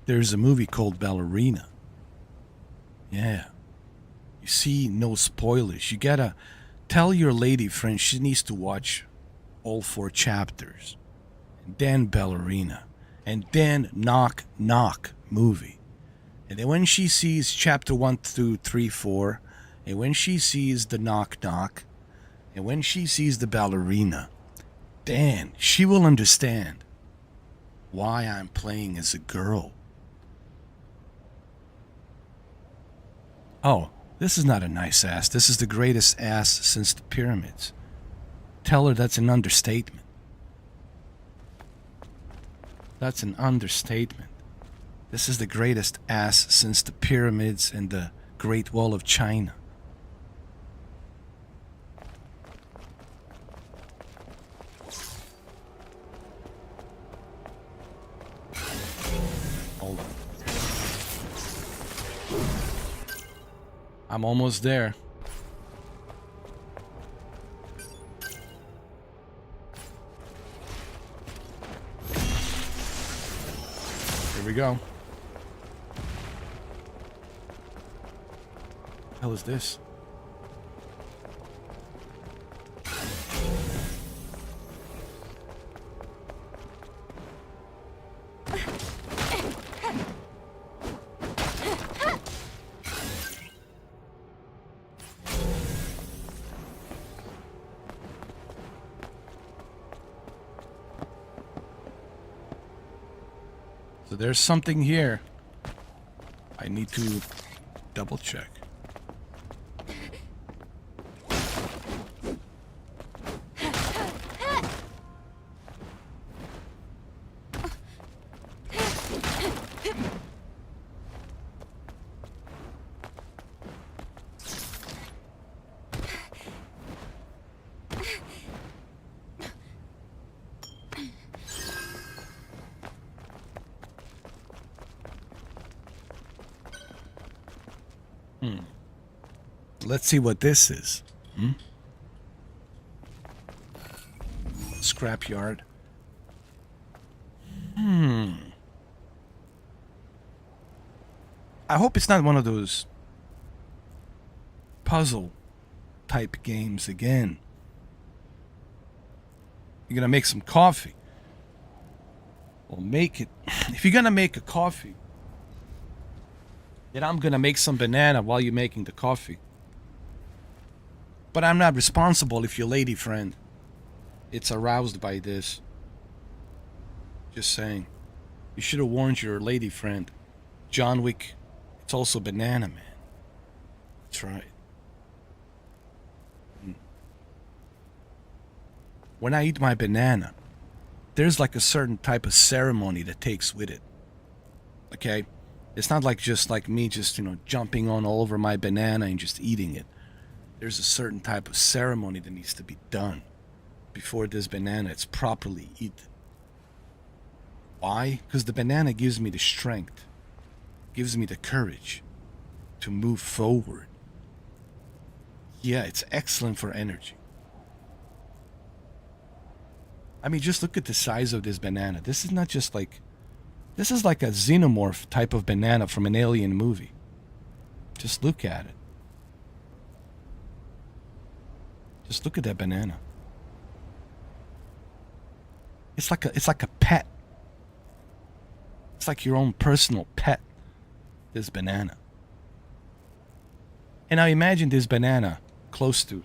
There's a movie called Ballerina. Yeah. You see, no spoilers. You gotta tell your lady friend she needs to watch all 4 chapters. And then Ballerina. And then Knock Knock movie. And then when she sees chapter 1 through 3, 4, and when she sees the Knock Knock, and when she sees the Ballerina, then she will understand why I'm playing as a girl. Oh, this is not a nice ass. This is the greatest ass since the pyramids. Tell her that's an understatement. That's an understatement. This is the greatest ass since the pyramids and the Great Wall of China. Hold on. I'm almost there. Here we go. What the hell is this? So there's something here. I need to double check. Let's see what this is. Scrapyard. I hope it's not one of those puzzle type games again. You're gonna make some coffee. Well, make it. If you're gonna make a coffee, then I'm gonna make some banana while you're making the coffee. But I'm not responsible if your lady friend it's aroused by this. Just saying. You should have warned your lady friend. John Wick It's also banana, man. That's right. When I eat my banana, there's like a certain type of ceremony that takes with it. Okay? It's not like just like me just, jumping on all over my banana and just eating it. There's a certain type of ceremony that needs to be done before this banana is properly eaten. Why? Because the banana gives me the strength, gives me the courage to move forward. Yeah, it's excellent for energy. I mean, just look at the size of this banana. This is not just like... This is like a xenomorph type of banana from an alien movie. Just look at it. Just look at that banana. It's like a pet. It's like your own personal pet. This banana. And now imagine this banana close to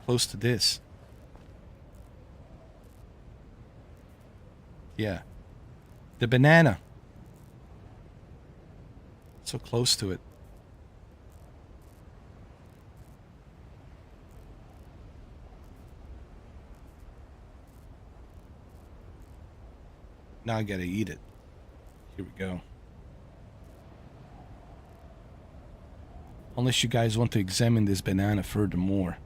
this. Yeah. The banana. So close to it. Now I gotta eat it. Here we go. Unless you guys want to examine this banana furthermore.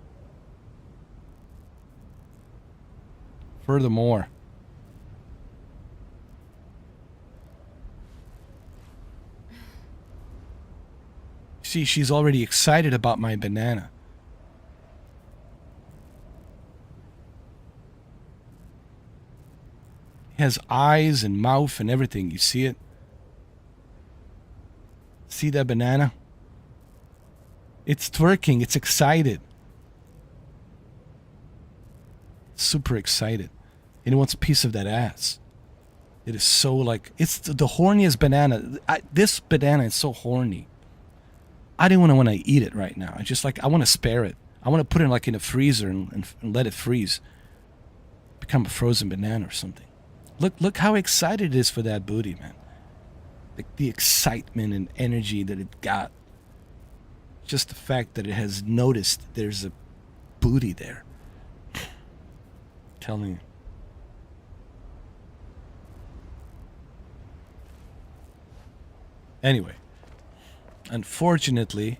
See, she's already excited about my banana. It has eyes and mouth and everything. You see it? See that banana? It's twerking. It's excited. Super excited. And it wants a piece of that ass. It is so like... It's the horniest banana. This banana is so horny. I didn't want to eat it right now. I just like... I want to spare it. I want to put it like in a freezer and let it freeze. Become a frozen banana or something. Look how excited it is for that booty, man. The excitement and energy that it got. Just the fact that it has noticed there's a booty there. Telling you. Anyway. Unfortunately,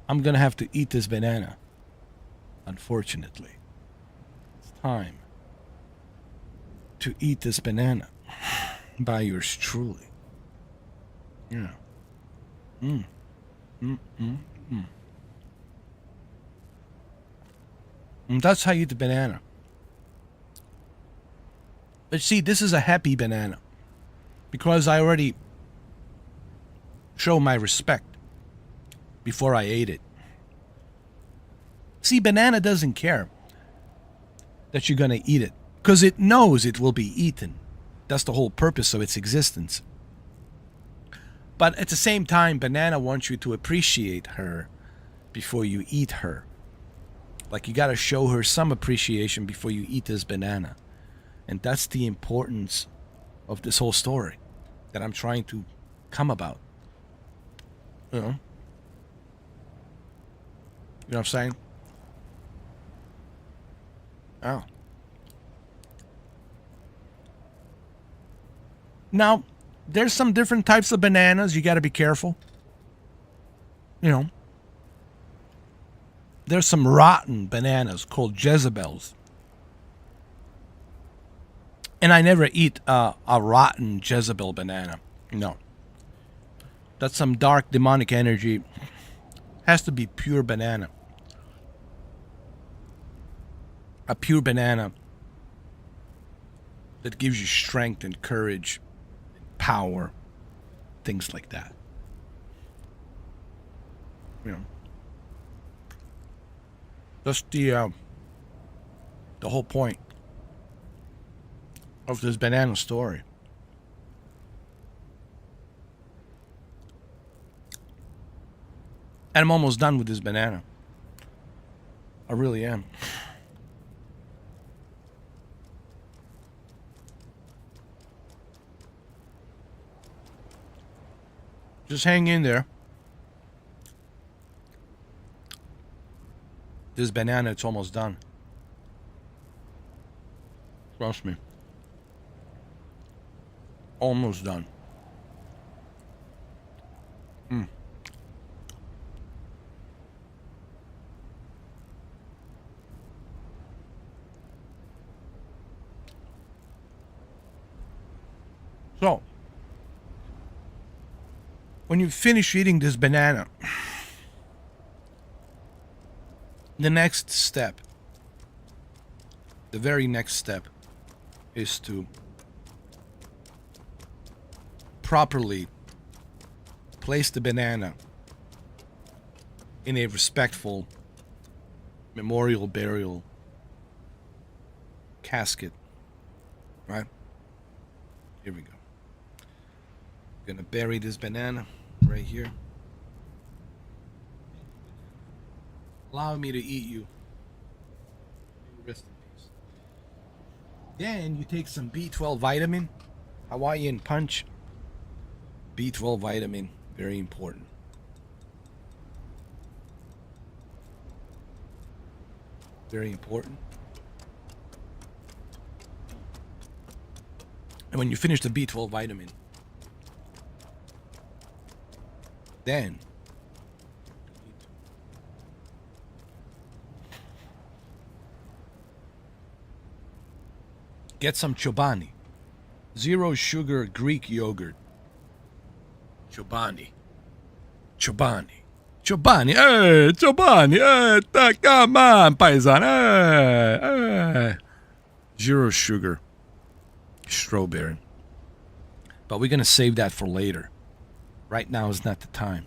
I'm gonna have to eat this banana. Unfortunately. It's time to eat this banana by yours truly. Yeah. And that's how you eat the banana. But see, this is a happy banana. Because I already show my respect before I ate it. See, banana doesn't care that you're gonna eat it. Because it knows it will be eaten. That's the whole purpose of its existence. But at the same time, banana wants you to appreciate her before you eat her. Like you gotta show her some appreciation before you eat this banana. And that's the importance of this whole story that I'm trying to come about. You know? You know what I'm saying? Oh. Now, there's some different types of bananas. You got to be careful. You know. There's some rotten bananas called Jezebels. And I never eat a rotten Jezebel banana. No. That's some dark demonic energy. Has to be pure banana. A pure banana that gives you strength and courage, power, things like that. You know. That's the whole point of this banana story. And I'm almost done with this banana. I really am. Just hang in there. This banana, it's almost done. Trust me. Almost done. So, when you finish eating this banana, the next step, the very next step, is to properly place the banana in a respectful memorial burial casket. Right? Here we go. Gonna bury this banana right here. Allow me to eat you. Rest in peace. Then you take some B12 vitamin, Hawaiian punch. B12 vitamin, very important. Very important. And when you finish the B12 vitamin, then get some chobani, 0 sugar Greek yogurt. Chobani, hey, Chobani, hey, come on, paisan, hey. 0 sugar strawberry. But we're gonna save that for later. Right now is not the time.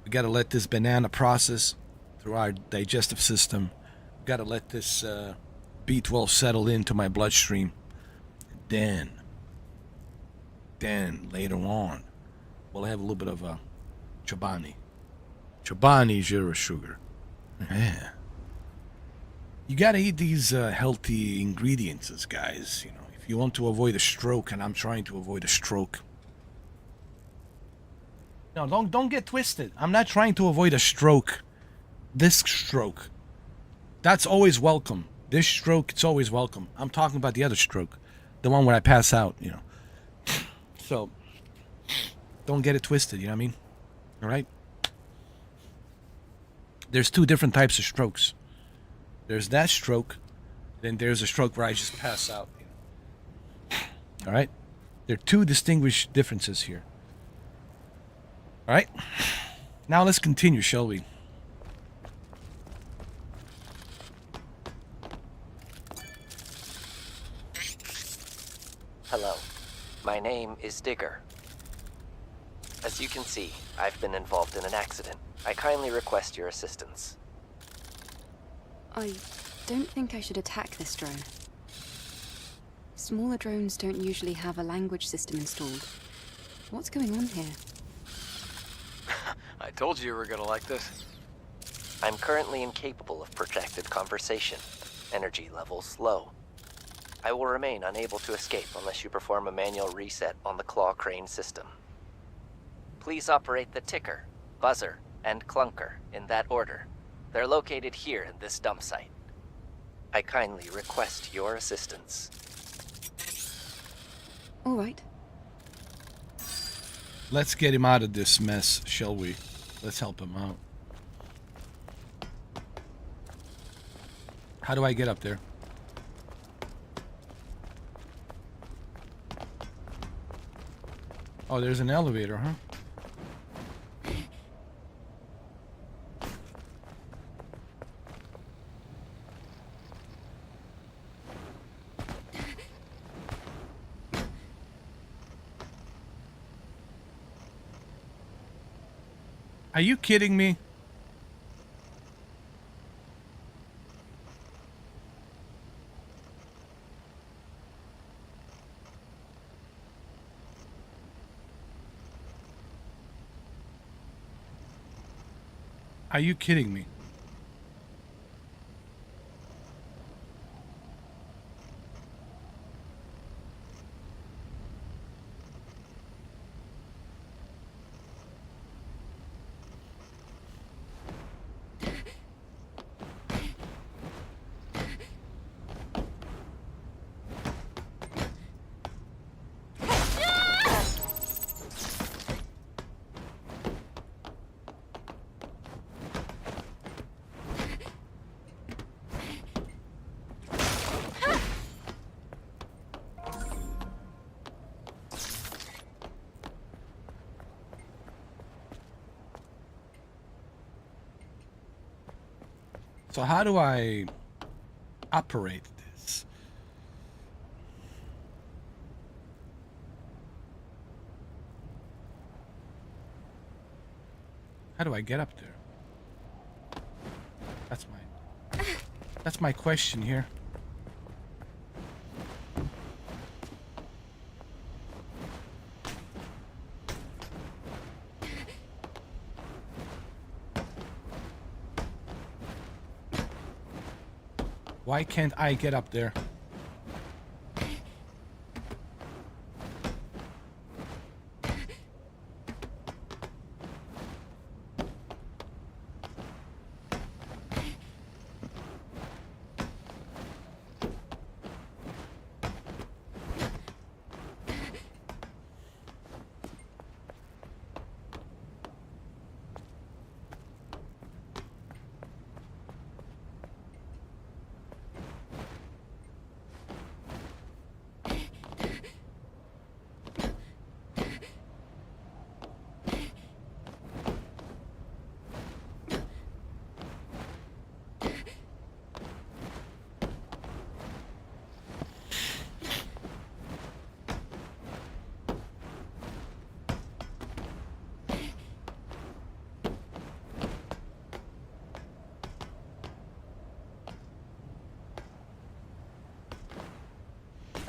We gotta let this banana process through our digestive system. We gotta let this B12 settle into my bloodstream. Then later on, we'll have a little bit of a chobani. Chobani, 0 sugar. Yeah. You gotta eat these healthy ingredients, guys. You know, if you want to avoid a stroke, and I'm trying to avoid a stroke. No, don't get twisted. I'm not trying to avoid a stroke. This stroke, that's always welcome. This stroke, it's always welcome. I'm talking about the other stroke, the one where I pass out. You know. So, don't get it twisted. You know what I mean? All right. There's 2 different types of strokes. There's that stroke, then there's a stroke where I just pass out. All right? There are 2 distinguished differences here. All right? Now let's continue, shall we? Hello. My name is Digger. As you can see, I've been involved in an accident. I kindly request your assistance. I don't think I should attack this drone. Smaller drones don't usually have a language system installed. What's going on here? I told you were gonna like this. I'm currently incapable of protracted conversation. Energy levels low. I will remain unable to escape unless you perform a manual reset on the claw crane system. Please operate the ticker, buzzer, and clunker in that order. They're located here in this dump site. I kindly request your assistance. All right. Let's get him out of this mess, shall we? Let's help him out. How do I get up there? Oh, there's an elevator, huh? Are you kidding me? Are you kidding me? So how do I operate this? How do I get up there? That's my question here. Why can't I get up there?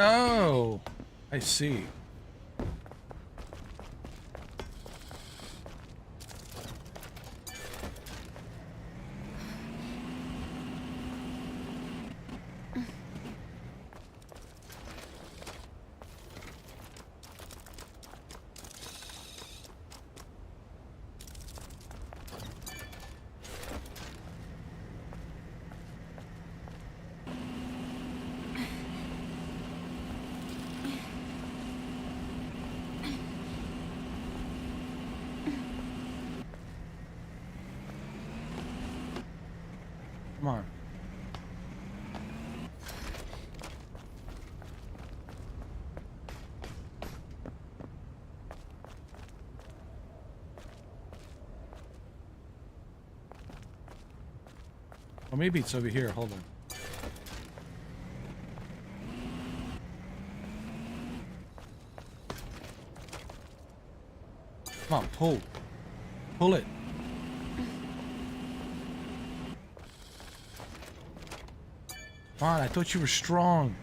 Oh, I see. Come on. Or maybe it's over here. Hold on. Come on, pull. Pull it. Come on, I thought you were strong.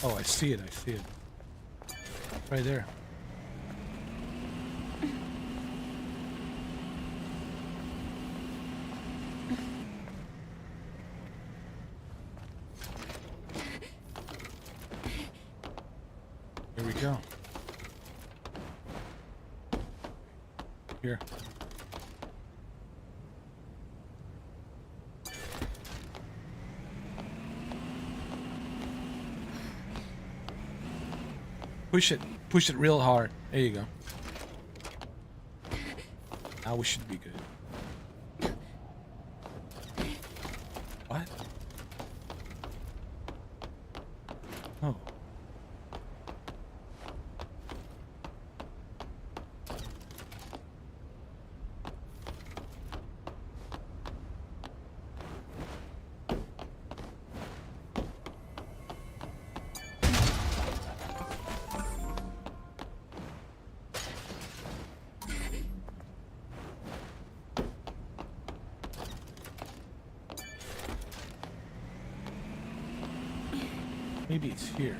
Oh, I see it, I see it. Right there. Here we go. Here. Push it real hard. There you go. Now we should be good. What? Oh. Maybe it's here.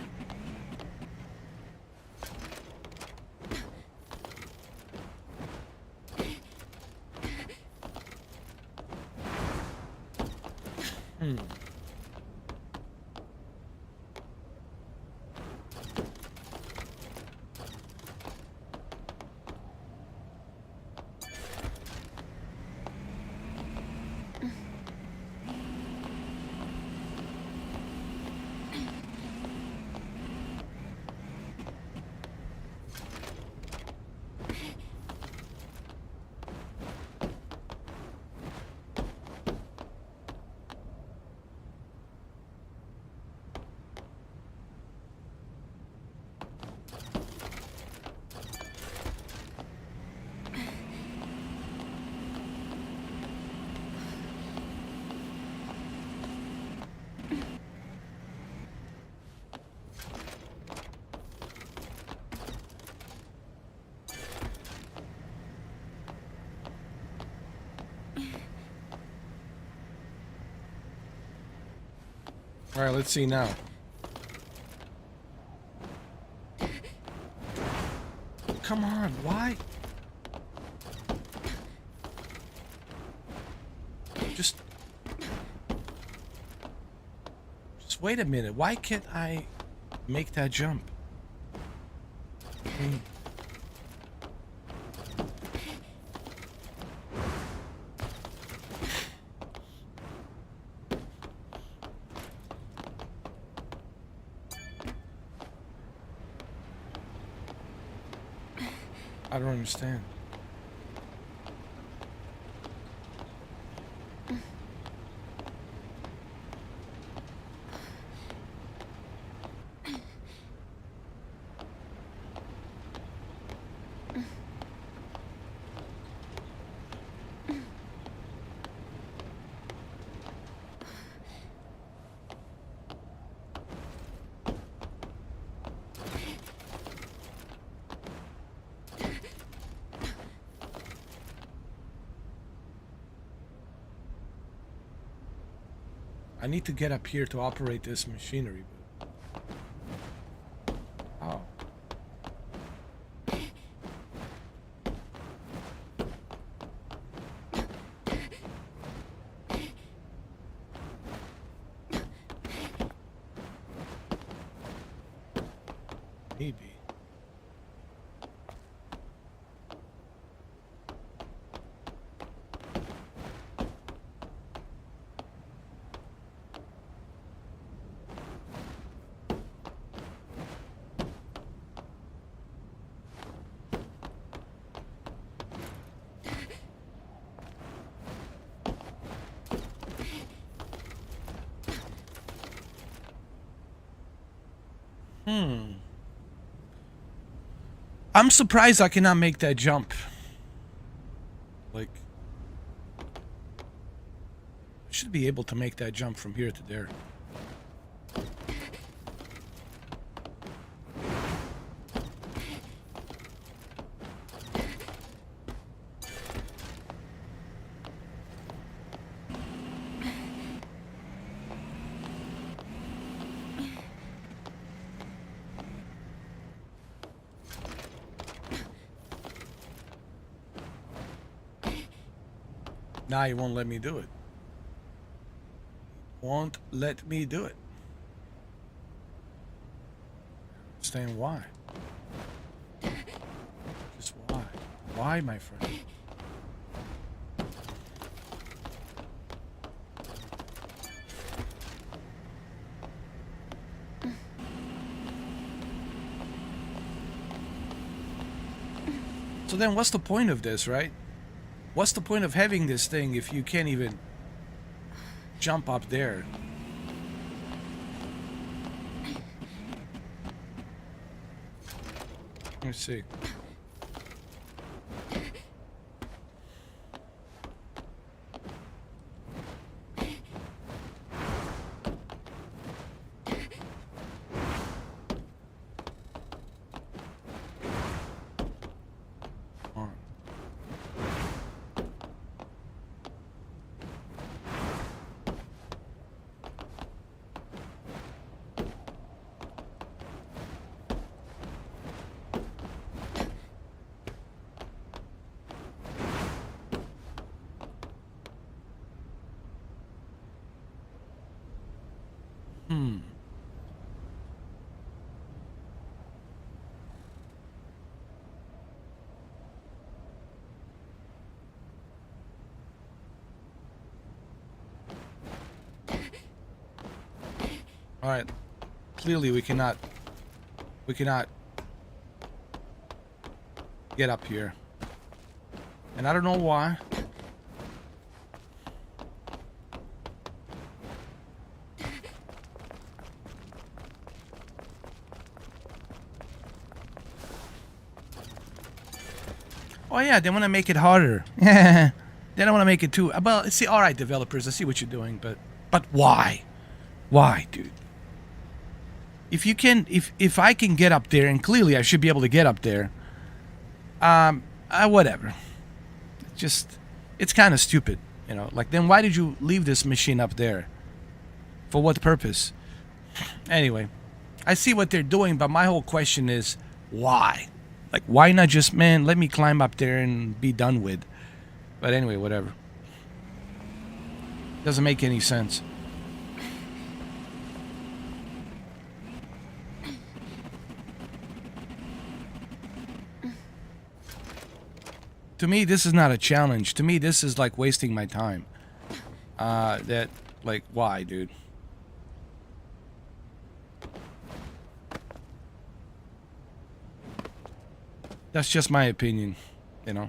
Alright, let's see now. Come on, why? Just wait a minute. Why can't I make that jump? I mean, I don't understand. I need to get up here to operate this machinery. Oh. Maybe. I'm surprised I cannot make that jump. Like, I should be able to make that jump from here to there. Now he won't let me do it. Won't let me do it. Understand why? Just why? Why, my friend? So then what's the point of this, right? What's the point of having this thing if you can't even jump up there? Let's see. All right. Clearly we cannot get up here. And I don't know why. Oh yeah, they want to make it harder. They don't want to make it too. Well, see, all right, developers, I see what you're doing, but why? Why, dude? If you can, if I can get up there, and clearly I should be able to get up there. Whatever. It's kind of stupid, you know. Like, then why did you leave this machine up there? For what purpose? Anyway, I see what they're doing, but my whole question is why? Like, why not just, man, let me climb up there and be done with? But anyway, whatever. Doesn't make any sense. To me, this is not a challenge. To me, this is like wasting my time. Like, why, dude? That's just my opinion, you know?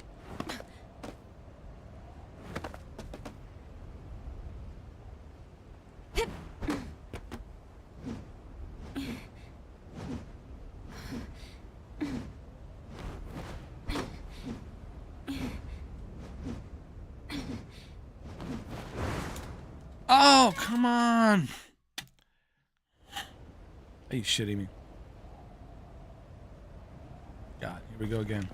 Oh, come on. Are you shitting me? God, here we go again.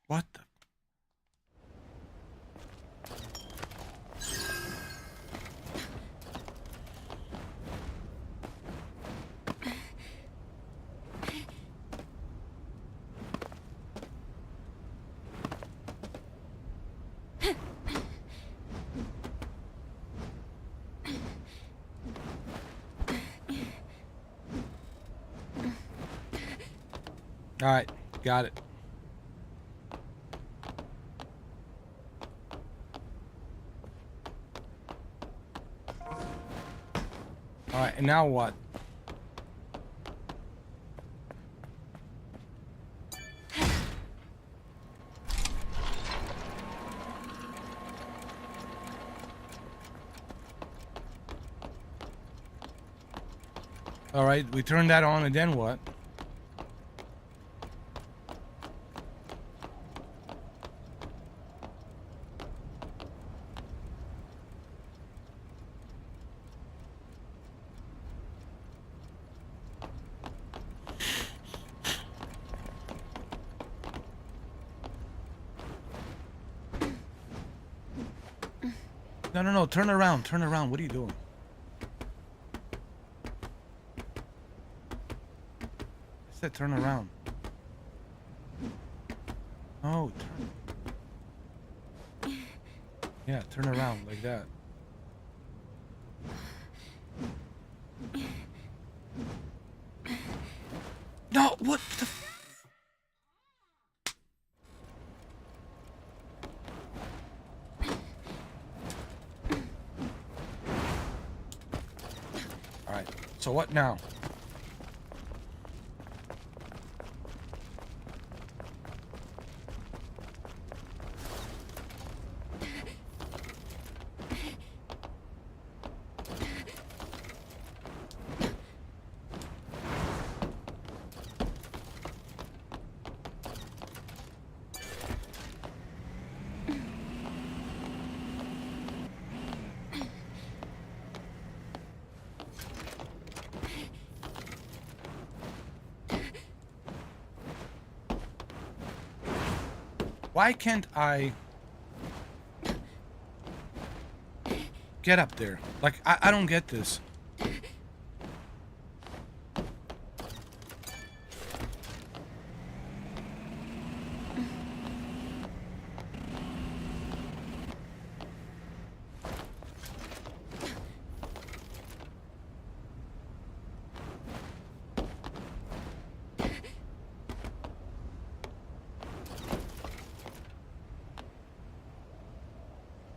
What the? All right, got it. All right, and now what? All right, we turn that on, and then what? No, turn around, turn around. What are you doing? I said turn around. Oh, turn. Yeah, turn around like that. No, what the Alright, so what now? Why can't I get up there? Like, I don't get this.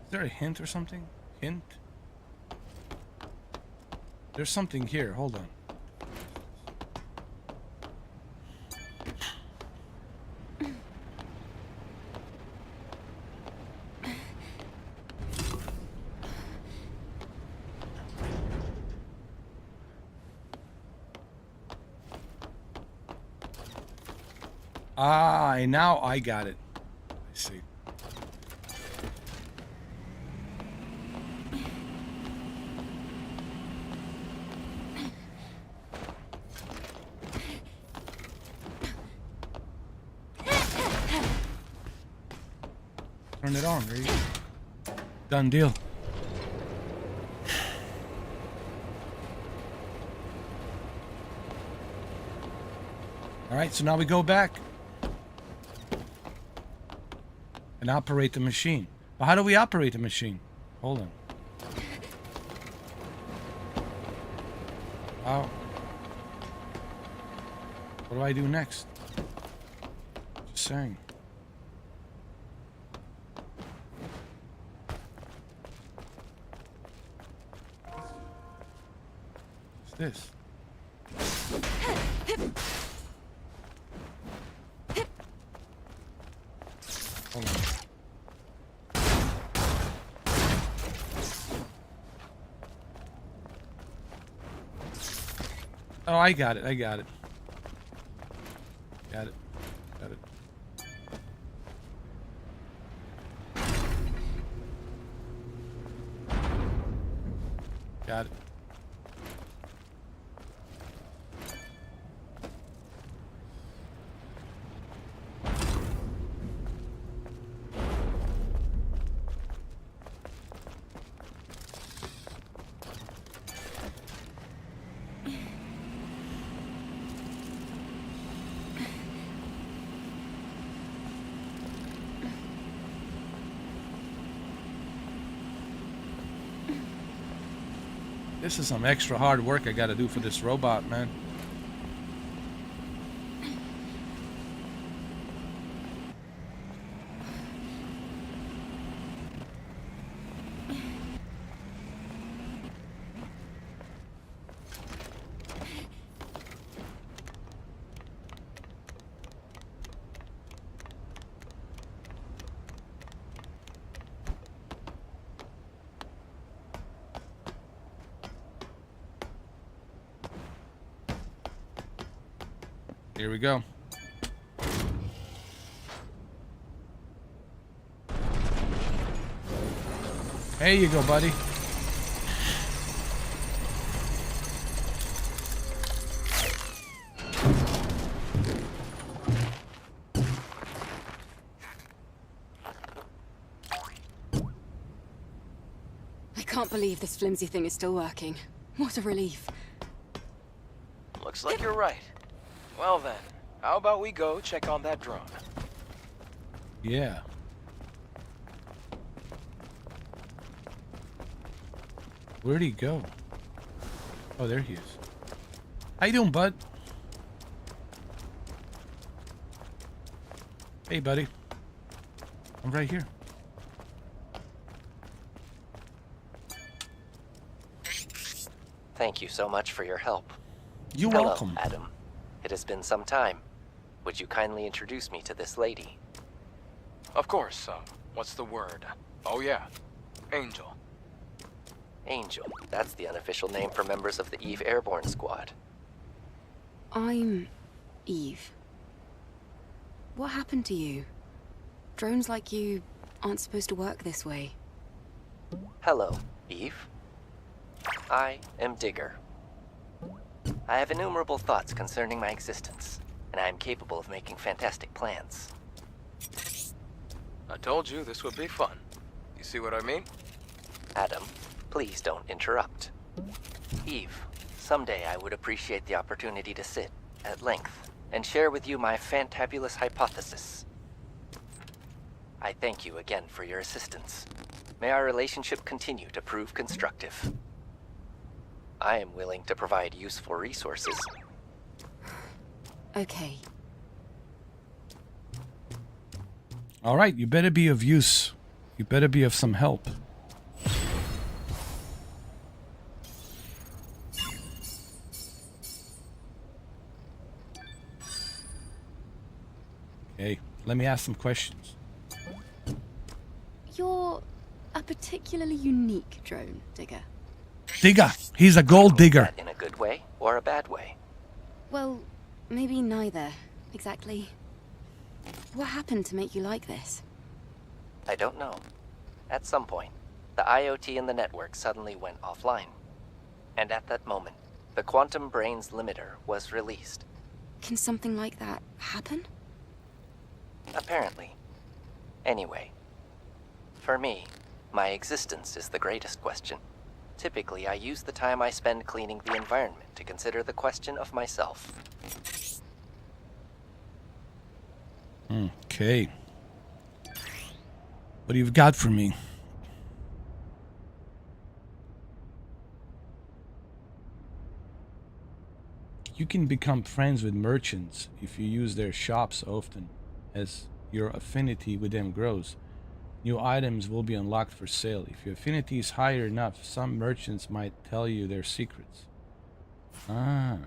Is there a hint or something? Hint? There's something here. Hold on. Ah, and now I got it. I see. Turn it on, Reed. Done deal. Alright, so now we go back and operate the machine. Well, how do we operate the machine? Hold on. Wow. What do I do next? Just saying. What's this? Hold on. Oh, I got it. Got it. Got it. Got it. This is some extra hard work I gotta do for this robot, man. Here we go. There you go, buddy. I can't believe this flimsy thing is still working. What a relief. Looks like you're right. Well then, how about we go check on that drone? Yeah. Where'd he go? Oh, there he is. How you doing, bud? Hey, buddy. I'm right here. Thank you so much for your help. You're Hello, welcome. Adam. It has been some time. Would you kindly introduce me to this lady? Of course, what's the word? Oh yeah, Angel. Angel. That's the unofficial name for members of the Eve Airborne Squad. I'm Eve. What happened to you? Drones like you aren't supposed to work this way. Hello, Eve. I am Digger. I have innumerable thoughts concerning my existence, and I am capable of making fantastic plans. I told you this would be fun. You see what I mean? Adam, please don't interrupt. Eve, someday I would appreciate the opportunity to sit, at length, and share with you my fantabulous hypothesis. I thank you again for your assistance. May our relationship continue to prove constructive. I am willing to provide useful resources. Okay. All right, you better be of use. You better be of some help. Okay, let me ask some questions. You're a particularly unique drone, Digger. Digger. He's a gold digger. In a good way or a bad way? Well, maybe neither, exactly. What happened to make you like this? I don't know. At some point, the IoT in the network suddenly went offline. And at that moment, the quantum brains limiter was released. Can something like that happen? Apparently. Anyway, For me, my existence is the greatest question. Typically, I use the time I spend cleaning the environment to consider the question of myself. Okay. What do you've got for me? You can become friends with merchants if you use their shops often. As your affinity with them grows, new items will be unlocked for sale. If your affinity is higher enough, some merchants might tell you their secrets. Ah.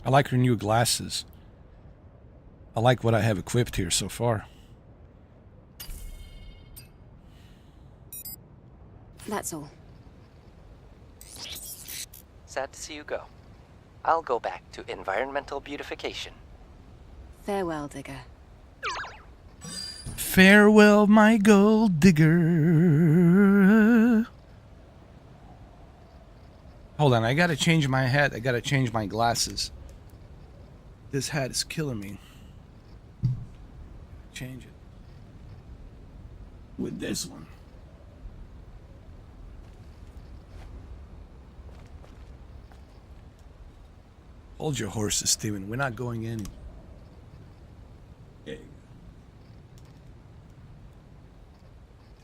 I like her new glasses. I like what I have equipped here so far. That's all. Sad to see you go. I'll go back to environmental beautification. Farewell, digger. Farewell, my gold digger. Hold on, I gotta change my hat. I gotta change my glasses. This hat is killing me. Change it with this one. Hold your horses, Steven. We're not going anywhere. There you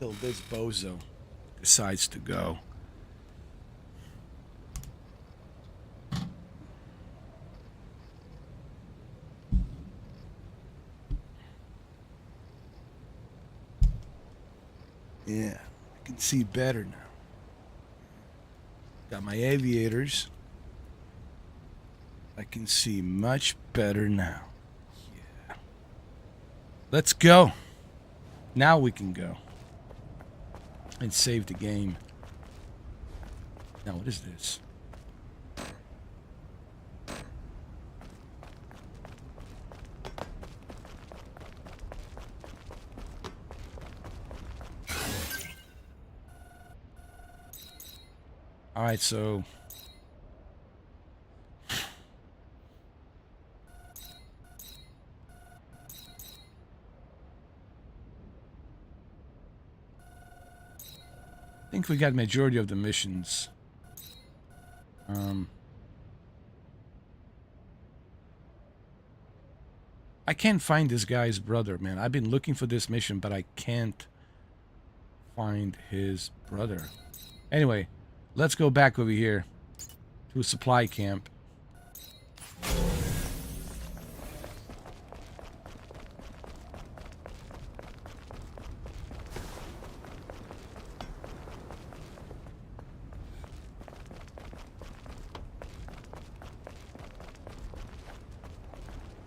go. Till this bozo decides to go. Yeah, I can see better now. Got my aviators. I can see much better now. Yeah. Let's go. Now we can go. And save the game. Now, what is this? All right, so I think we got majority of the missions. I can't find this guy's brother, man. I've been looking for this mission, but I can't find his brother. Anyway, let's go back over here to a supply camp.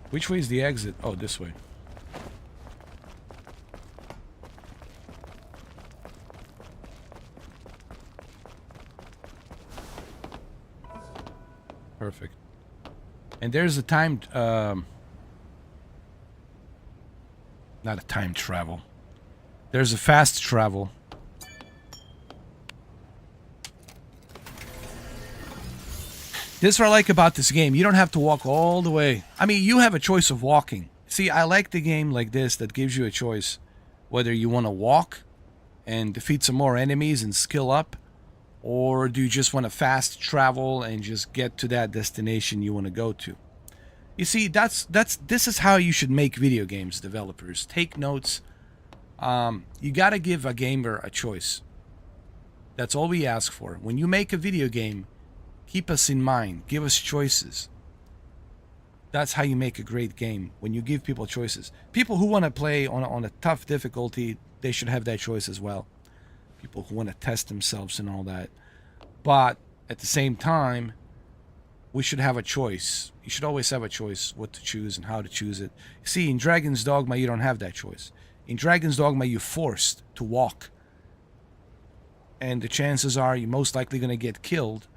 Which way is the exit? Oh, this way. Perfect. And there's a time, not a time travel. There's a fast travel. This is what I like about this game. You don't have to walk all the way. I mean, you have a choice of walking. See, I like the game like this that gives you a choice. Whether you want to walk and defeat some more enemies and skill up, or do you just want to fast travel and just get to that destination you want to go to? You see, this is how you should make video games, developers. Take notes. You gotta give a gamer a choice. That's all we ask for. When you make a video game, keep us in mind. Give us choices. That's how you make a great game, when you give people choices. People who want to play on a tough difficulty, they should have that choice as well. People who want to test themselves and all that. But at the same time, we should have a choice. You should always have a choice what to choose and how to choose it. See, in Dragon's Dogma, you don't have that choice. In Dragon's Dogma, you're forced to walk. And the chances are you're most likely going to get killed.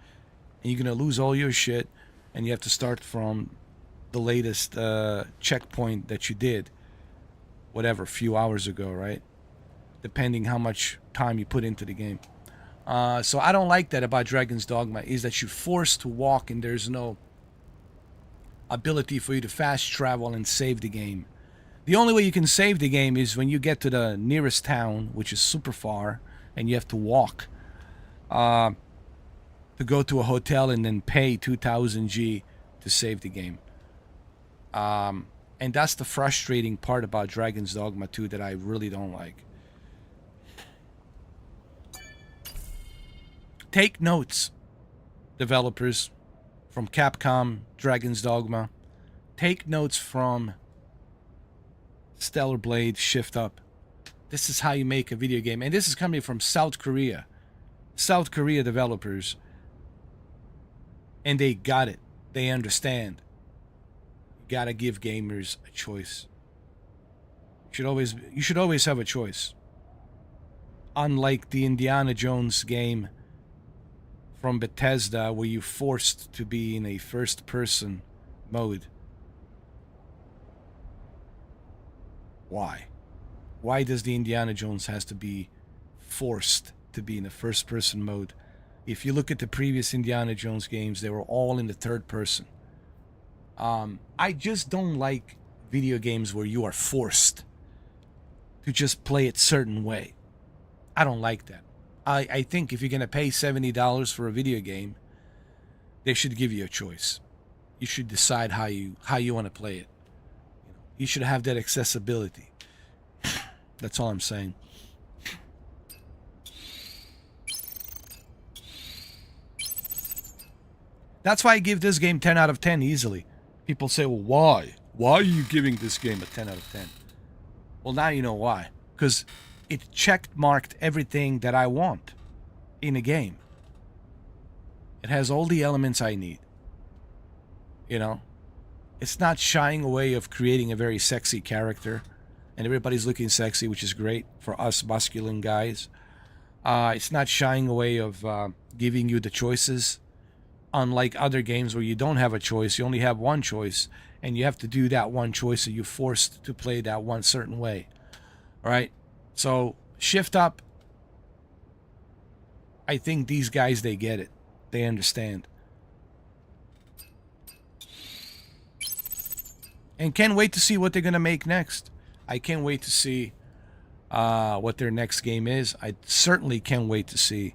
And you're going to lose all your shit. And you have to start from the latest checkpoint that you did. Whatever, a few hours ago, right? Depending how much time you put into the game. So I don't like that about Dragon's Dogma, is that you're forced to walk and there's no ability for you to fast travel and save the game. The only way you can save the game is when you get to the nearest town, which is super far, and you have to walk to go to a hotel and then pay 2,000 G to save the game. And that's the frustrating part about Dragon's Dogma 2 that I really don't like. Take notes, developers from Capcom, Dragon's Dogma. Take notes from Stellar Blade, Shift Up. This is how you make a video game. And this is coming from South Korea. South Korea developers. And they got it. They understand. You gotta give gamers a choice. You should always have a choice. Unlike the Indiana Jones game from Bethesda, where you're forced to be in a first-person mode. Why? Why does the Indiana Jones has to be forced to be in a first-person mode? If you look at the previous Indiana Jones games, they were all in the third person. I just don't like video games where you are forced to just play it certain way. I don't like that. I think if you're going to pay $70 for a video game, they should give you a choice. You should decide how you want to play it. You should have that accessibility. That's all I'm saying. That's why I give this game 10 out of 10 easily. People say, well, why? Why are you giving this game a 10 out of 10? Well, now you know why. Because it check-marked everything that I want in a game. It has all the elements I need. You know? It's not shying away of creating a very sexy character. And everybody's looking sexy, which is great for us masculine guys. It's not shying away of giving you the choices. Unlike other games where you don't have a choice, you only have one choice, and you have to do that one choice, and you're forced to play that one certain way. All right? So, Shift Up, I think these guys, they get it. They understand. And can't wait to see what they're going to make next. I can't wait to see what their next game is. I certainly can't wait to see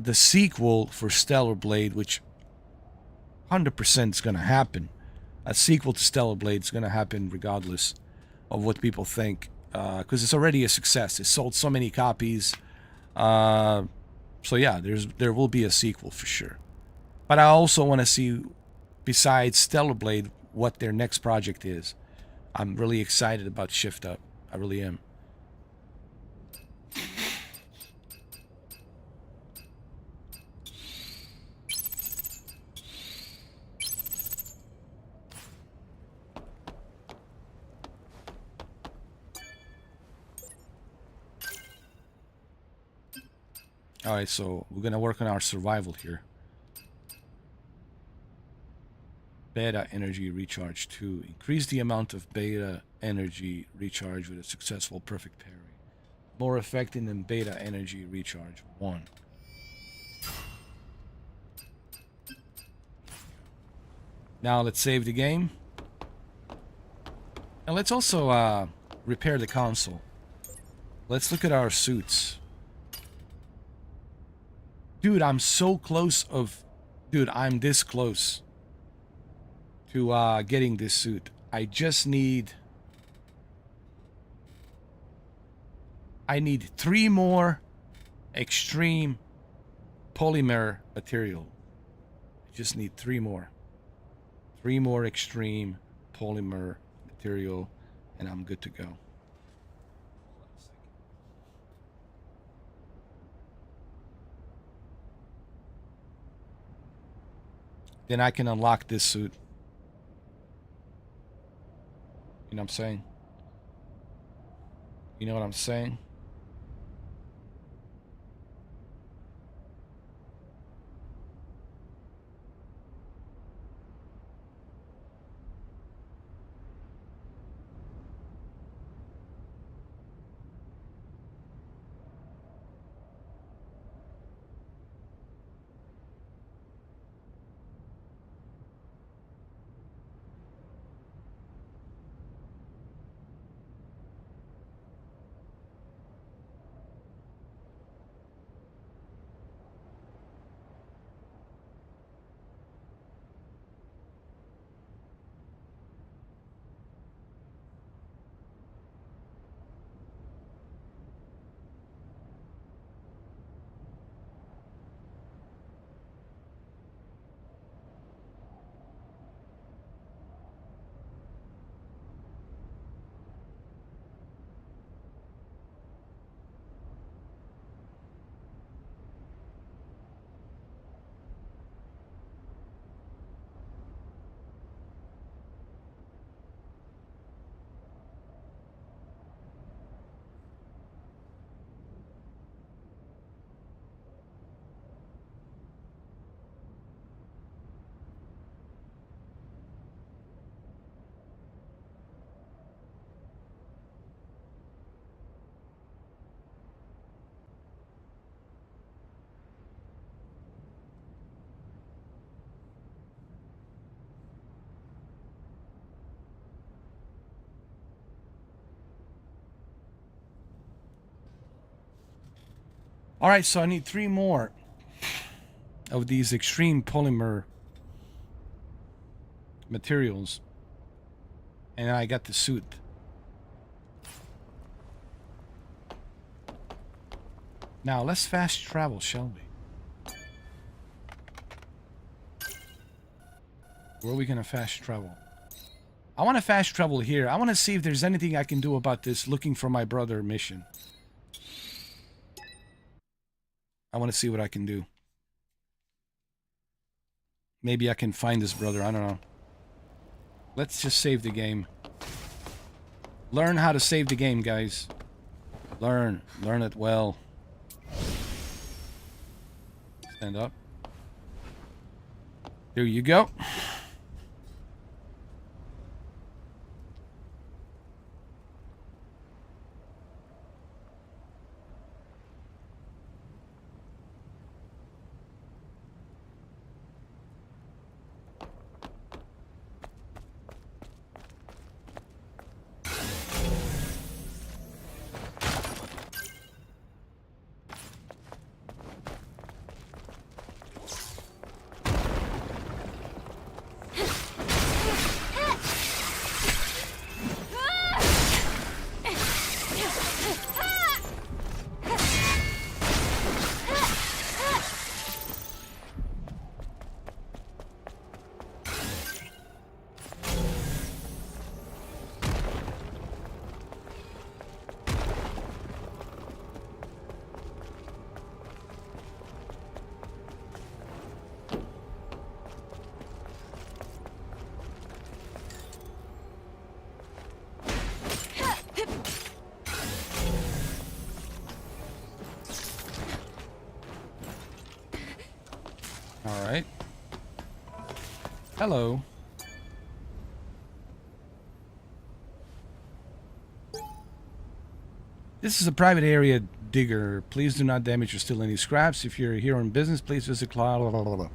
the sequel for Stellar Blade, which 100% is going to happen. A sequel to Stellar Blade is going to happen regardless of what people think. Because it's already a success. It sold so many copies. So yeah, there will be a sequel for sure. But I also want to see, besides Stellar Blade, what their next project is. I'm really excited about Shift Up. I really am. Alright, so we're gonna work on our survival here. Beta energy recharge 2. Increase the amount of beta energy recharge with a successful perfect parry. More effective than beta energy recharge 1. Now let's save the game. And let's also repair the console. Let's look at our suits. Dude, I'm so close of... Dude, I'm this close to getting this suit. I just need I need 3 more extreme polymer material. I just need 3 more. 3 more extreme polymer material, and I'm good to go. Then I can unlock this suit. You know what I'm saying? You know what I'm saying? All right, so I need 3 more of these extreme polymer materials, and I got the suit. Now let's fast travel, shall we? Where are we gonna fast travel? I want to fast travel here. I want to see if there's anything I can do about this looking for my brother mission. I want to see what I can do. Maybe I can find this brother. I don't know. Let's just save the game. Learn how to save the game, guys. Learn it well. Stand up. There you go. All right. Hello. This is a private area, digger. Please do not damage or steal any scraps. If you're here on business, please visit Cloud. Blah, blah, blah, blah.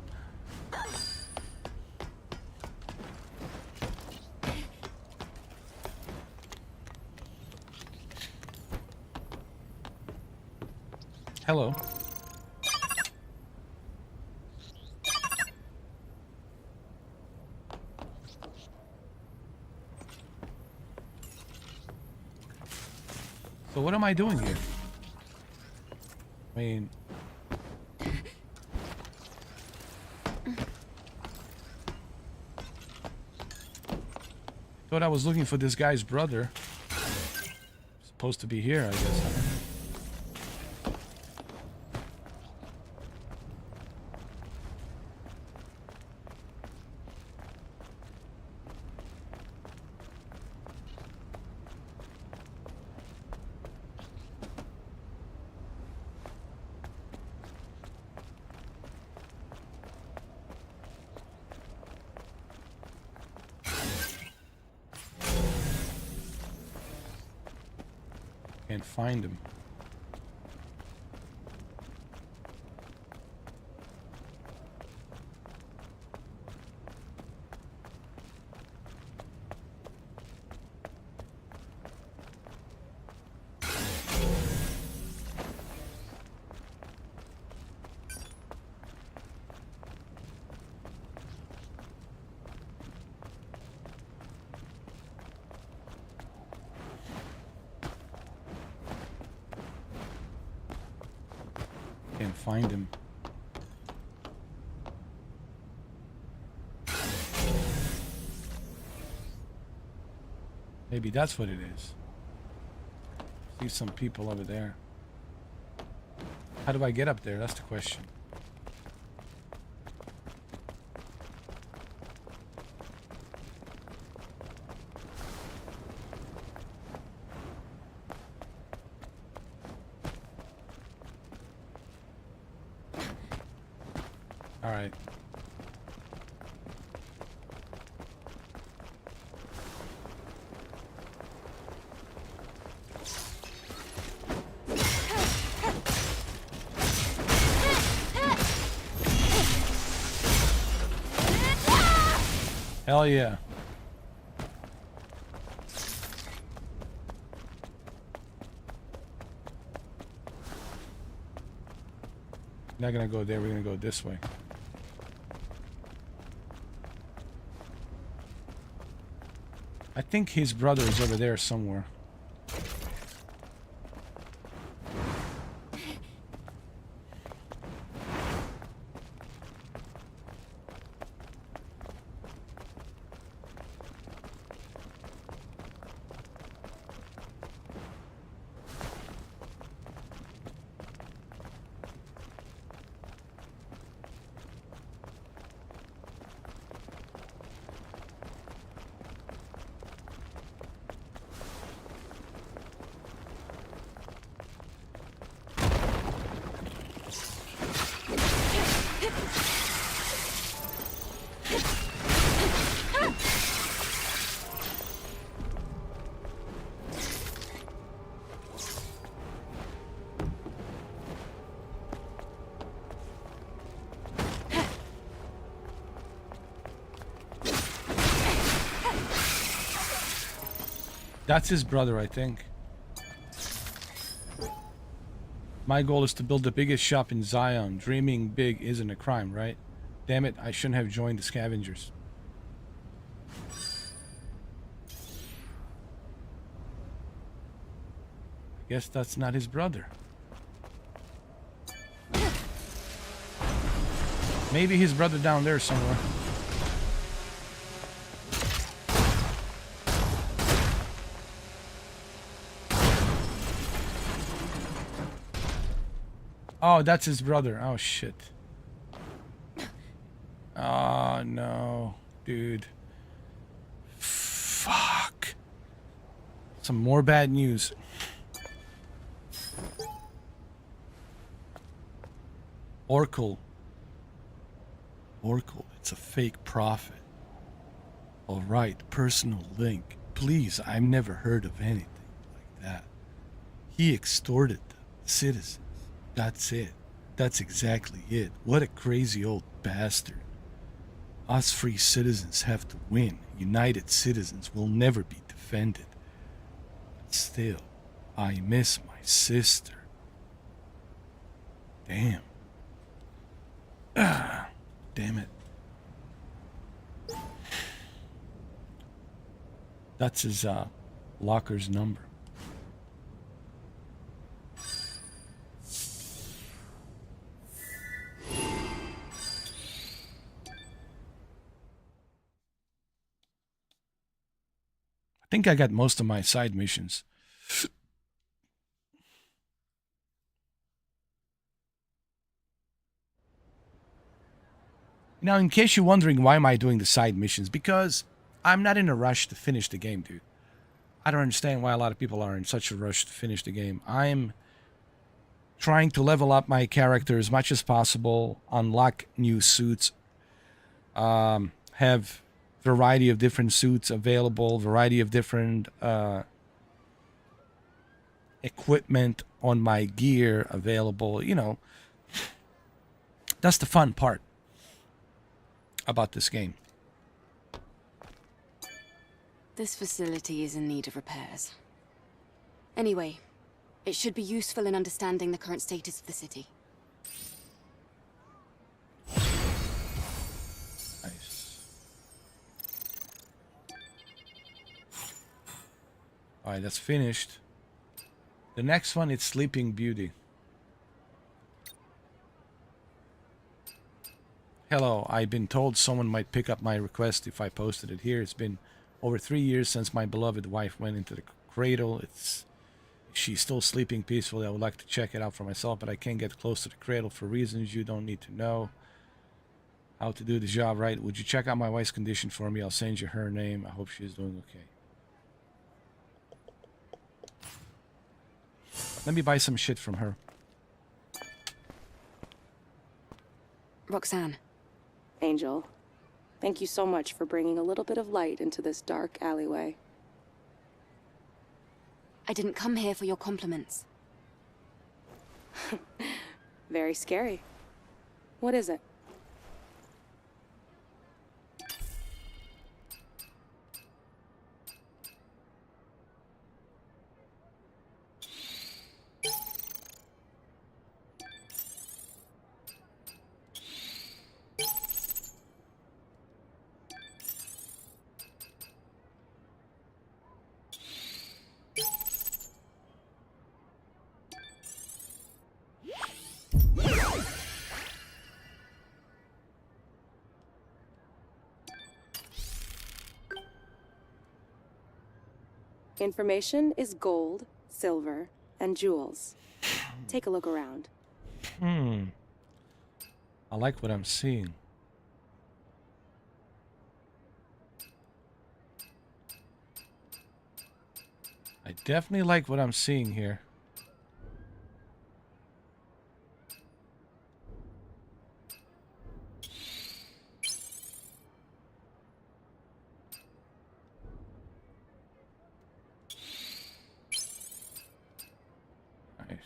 Hello. So what am I doing here? I mean... Thought I was looking for this guy's brother. Supposed to be here, I guess. Can't find him. Can't find him. Maybe that's what it is. See some people over there. How do I get up there? That's the question. All right. Hell yeah. Not gonna go there, we're gonna go this way. I think his brother is over there somewhere. That's his brother, I think. My goal is to build the biggest shop in Zion. Dreaming big isn't a crime, right? Damn it, I shouldn't have joined the scavengers. I guess that's not his brother. Maybe his brother down there somewhere. Oh, that's his brother. Oh, shit. Oh, no. Dude. Fuck. Some more bad news. Oracle. Oracle, it's a fake prophet. Alright, personal link. Please, I've never heard of anything like that. He extorted the citizens. That's it. That's exactly it. What a crazy old bastard. Us free citizens have to win. United citizens will never be defended. But still, I miss my sister. Damn. Ah, damn it. That's his locker's number. think I got most of my side missions. Now, in case you're wondering why am I doing the side missions, because I'm not in a rush to finish the game, dude. I don't understand why a lot of people are in such a rush to finish the game. I'm trying to level up my character as much as possible, unlock new suits, have variety of different suits available, variety of different equipment on my gear available. You know, that's the fun part about this game. This facility is in need of repairs. Anyway, it should be useful in understanding the current status of the city. Nice. Alright, that's finished. The next one is Sleeping Beauty. Hello, I've been told someone might pick up my request if I posted it here. It's been over 3 years since my beloved wife went into the cradle. She's still sleeping peacefully. I would like to check it out for myself, but I can't get close to the cradle for reasons you don't need to know. How to do the job right. Would you check out my wife's condition for me? I'll send you her name. I hope she's doing okay. Let me buy some shit from her. Roxanne. Angel, thank you so much for bringing a little bit of light into this dark alleyway. I didn't come here for your compliments. Very scary. What is it? Information is gold, silver, and jewels. Take a look around. I like what I'm seeing. I definitely like what I'm seeing here. Nice.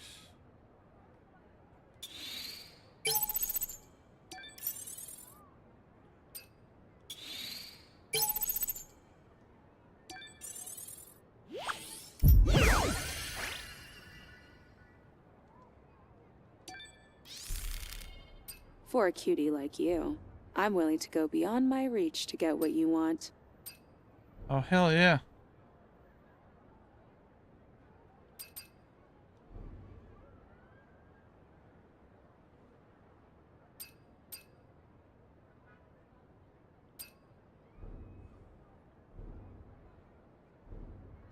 For a cutie like you, I'm willing to go beyond my reach to get what you want. Oh, hell yeah.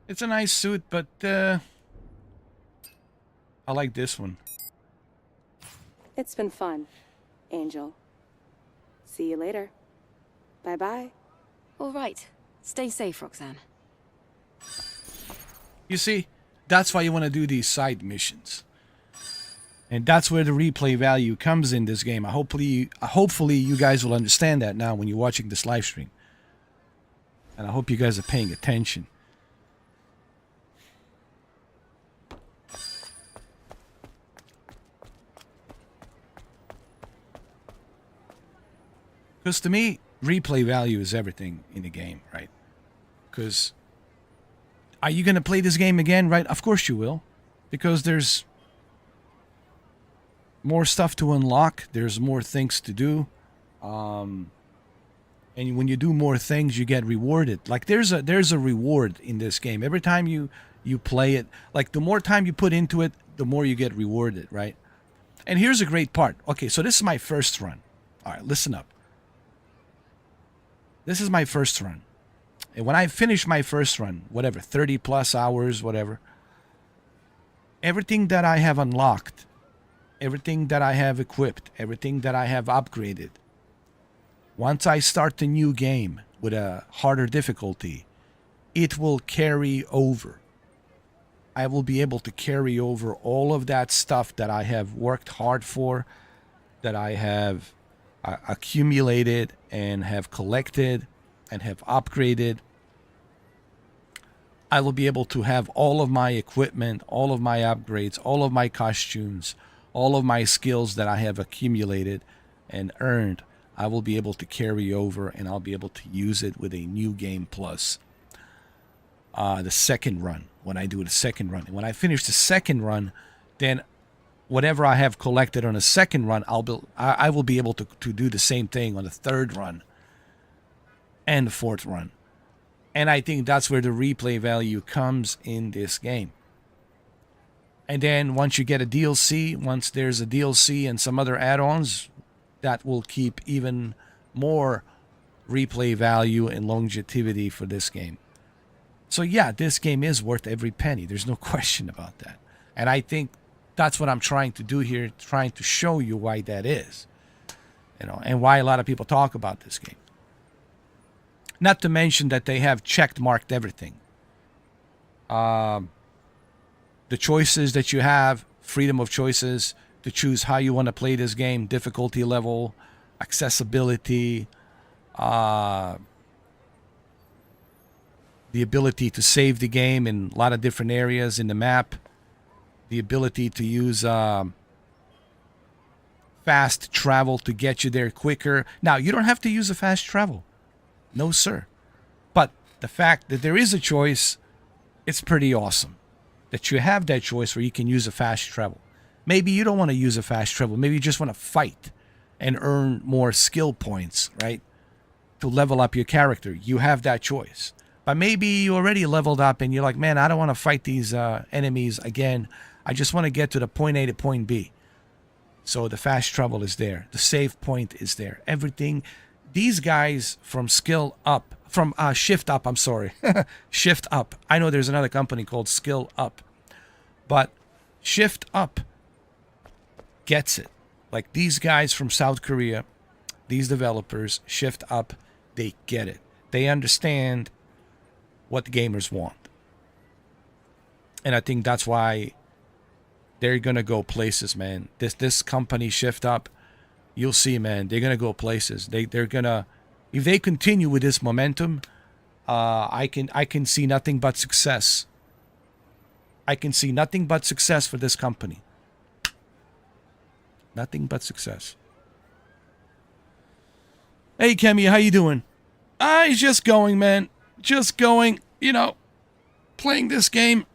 It's a nice suit, but I like this one. It's been fun, Angel. See you later. Bye-bye. All right. Stay safe, Roxanne. You see, that's why you want to do these side missions. And that's where the replay value comes in this game. Hopefully you guys will understand that now when you're watching this live stream. And I hope you guys are paying attention. Because to me, replay value is everything in the game, right? Because are you going to play this game again, right? Of course you will. Because there's more stuff to unlock. There's more things to do. And when you do more things, you get rewarded. Like there's a reward in this game. Every time you play it, like the more time you put into it, the more you get rewarded, right? And here's a great part. Okay, so this is my first run. All right, listen up. This is my first run. And when I finish my first run, whatever, 30 plus hours, whatever, everything that I have unlocked, everything that I have equipped, everything that I have upgraded, once I start the new game with a harder difficulty, it will carry over. I will be able to carry over all of that stuff that I have worked hard for, that I have accumulated and have collected and have upgraded. I will be able to have all of my equipment, all of my upgrades, all of my costumes, all of my skills that I have accumulated and earned. I will be able to carry over, and I'll be able to use it with a new game plus. The second run, when I do the second run. And when I finish the second run, then whatever I have collected on the second run, I will be able to do the same thing on the third run and the fourth run. And I think that's where the replay value comes in this game. And then once you get a DLC, once there's a DLC and some other add-ons, that will keep even more replay value and longevity for this game. So yeah, this game is worth every penny. There's no question about that. And I think that's what I'm trying to do here, trying to show you why that is. You know, and why a lot of people talk about this game. Not to mention that they have checked marked everything. The choices that you have, freedom of choices to choose how you want to play this game, difficulty level, accessibility, the ability to save the game in a lot of different areas in the map, the ability to use fast travel to get you there quicker. Now, you don't have to use a fast travel. No, sir. But the fact that there is a choice, it's pretty awesome. That you have that choice where you can use a fast travel. Maybe you don't want to use a fast travel. Maybe you just want to fight and earn more skill points, right? To level up your character. You have that choice. But maybe you already leveled up and you're like, man, I don't want to fight these enemies again. I just want to get to the point A to point B. So the fast travel is there. The save point is there. Everything. These guys from Shift Up, I'm sorry. Shift Up. I know there's another company called Skill Up. But Shift Up gets it. Like these guys from South Korea, these developers, Shift Up, they get it. They understand what the gamers want. And I think that's why they're going to go places, man. This company, Shift Up, you'll see, man, they're going to go places. They're going to, if they continue with this momentum, I can see nothing but success. I can see nothing but success for this company. Nothing but success. Hey, Kemi, how you doing? He's just going, man. Just going, you know, playing this game.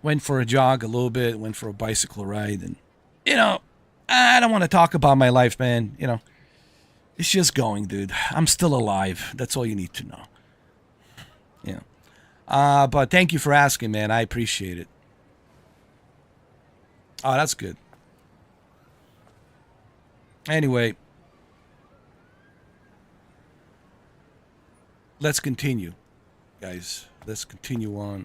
Went for a jog a little bit, went for a bicycle ride, and, you know, I don't want to talk about my life, man. You know, it's just going, dude. I'm still alive. That's all you need to know. Yeah. But thank you for asking, man. I appreciate it. Oh, that's good. Anyway, let's continue, guys. Let's continue on.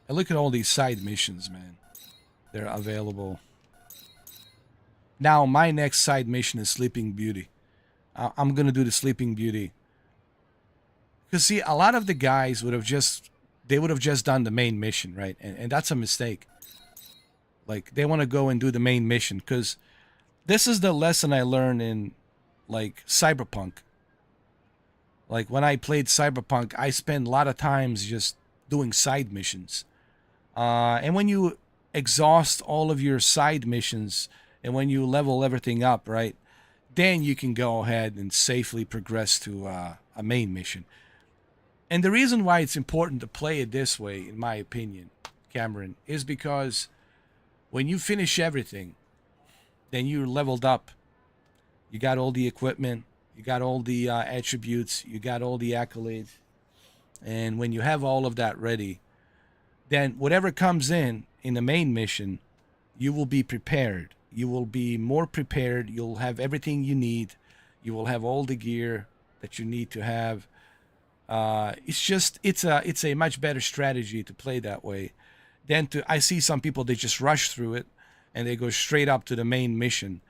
And look at all these side missions, man. They're available. Now, my next side mission is Sleeping Beauty. I'm going to do the Sleeping Beauty. Because, see, a lot of the guys would have just done the main mission, right? And that's a mistake. Like, they want to go and do the main mission. Because this is the lesson I learned in, like, Cyberpunk. Like, when I played Cyberpunk, I spent a lot of times just doing side missions. And when you exhaust all of your side missions and when you level everything up, right, then you can go ahead and safely progress to a main mission. And the reason why it's important to play it this way, in my opinion, Cameron, is because when you finish everything, then you're leveled up. You got all the equipment, you got all the attributes, you got all the accolades. And when you have all of that ready, then whatever comes in the main mission, you will be prepared. You will be more prepared. You'll have everything you need. You will have all the gear that you need to have. It's a much better strategy to play that way than I see some people, they just rush through it and they go straight up to the main mission,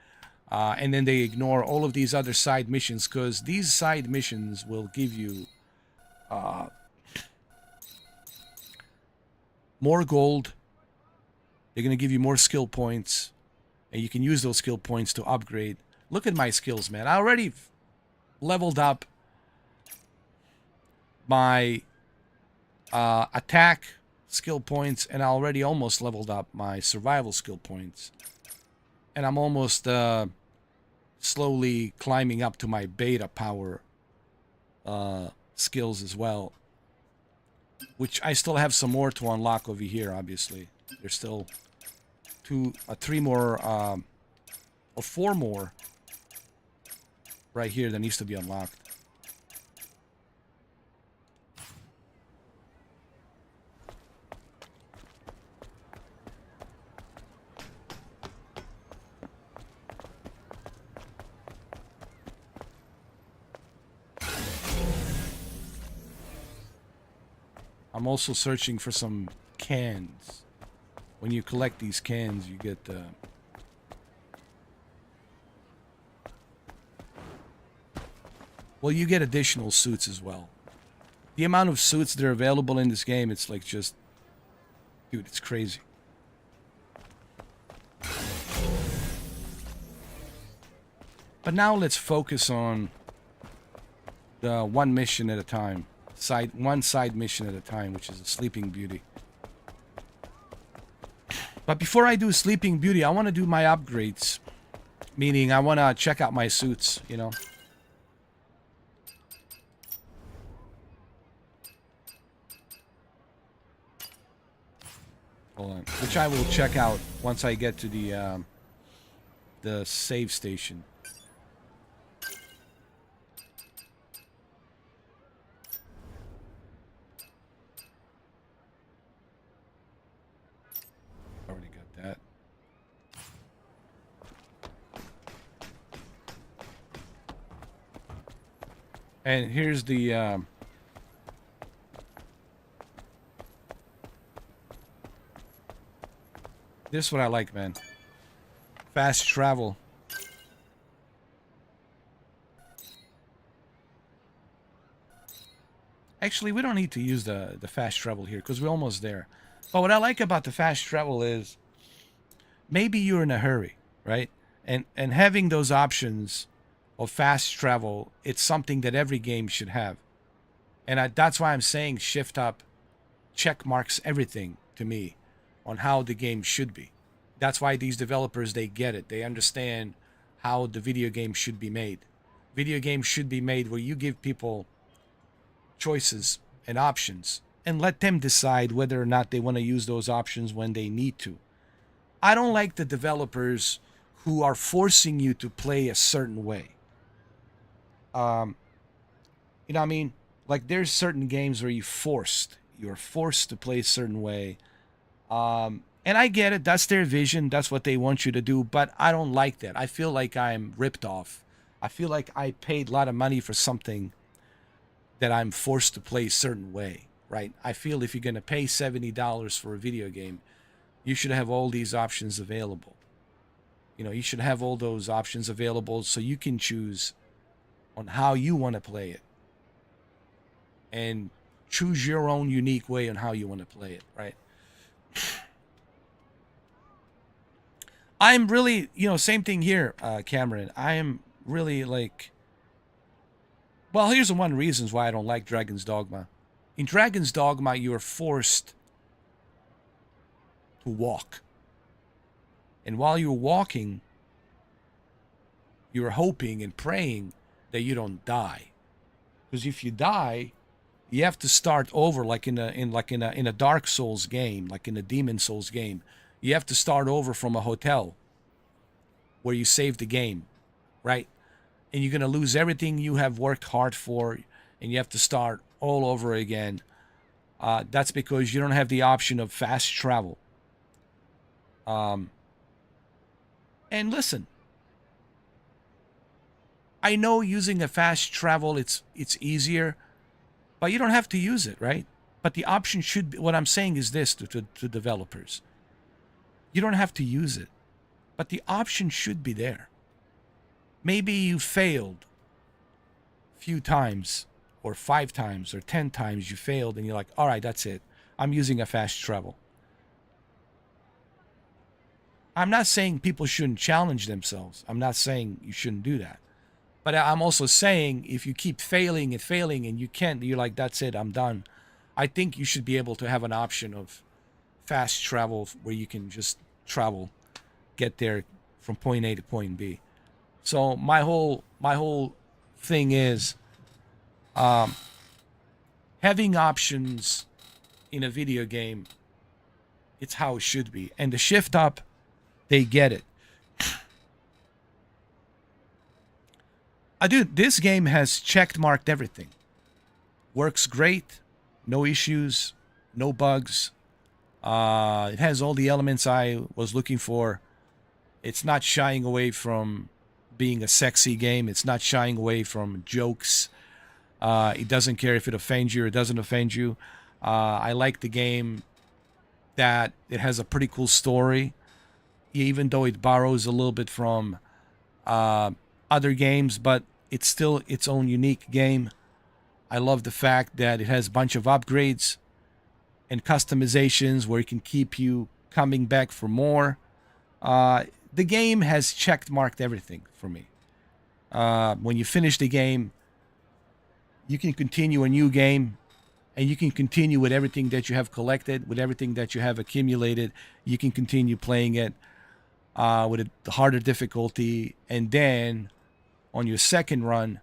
and then they ignore all of these other side missions, because these side missions will give you more gold. They're going to give you more skill points, and you can use those skill points to upgrade. Look at my skills, man. I already leveled up my attack skill points, and I already almost leveled up my survival skill points. And I'm almost slowly climbing up to my beta power skills as well, which I still have some more to unlock over here, obviously. There's still 3 more, or 4 more right here that needs to be unlocked. I'm also searching for some cans. When you collect these cans, you get well, you get additional suits as well. The amount of suits that are available in this game, it's like just, dude, it's crazy. But now let's focus on the one mission at a time. One side mission at a time, which is a Sleeping Beauty. But before I do Sleeping Beauty, I want to do my upgrades. Meaning, I want to check out my suits, you know. Hold on. Which I will check out once I get to the save station. Already got that. And here's the this is what I like, man. Fast travel. Actually, we don't need to use the fast travel here because we're almost there. But what I like about the fast travel is maybe you're in a hurry, right? And having those options of fast travel, it's something that every game should have. And that's why I'm saying shift up check marks everything to me on how the game should be. That's why these developers, they get it. They understand how the video game should be made. Video games should be made where you give people choices and options and let them decide whether or not they want to use those options when they need to. I don't like the developers who are forcing you to play a certain way. You know what I mean? Like there's certain games where you're forced to play a certain way. And I get it. That's their vision. That's what they want you to do. But I don't like that. I feel like I'm ripped off. I feel like I paid a lot of money for something that I'm forced to play a certain way, right? I feel if you're going to pay $70 for a video game, you should have all these options available. You know, you should have all those options available so you can choose on how you want to play it. And choose your own unique way on how you want to play it, right? I'm really, you know, same thing here, Cameron. I am really like, well, here's the one reasons why I don't like Dragon's Dogma. In Dragon's Dogma, you are forced to walk. And while you're walking, you're hoping and praying that you don't die. Because if you die, You have to start over, like in a Dark Souls game, like in a Demon Souls game. You have to start over from a hotel where you save the game, right? And you're gonna lose everything you have worked hard for, and you have to start all over again. That's because you don't have the option of fast travel. And listen, I know using a fast travel, it's easier, but you don't have to use it, right? But the option should be, what I'm saying is this to developers. You don't have to use it, but the option should be there. Maybe you failed a few times, or 5 times, or 10 times you failed, and you're like, all right, that's it. I'm using a fast travel. I'm not saying people shouldn't challenge themselves. I'm not saying you shouldn't do that. But I'm also saying if you keep failing and failing and you can't, you're like, that's it, I'm done. I think you should be able to have an option of fast travel where you can just travel, get there from point A to point B. So my whole thing is having options in a video game, it's how it should be. And the shift up, they get it. Dude, this game has checkmarked everything. Works great, no issues, no bugs. It has all the elements I was looking for. It's not shying away from being a sexy game. It's not shying away from jokes. It doesn't care if it offends you or doesn't offend you. I like the game that it has a pretty cool story, even though it borrows a little bit from other games, but it's still its own unique game. I love the fact that it has a bunch of upgrades and customizations where it can keep you coming back for more. The game has checkmarked everything for me. When you finish the game, you can continue a new game, and you can continue with everything that you have collected, with everything that you have accumulated. You can continue playing it with a harder difficulty, and then on your second run,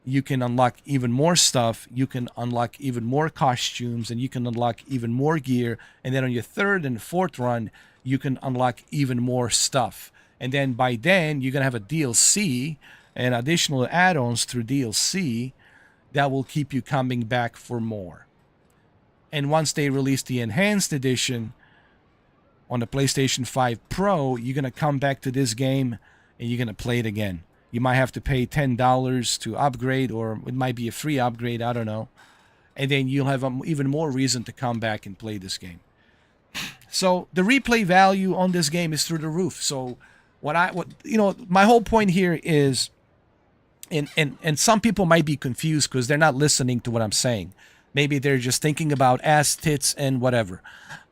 you can unlock even more stuff, you can unlock even more costumes, and you can unlock even more gear. And then on your third and fourth run, you can unlock even more stuff. And then by then, you're going to have a DLC and additional add-ons through DLC that will keep you coming back for more. And once they release the Enhanced Edition on the PlayStation 5 Pro, you're going to come back to this game and you're going to play it again. You might have to pay $10 to upgrade, or it might be a free upgrade, I don't know. And then you'll have even more reason to come back and play this game. So the replay value on this game is through the roof. So my whole point here is, and some people might be confused because they're not listening to what I'm saying. Maybe they're just thinking about ass, tits, and whatever.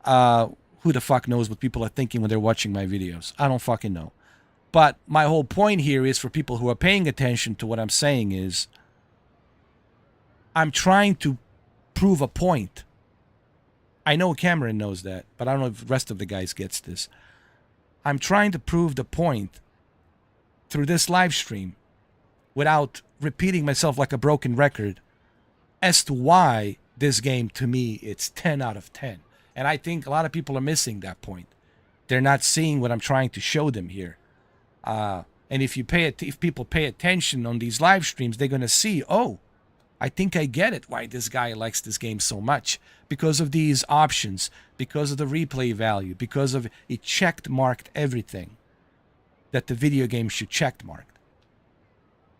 Who the fuck knows what people are thinking when they're watching my videos? I don't fucking know. But my whole point here is for people who are paying attention to what I'm saying is I'm trying to prove a point. I know Cameron knows that, but I don't know if the rest of the guys gets this. I'm trying to prove the point through this live stream without repeating myself like a broken record as to why this game, to me, it's 10 out of 10. And I think a lot of people are missing that point. They're not seeing what I'm trying to show them here. And if people pay attention on these live streams, they're going to see, oh, I think I get it why this guy likes this game so much. Because of these options, because of the replay value, because of it checkmarked everything that the video game should checkmark.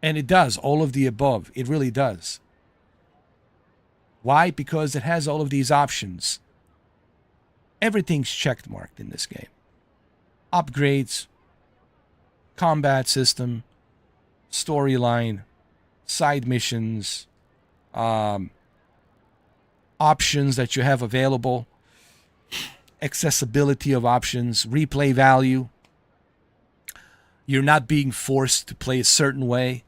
And it does, all of the above. It really does. Why? Because it has all of these options. Everything's checkmarked in this game. Upgrades, combat system, storyline, side missions, options that you have available, accessibility of options, replay value. You're not being forced to play a certain way.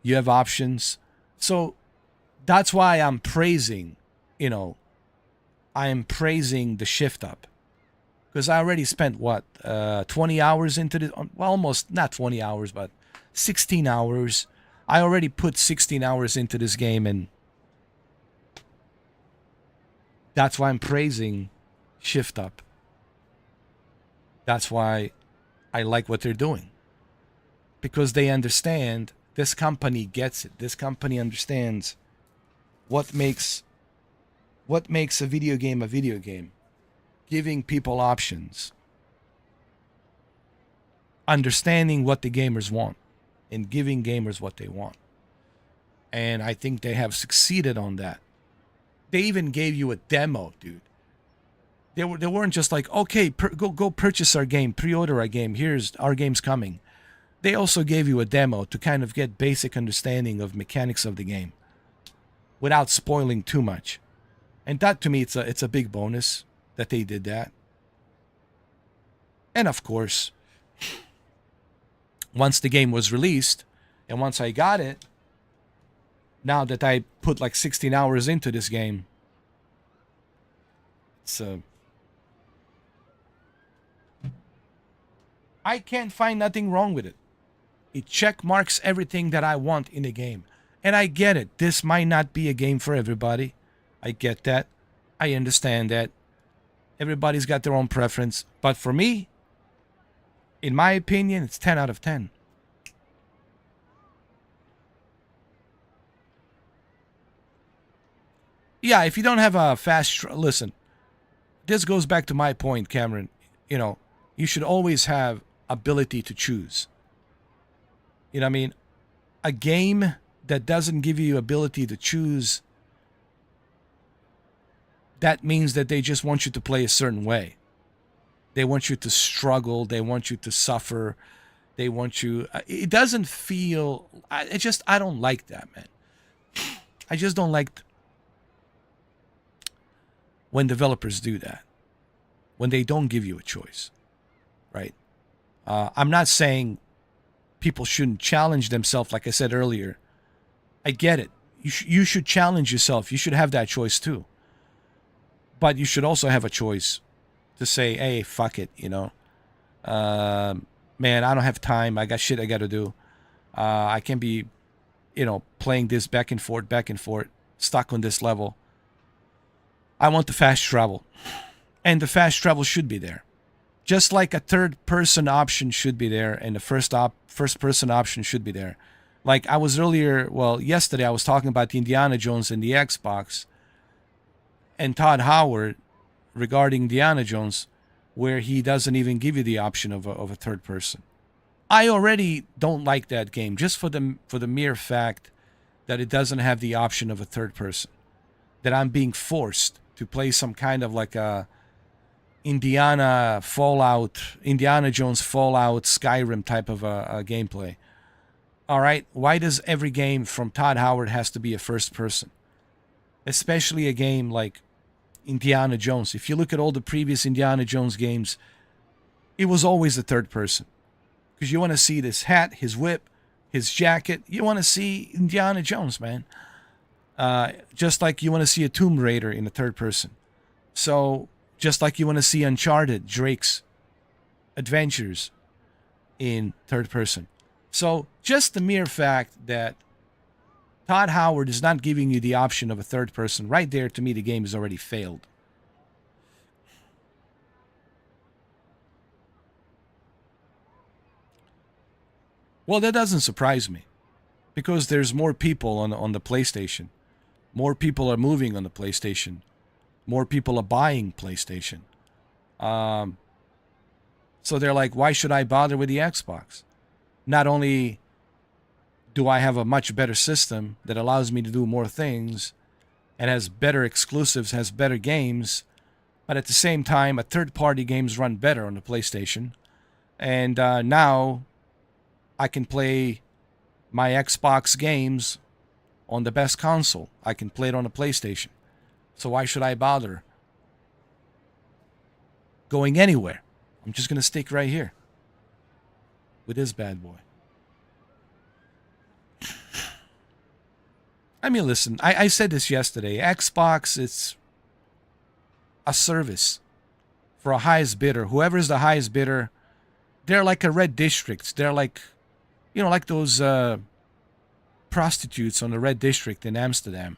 You have options. So that's why I'm praising, I am praising the shift up. Because I already spent, 20 hours into this? Well, almost, not 20 hours, but 16 hours. I already put 16 hours into this game, and That's why I'm praising Shift Up. That's why I like what they're doing. Because they understand, this company gets it. This company understands what makes a video game a video game. Giving people options. Understanding what the gamers want. And giving gamers what they want. And I think they have succeeded on that. They even gave you a demo, dude. They weren't just like, okay, go purchase our game, pre-order our game. Here's our game's coming. They also gave you a demo to kind of get basic understanding of mechanics of the game, without spoiling too much. And that, to me, it's a big bonus that they did that. And of course, once the game was released, and once I got it, now that I put like 16 hours into this game, it's I can't find nothing wrong with it. It check marks everything that I want in a game. And I get it. This might not be a game for everybody. I get that. I understand that. Everybody's got their own preference. But for me, in my opinion, it's 10 out of 10. Yeah, if you don't have a fast... Listen, this goes back to my point, Cameron. You know, you should always have ability to choose. You know what I mean? A game that doesn't give you ability to choose, that means that they just want you to play a certain way. They want you to struggle. They want you to suffer. They want you... It doesn't feel... I don't like that, man. I just don't like when developers do that. When they don't give you a choice. Right? I'm not saying people shouldn't challenge themselves, like I said earlier. I get it. You should challenge yourself. You should have that choice too. But you should also have a choice to say, hey, fuck it, you know. Man, I don't have time. I got shit I got to do. I can't be, playing this back and forth, stuck on this level. I want the fast travel. And the fast travel should be there. Just like a third-person option should be there, and the first-person option should be there. Like I was yesterday I was talking about the Indiana Jones and the Xbox, and Todd Howard regarding Indiana Jones, where he doesn't even give you the option of a third person. I already don't like that game just for the mere fact that it doesn't have the option of a third person. That I'm being forced to play some kind of like a Indiana Jones Fallout, Skyrim type of a gameplay. All right, why does every game from Todd Howard has to be a first person? Especially a game like Indiana Jones. If you look at all the previous Indiana Jones games, it was always the third person. Because you want to see this hat, his whip, his jacket. You want to see Indiana Jones, man. Just like you want to see a Tomb Raider in the third person. So, just like you want to see Uncharted, Drake's adventures in third person. So, just the mere fact that Todd Howard is not giving you the option of a third person, right there, to me, the game has already failed. Well, that doesn't surprise me. Because there's more people on the PlayStation. More people are moving on the PlayStation. More people are buying PlayStation. So they're like, why should I bother with the Xbox? Not only do I have a much better system that allows me to do more things and has better exclusives, has better games, but at the same time, third-party games run better on the PlayStation. And now I can play my Xbox games on the best console. I can play it on the PlayStation. So why should I bother going anywhere? I'm just going to stick right here with this bad boy. I mean, listen, I said this yesterday. Xbox, it's a service for a highest bidder. Whoever's the highest bidder, they're like a red district. They're like, like those prostitutes on the red district in Amsterdam.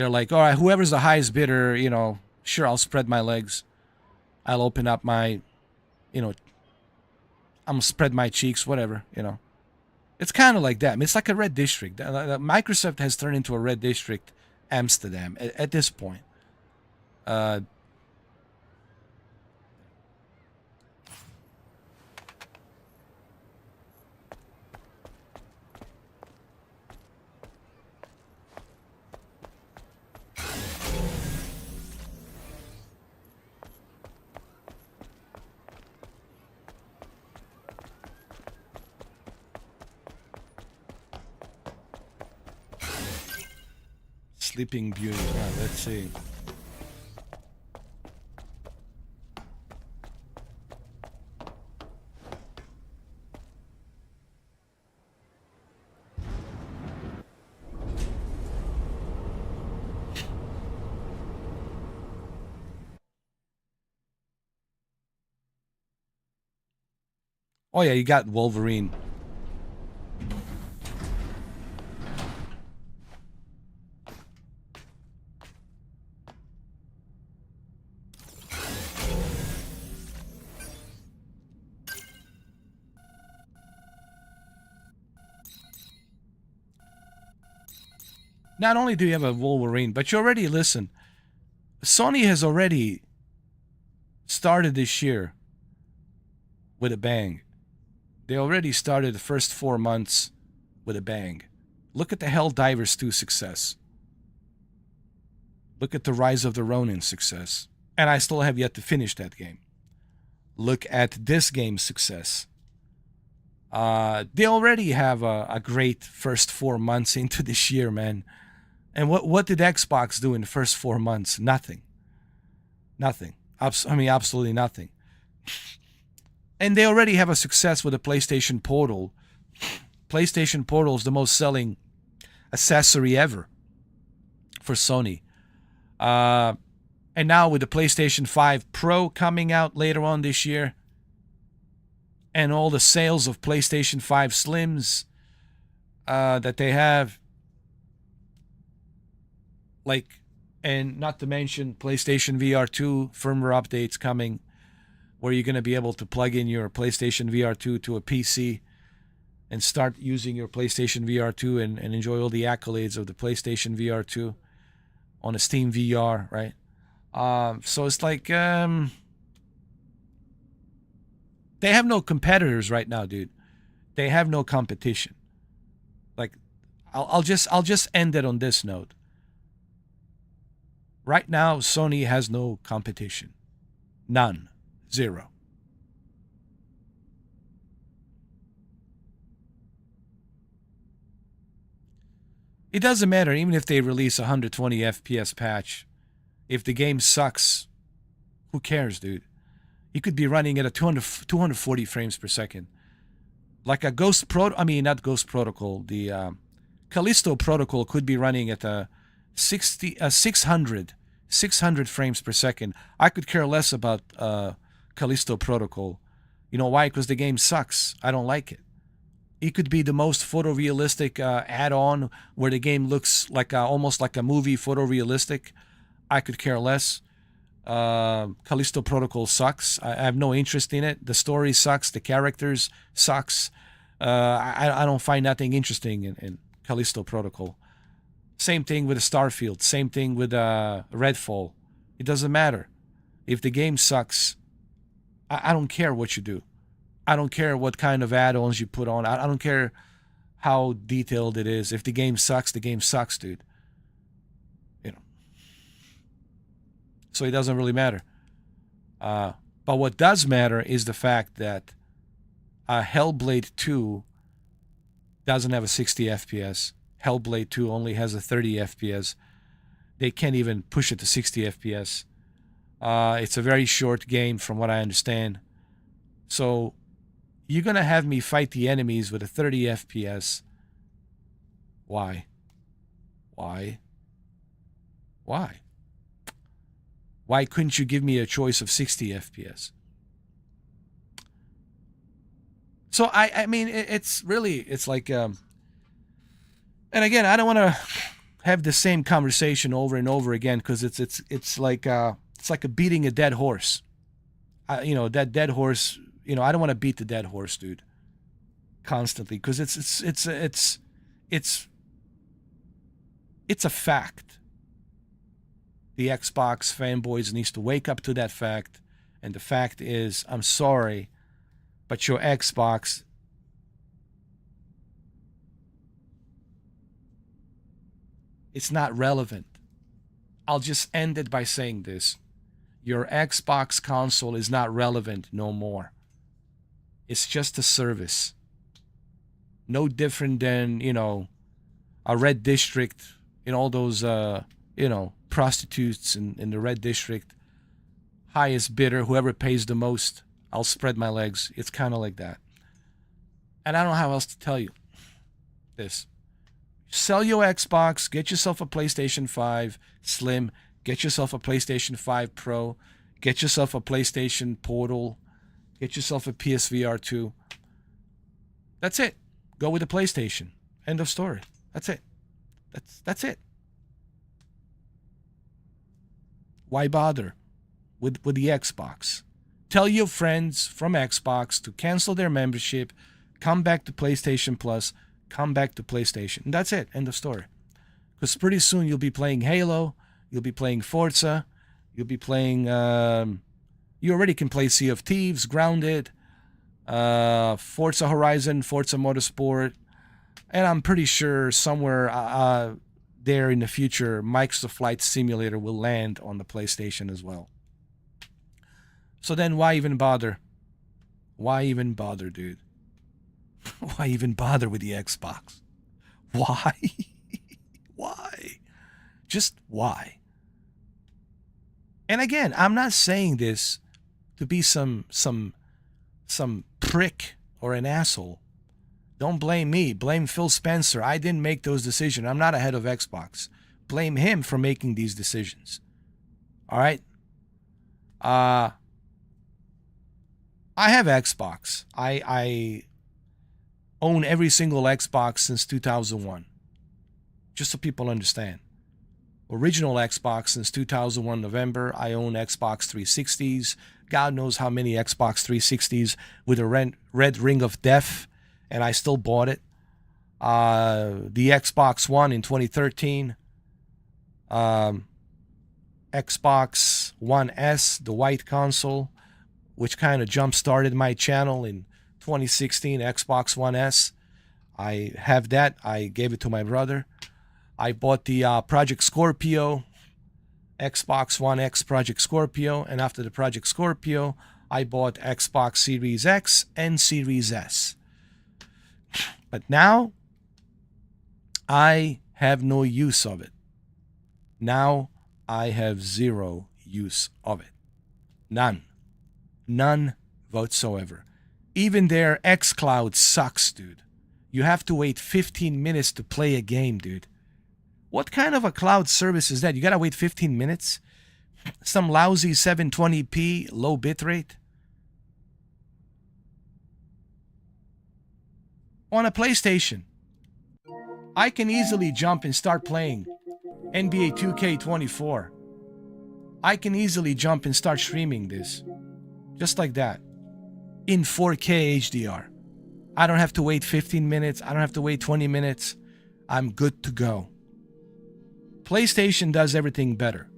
They're like, all right, whoever's the highest bidder, you know, sure, I'll spread my legs. I'll open up my, you know, I'm gonna spread my cheeks, whatever, you know. It's kind of like that. I mean, it's like a red district. Microsoft has turned into a red district Amsterdam at this point. Sleeping Beauty. Right, let's see. Oh yeah, you got Wolverine. Not only do you have a Wolverine, but you already, listen, Sony has already started this year with a bang. They already started the first 4 months with a bang. Look at the Helldivers 2 success. Look at the Rise of the Ronin success. And I still have yet to finish that game. Look at this game's success. They already have a great first 4 months into this year, man. And what did Xbox do in the first 4 months? Nothing. Nothing. I mean, absolutely nothing. And they already have a success with the PlayStation Portal. PlayStation Portal is the most selling accessory ever for Sony. And now with the PlayStation 5 Pro coming out later on this year, and all the sales of PlayStation 5 Slims that they have, like, and not to mention PlayStation VR 2 firmware updates coming, where you're going to be able to plug in your PlayStation VR 2 to a PC and start using your PlayStation VR 2 and enjoy all the accolades of the PlayStation VR 2 on a Steam VR, right? So it's like they have no competitors right now, dude. They have no competition. Like, I'll just end it on this note. Right now, Sony has no competition. None. Zero. It doesn't matter, even if they release a 120 FPS patch. If the game sucks, who cares, dude? You could be running at a 240 frames per second. Like a not Ghost Protocol, the Callisto Protocol could be running at a 600 frames per second. I could care less about Callisto Protocol. You know why? Because the game sucks. I don't like it. It could be the most photorealistic add-on where the game looks like almost like a movie, photorealistic. I could care less. Callisto Protocol sucks. I have no interest in it. The story sucks. The characters sucks. I don't find nothing interesting in Callisto Protocol. Same thing with Starfield. Same thing with Redfall. It doesn't matter. If the game sucks, I don't care what you do. I don't care what kind of add-ons you put on. I don't care how detailed it is. If the game sucks, dude. You know. So it doesn't really matter. But what does matter is the fact that Hellblade 2 doesn't have a 60 FPS. Hellblade 2 only has a 30 FPS. They can't even push it to 60 FPS. It's a very short game from what I understand. So you're going to have me fight the enemies with a 30 FPS. Why? Why? Why? Why couldn't you give me a choice of 60 FPS? So I mean, it's like, and again, I don't want to have the same conversation over and over again, because it's like a beating a dead horse. That dead horse. I don't want to beat the dead horse, dude. Constantly, because it's a fact. The Xbox fanboys needs to wake up to that fact, and the fact is, I'm sorry, but your Xbox it's not relevant. I'll just end it by saying this. Your Xbox console is not relevant no more. It's just a service. No different than, a red district, all those, prostitutes in the red district. Highest bidder, whoever pays the most, I'll spread my legs. It's kind of like that. And I don't know how else to tell you this. Sell your Xbox, get yourself a PlayStation 5 Slim, get yourself a PlayStation 5 Pro, get yourself a PlayStation Portal, get yourself a PSVR 2. That's it. Go with the PlayStation. End of story. That's it. That's it. Why bother with the Xbox? Tell your friends from Xbox to cancel their membership, come back to PlayStation Plus, come back to PlayStation. And that's it. End of story. Because pretty soon you'll be playing Halo, you'll be playing Forza, you'll be playing... you already can play Sea of Thieves, Grounded, Forza Horizon, Forza Motorsport, and I'm pretty sure somewhere there in the future, Microsoft Flight Simulator will land on the PlayStation as well. So then why even bother? Why even bother, dude? Why even bother with the Xbox? Why? Why? Just why? And again, I'm not saying this to be some prick or an asshole. Don't blame me. Blame Phil Spencer. I didn't make those decisions. I'm not ahead of Xbox. Blame him for making these decisions. All right? I have Xbox. I own every single Xbox since 2001. Just so people understand. Original Xbox since 2001 November. I own Xbox 360s. God knows how many Xbox 360s with a red ring of death, and I still bought it. The Xbox One in 2013. Xbox One S, the white console, which kind of jump-started my channel in 2016, Xbox One S. I have that. I gave it to my brother. I bought the Project Scorpio, Xbox One X Project Scorpio, and after the Project Scorpio, I bought Xbox Series X and Series S. But now, I have no use of it. Now, I have zero use of it. None. None whatsoever. Even their xCloud sucks, dude. You have to wait 15 minutes to play a game, dude. What kind of a cloud service is that? You gotta wait 15 minutes? Some lousy 720p low bitrate? On a PlayStation, I can easily jump and start playing NBA 2K24. I can easily jump and start streaming this. Just like that. In 4K HDR. I don't have to wait 15 minutes. I don't have to wait 20 minutes. I'm good to go. PlayStation does everything better.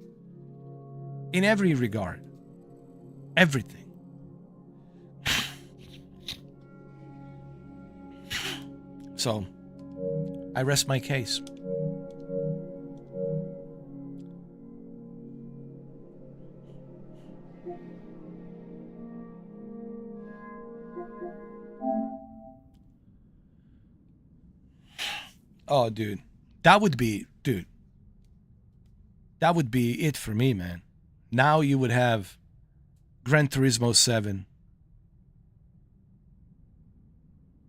In every regard. Everything. So, I rest my case. Oh, dude. That would be it for me, man. Now you would have Gran Turismo 7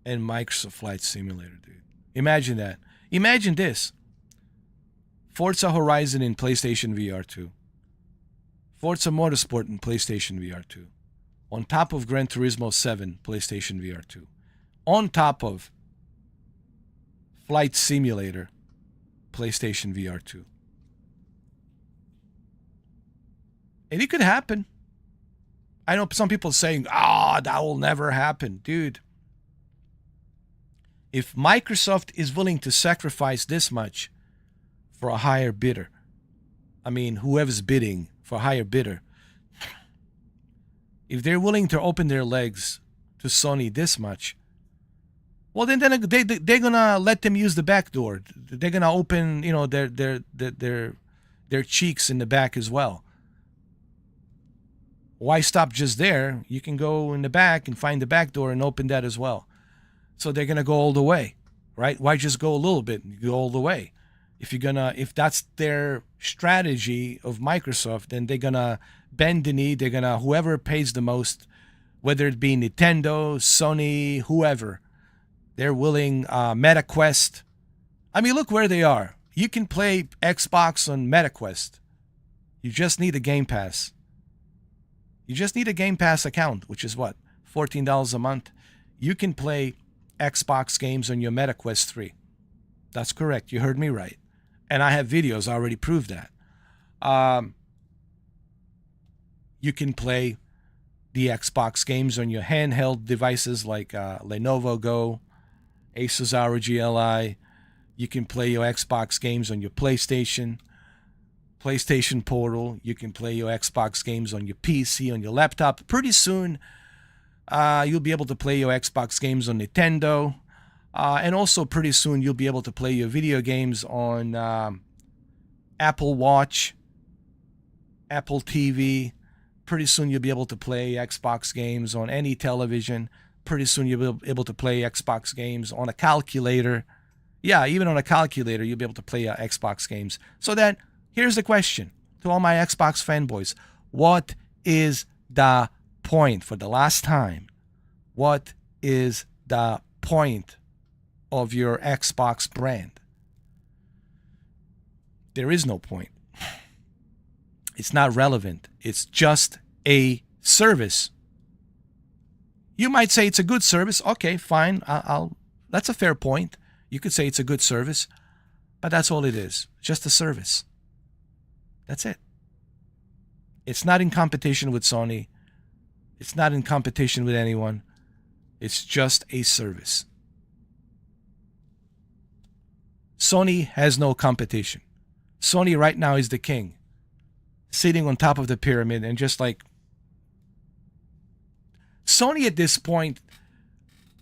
and Microsoft Flight Simulator, dude. Imagine that. Imagine this. Forza Horizon in PlayStation VR 2. Forza Motorsport in PlayStation VR 2. On top of Gran Turismo 7, PlayStation VR 2. On top of Flight Simulator, PlayStation VR 2. And it could happen. I know some people saying, that will never happen. Dude, if Microsoft is willing to sacrifice this much for a higher bidder, I mean, whoever's bidding for a higher bidder, if they're willing to open their legs to Sony this much, well, then they're gonna let them use the back door. They're gonna open, their cheeks in the back as well. Why stop just there? You can go in the back and find the back door and open that as well. So they're gonna go all the way, right? Why just go a little bit? You go all the way. If that's their strategy of Microsoft, then they're gonna bend the knee. They're gonna, whoever pays the most, whether it be Nintendo, Sony, whoever, they're willing. MetaQuest. I mean, look where they are. You can play Xbox on MetaQuest. You just need a Game Pass. You just need a Game Pass account, which is what? $14 a month. You can play Xbox games on your MetaQuest 3. That's correct. You heard me right. And I have videos already prove that. You can play the Xbox games on your handheld devices like Lenovo Go, Asus ROG Li. You can play your Xbox games on your PlayStation Portal. You can play your Xbox games on your PC, on your laptop. Pretty soon, you'll be able to play your Xbox games on Nintendo. And also pretty soon, you'll be able to play your video games on Apple Watch, Apple TV. Pretty soon, you'll be able to play Xbox games on any television. Pretty soon, you'll be able to play Xbox games on a calculator. Yeah, even on a calculator, you'll be able to play Xbox games. So then, here's the question to all my Xbox fanboys. What is the point? For the last time, what is the point of your Xbox brand? There is no point. It's not relevant. It's just a service. You might say it's a good service. Okay, fine. That's a fair point. You could say it's a good service, but that's all it is. Just a service. That's it. It's not in competition with Sony. It's not in competition with anyone. It's just a service. Sony has no competition. Sony right now is the king, sitting on top of the pyramid, and just like Sony at this point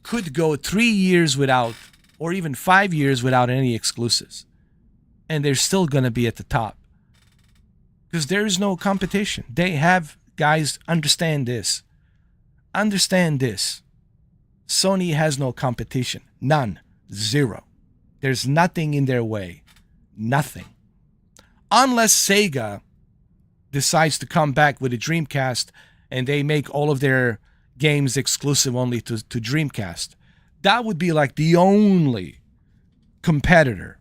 could go 3 years without, or even 5 years without any exclusives, and they're still going to be at the top because there is no competition. They have, guys, understand this. Understand this. Sony has no competition. None. Zero. There's nothing in their way. Nothing. Unless Sega decides to come back with a Dreamcast and they make all of their games exclusive only to Dreamcast. That would be like the only competitor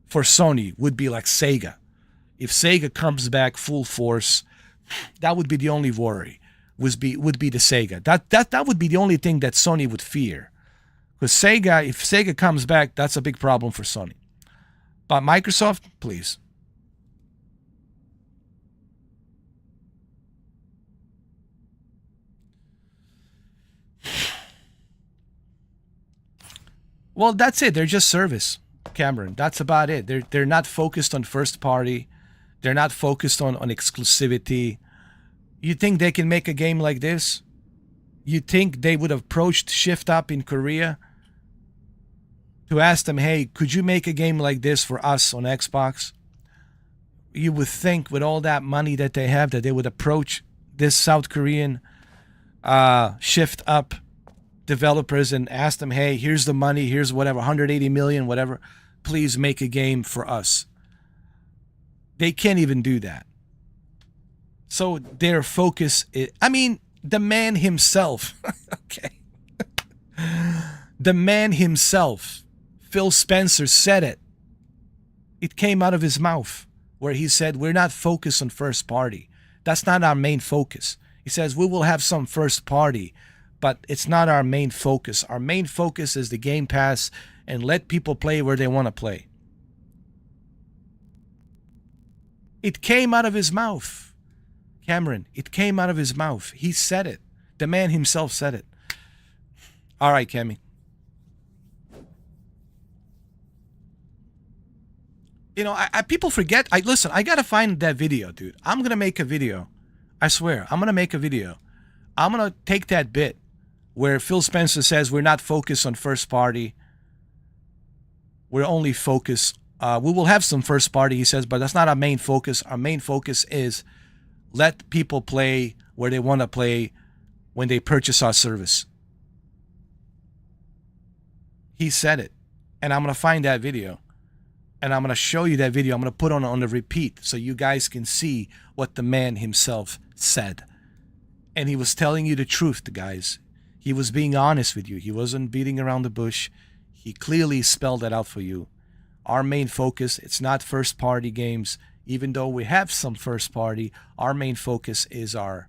for Sony would be like Sega. If Sega comes back full force, that would be the only worry. Would be the Sega. That would be the only thing that Sony would fear. Because Sega, if Sega comes back, that's a big problem for Sony. But Microsoft, please. Well, that's it. They're just service, Cameron. That's about it. They're not focused on first party. They're not focused on exclusivity. You think they can make a game like this? You think they would have approached Shift Up in Korea to ask them, hey, could you make a game like this for us on Xbox? You would think with all that money that they have that they would approach this South Korean Shift Up developers and ask them, hey, here's the money, here's whatever, 180 million, whatever. Please make a game for us. They can't even do that. So their focus is, I mean, the man himself, okay. The man himself, Phil Spencer, said it. It came out of his mouth where he said, we're not focused on first party. That's not our main focus. He says, we will have some first party, but it's not our main focus. Our main focus is the Game Pass and let people play where they want to play. It came out of his mouth. Cameron, it came out of his mouth. He said it. The man himself said it. All right, Cammy. You know, people forget. Listen, I got to find that video, dude. I'm going to make a video. I swear, I'm going to make a video. I'm going to take that bit where Phil Spencer says we're not focused on first party. We're only focused. We will have some first party, he says, but that's not our main focus. Our main focus is let people play where they want to play when they purchase our service. He said it. And I'm going to find that video. And I'm going to show you that video. I'm going to put on the repeat so you guys can see what the man himself said. And he was telling you the truth, the guys. He was being honest with you. He wasn't beating around the bush. He clearly spelled that out for you. Our main focus, it's not first party games. Even though we have some first party, our main focus is our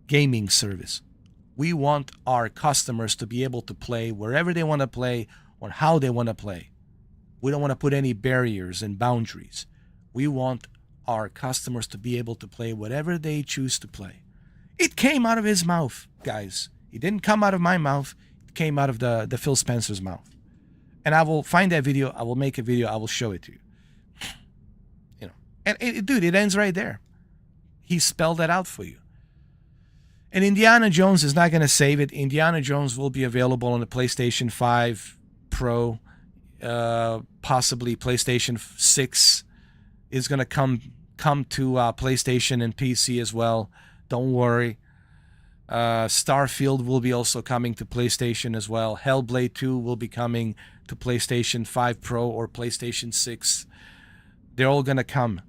gaming service. We want our customers to be able to play wherever they want to play or how they want to play. We don't want to put any barriers and boundaries. We want our customers to be able to play whatever they choose to play. It came out of his mouth, guys. It didn't come out of my mouth. It came out of the Phil Spencer's mouth. And I will find that video. I will make a video. I will show it to you. You know, and dude, it ends right there. He spelled that out for you. And Indiana Jones is not going to save it. Indiana Jones will be available on the PlayStation 5 Pro. Possibly PlayStation 6 is going to come to PlayStation and PC as well. Don't worry. Starfield will be also coming to PlayStation as well. Hellblade 2 will be coming to PlayStation 5 Pro or PlayStation 6. They're all going to come.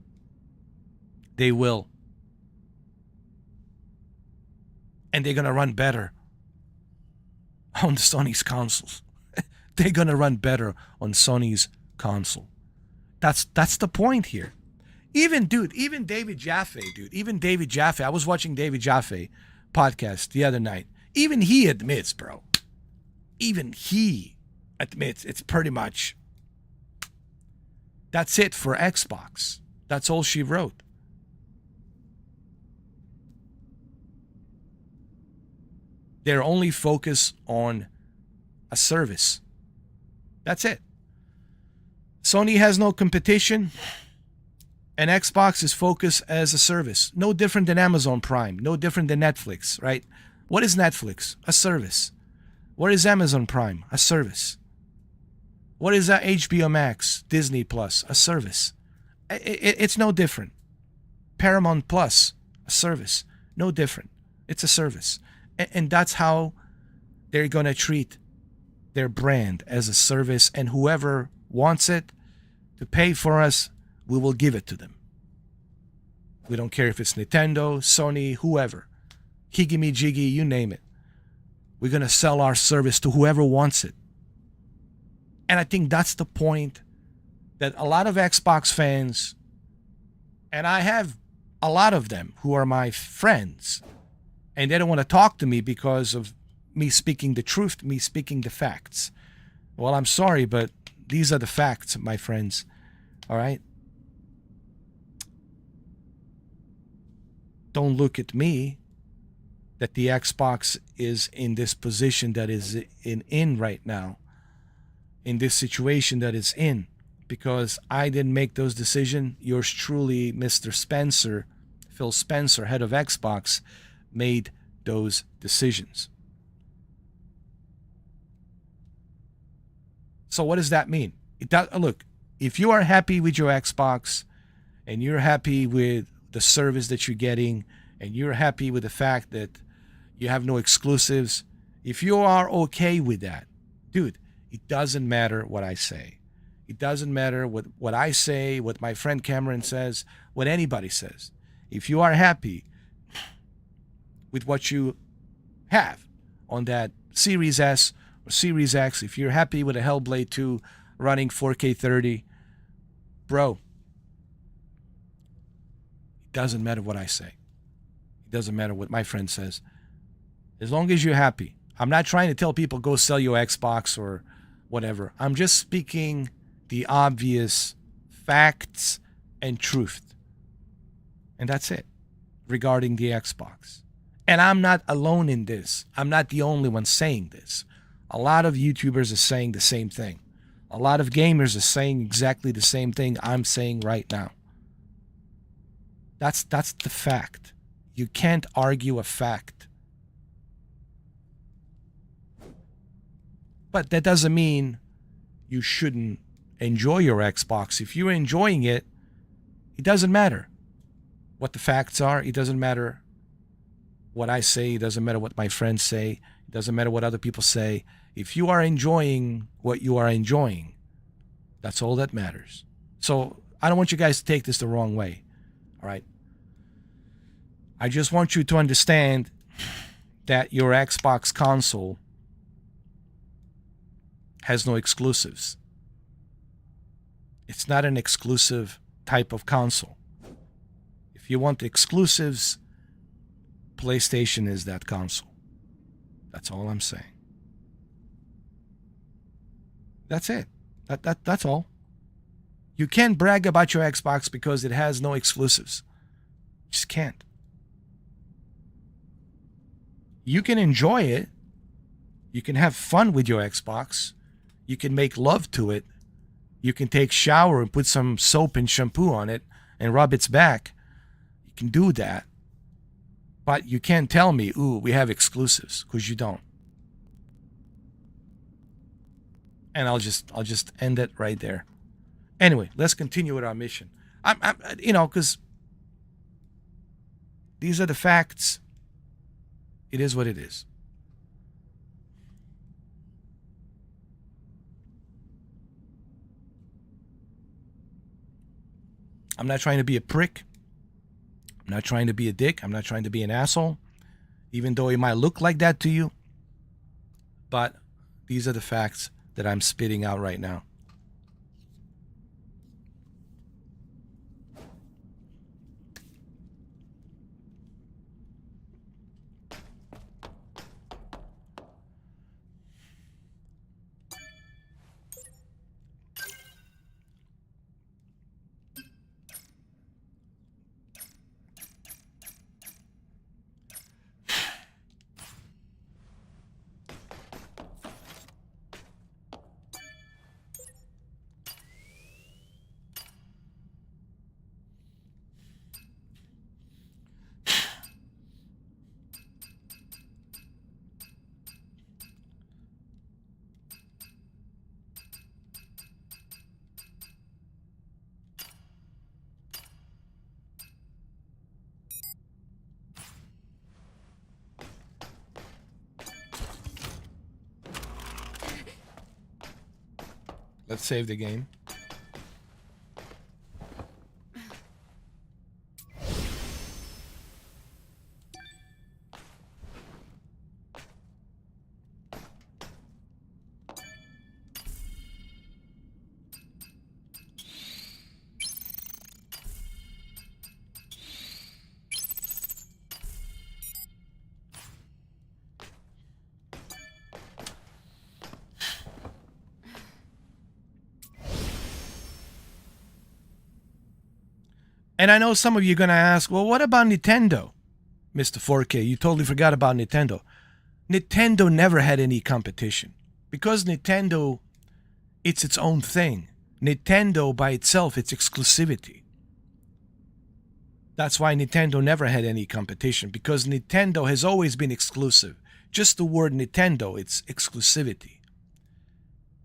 They will. And they're going to run better on Sony's consoles. They're going to run better on Sony's console. That's the point here. Even David Jaffe, I was watching David Jaffe podcast the other night. Even he admits, bro. Even he admits it's pretty much that's it for Xbox. That's all she wrote. They're only focused on a service. That's it. Sony has no competition, and Xbox is focused as a service. No different than Amazon Prime, no different than Netflix, right? What is Netflix? A service. What is Amazon Prime? A service. What is HBO Max, Disney Plus? A service. It's no different. Paramount Plus, a service. No different. It's a service. And that's how they're going to treat their brand as a service. And whoever wants it to pay for us, we will give it to them. We don't care if it's Nintendo, Sony, whoever. Higgy Jiggy, you name it. We're going to sell our service to whoever wants it. And I think that's the point that a lot of Xbox fans, and I have a lot of them who are my friends, and they don't want to talk to me because of me speaking the truth, me speaking the facts. Well, I'm sorry, but these are the facts, my friends. All right? Don't look at me that the Xbox is in this position that is in right now, in this situation that it's in, because I didn't make those decisions. Yours truly, Mr. Spencer, Phil Spencer, head of Xbox, made those decisions. So what does that mean? Look, if you are happy with your Xbox and you're happy with the service that you're getting and you're happy with the fact that you have no exclusives, if you are okay with that, dude, it doesn't matter what I say. It doesn't matter what I say, what my friend Cameron says, what anybody says. If you are happy with what you have on that Series S or Series X, if you're happy with a Hellblade 2 running 4K 30, bro, it doesn't matter what I say. It doesn't matter what my friend says. As long as you're happy. I'm not trying to tell people go sell your Xbox or whatever. I'm just speaking the obvious facts and truth. And that's it regarding the Xbox. And I'm not alone in this. I'm not the only one saying this. A lot of YouTubers are saying the same thing. A lot of gamers are saying exactly the same thing I'm saying right now. That's the fact. You can't argue a fact. But that doesn't mean you shouldn't enjoy your Xbox. If you're enjoying it, it doesn't matter what the facts are. It doesn't matter what I say. It doesn't matter what my friends say. It doesn't matter what other people say. If you are enjoying what you are enjoying, that's all that matters. So I don't want you guys to take this the wrong way. All right? I just want you to understand that your Xbox console has no exclusives. It's not an exclusive type of console. If you want exclusives, PlayStation is that console. That's all I'm saying. That's it. That's all. You can't brag about your Xbox because it has no exclusives. You just can't. You can enjoy it. You can have fun with your Xbox. You can make love to it. You can take a shower and put some soap and shampoo on it and rub its back. You can do that. But you can't tell me, ooh, we have exclusives, because you don't. And I'll just end it right there. Anyway, let's continue with our mission. Because these are the facts. It is what it is. I'm not trying to be a prick. I'm not trying to be a dick. I'm not trying to be an asshole, even though it might look like that to you. But these are the facts that I'm spitting out right now. Let's save the game. And I know some of you are going to ask, well, what about Nintendo? Mr. 4K, you totally forgot about Nintendo. Nintendo never had any competition. Because Nintendo, it's its own thing. Nintendo by itself, it's exclusivity. That's why Nintendo never had any competition. Because Nintendo has always been exclusive. Just the word Nintendo, it's exclusivity.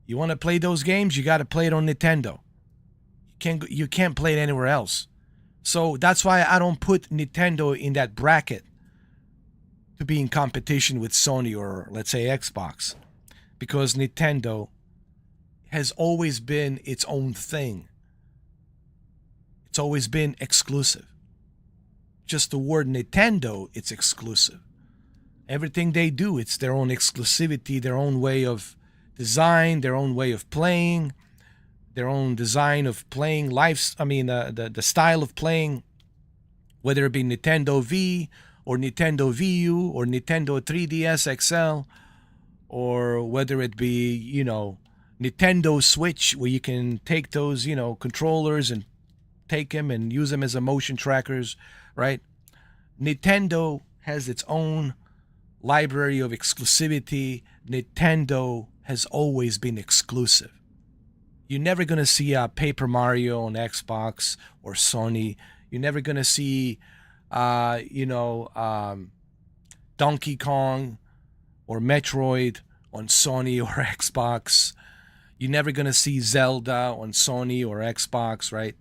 You want to play those games, you got to play it on Nintendo. You can't play it anywhere else. So that's why I don't put Nintendo in that bracket to be in competition with Sony or, let's say, Xbox. Because Nintendo has always been its own thing. It's always been exclusive. Just the word Nintendo, it's exclusive. Everything they do, it's their own exclusivity, their own way of design, their own way of playing, their own design of playing the style of playing, whether it be Nintendo V or Nintendo VU or Nintendo 3DS XL, or whether it be, Nintendo Switch, where you can take those, controllers and take them and use them as a motion trackers, right? Nintendo has its own library of exclusivity. Nintendo has always been exclusive. You're never going to see a Paper Mario on Xbox or Sony. You're never going to see, Donkey Kong or Metroid on Sony or Xbox. You're never going to see Zelda on Sony or Xbox, right?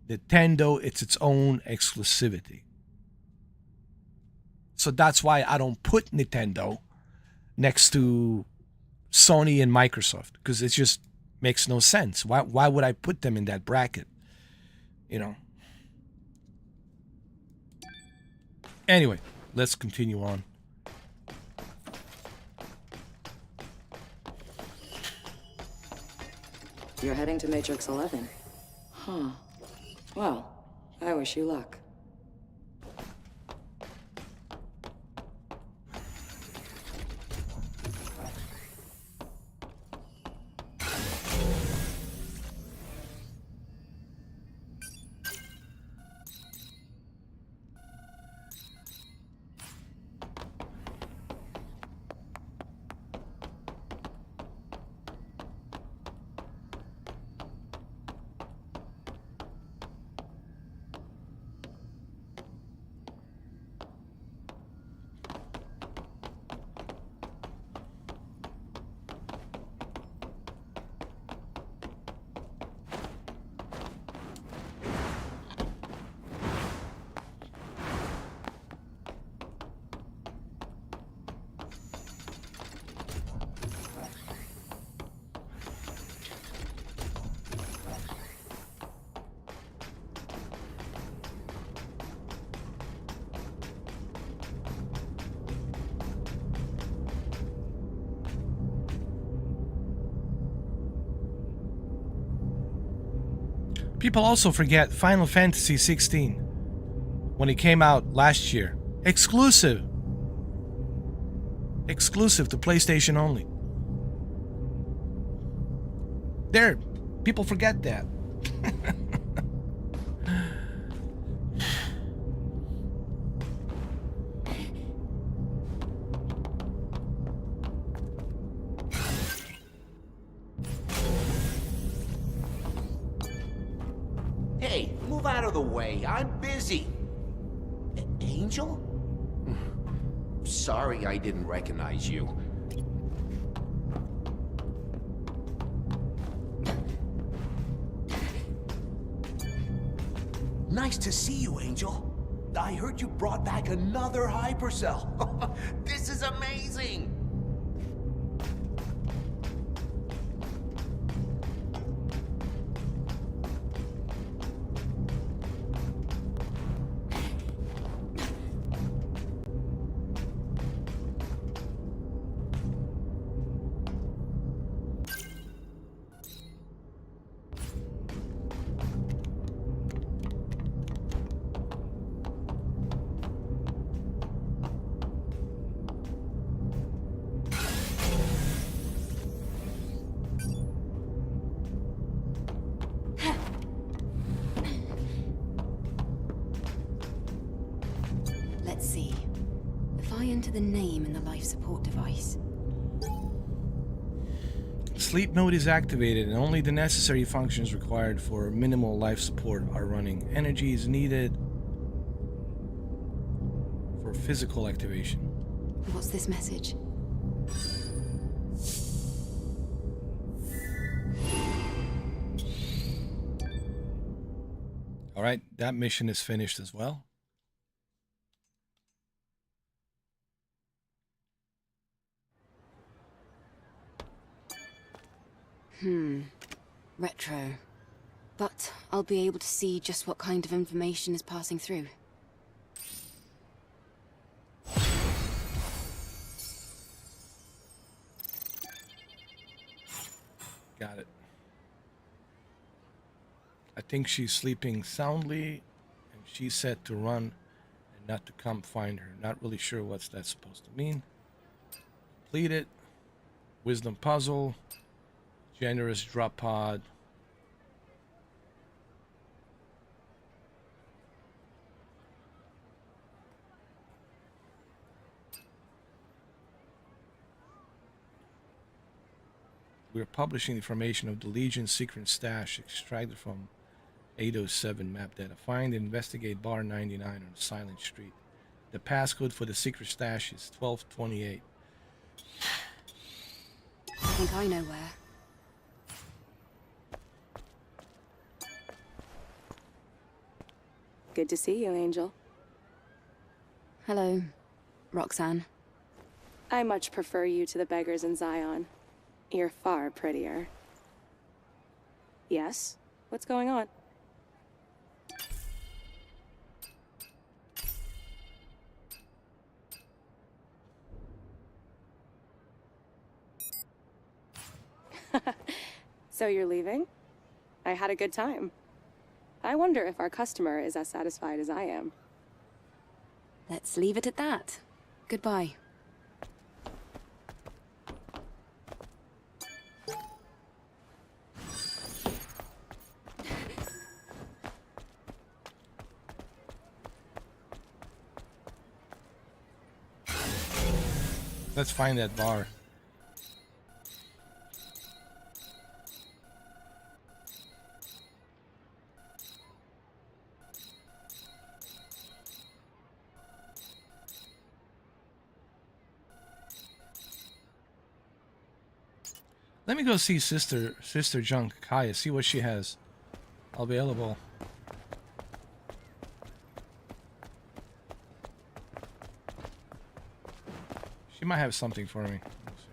Nintendo, it's its own exclusivity. So that's why I don't put Nintendo next to Sony and Microsoft, because it just makes no sense. Why would I put them in that bracket? You know. Anyway, let's continue on. You're heading to Matrix 11. Huh. Well, I wish you luck. People also forget Final Fantasy 16 when it came out last year. Exclusive to PlayStation only. There, people forget that. Hey, move out of the way. I'm busy. Angel? Sorry I didn't recognize you. Nice to see you, Angel. I heard you brought back another hypercell. This is amazing. Let's see. If I enter the name in the life support device. Sleep mode is activated and only the necessary functions required for minimal life support are running. Energy is needed for physical activation. What's this message? All right, that mission is finished as well. Retro. But I'll be able to see just what kind of information is passing through. Got it. I think she's sleeping soundly, and she's set to run and not to come find her. Not really sure what's that supposed to mean. Complete it. Wisdom puzzle. Generous drop pod. We're publishing information of the Legion's secret stash extracted from 807 map data. Find and investigate bar 99 on Silent Street. The passcode for the secret stash is 1228. I think I know where. Good to see you, Angel. Hello, Roxanne. I much prefer you to the beggars in Zion. You're far prettier. Yes? What's going on? So you're leaving? I had a good time. I wonder if our customer is as satisfied as I am. Let's leave it at that. Goodbye. Let's find that bar. Let me go see Sister Junk Kaya, see what she has available. She might have something for me. Let's see.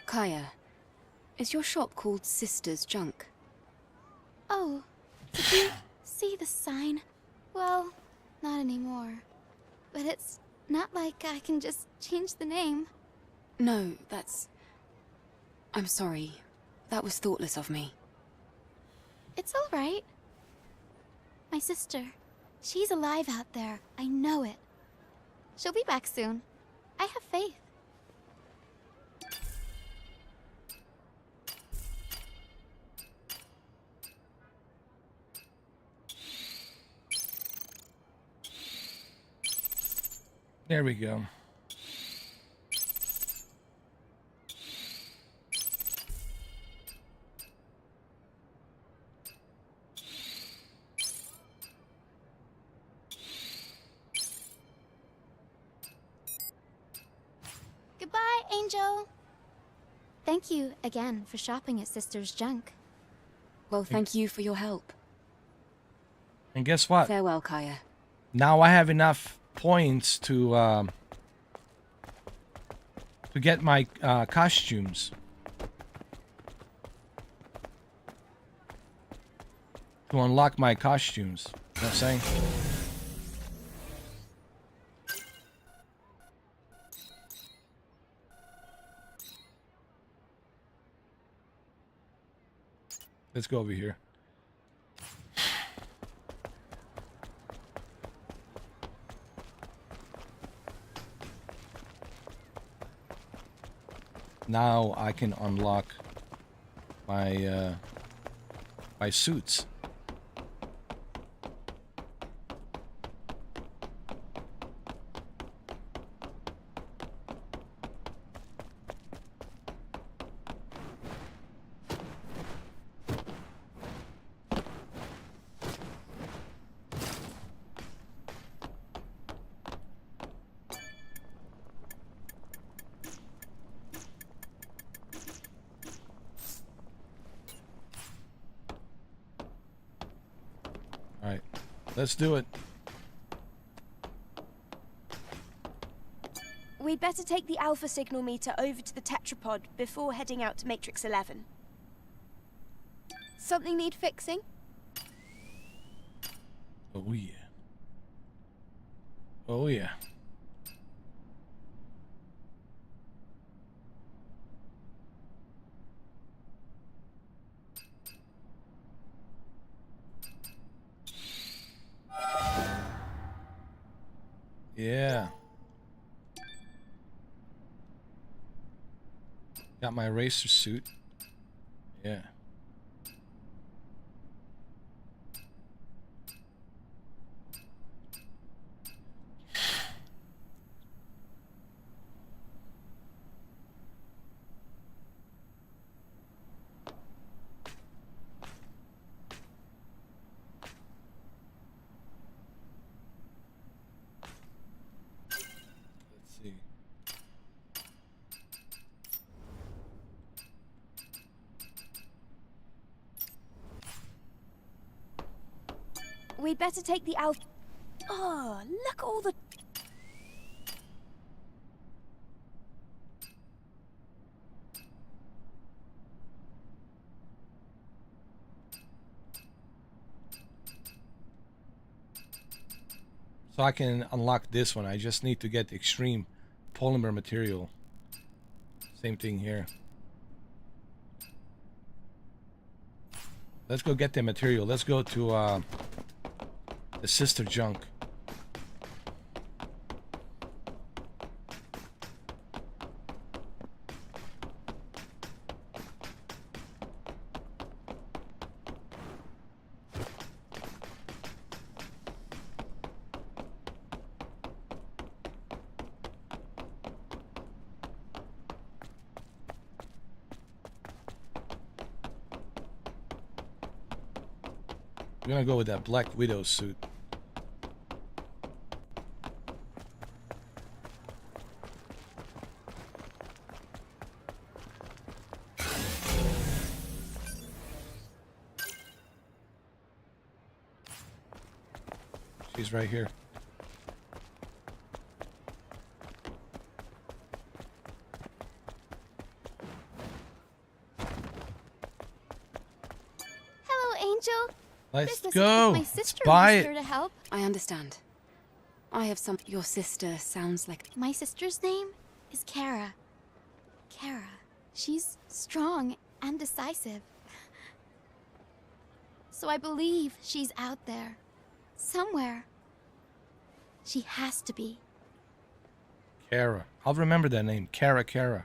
Kaya, is your shop called Sister's Junk? Oh, did you see the sign? Well, not anymore. But it's not like I can just change the name. No, that's... I'm sorry. That was thoughtless of me. It's all right. My sister, she's alive out there. I know it. She'll be back soon. I have faith. There we go. Goodbye, Angel. Thank you again for shopping at Sister's Junk. Well, thank you for your help. And guess what? Farewell, Kaya. Now I have enough points to get my costumes. To unlock my costumes. You know what I'm saying? Let's go over here. Now I can unlock my my suits. Alright, let's do it. We'd better take the Alpha signal meter over to the tetrapod before heading out to Matrix 11. Something need fixing? Oh yeah. Oh yeah. Yeah. Got my racer suit. Yeah. Let's see. We'd better take the Alpha. Oh, look at all the. So I can unlock this one. I just need to get extreme polymer material. Same thing here. Let's go get the material. Let's go to the sister junk. I'm gonna go with that Black Widow suit. She's right here. Hello, Angel. Let's This go. My Let's sister buy was it. here to help. I understand. I have some. Your sister sounds like. My sister's name is Kara. Kara. She's strong and decisive. So I believe she's out there. Somewhere. She has to be. Kara. I'll remember that name. Kara.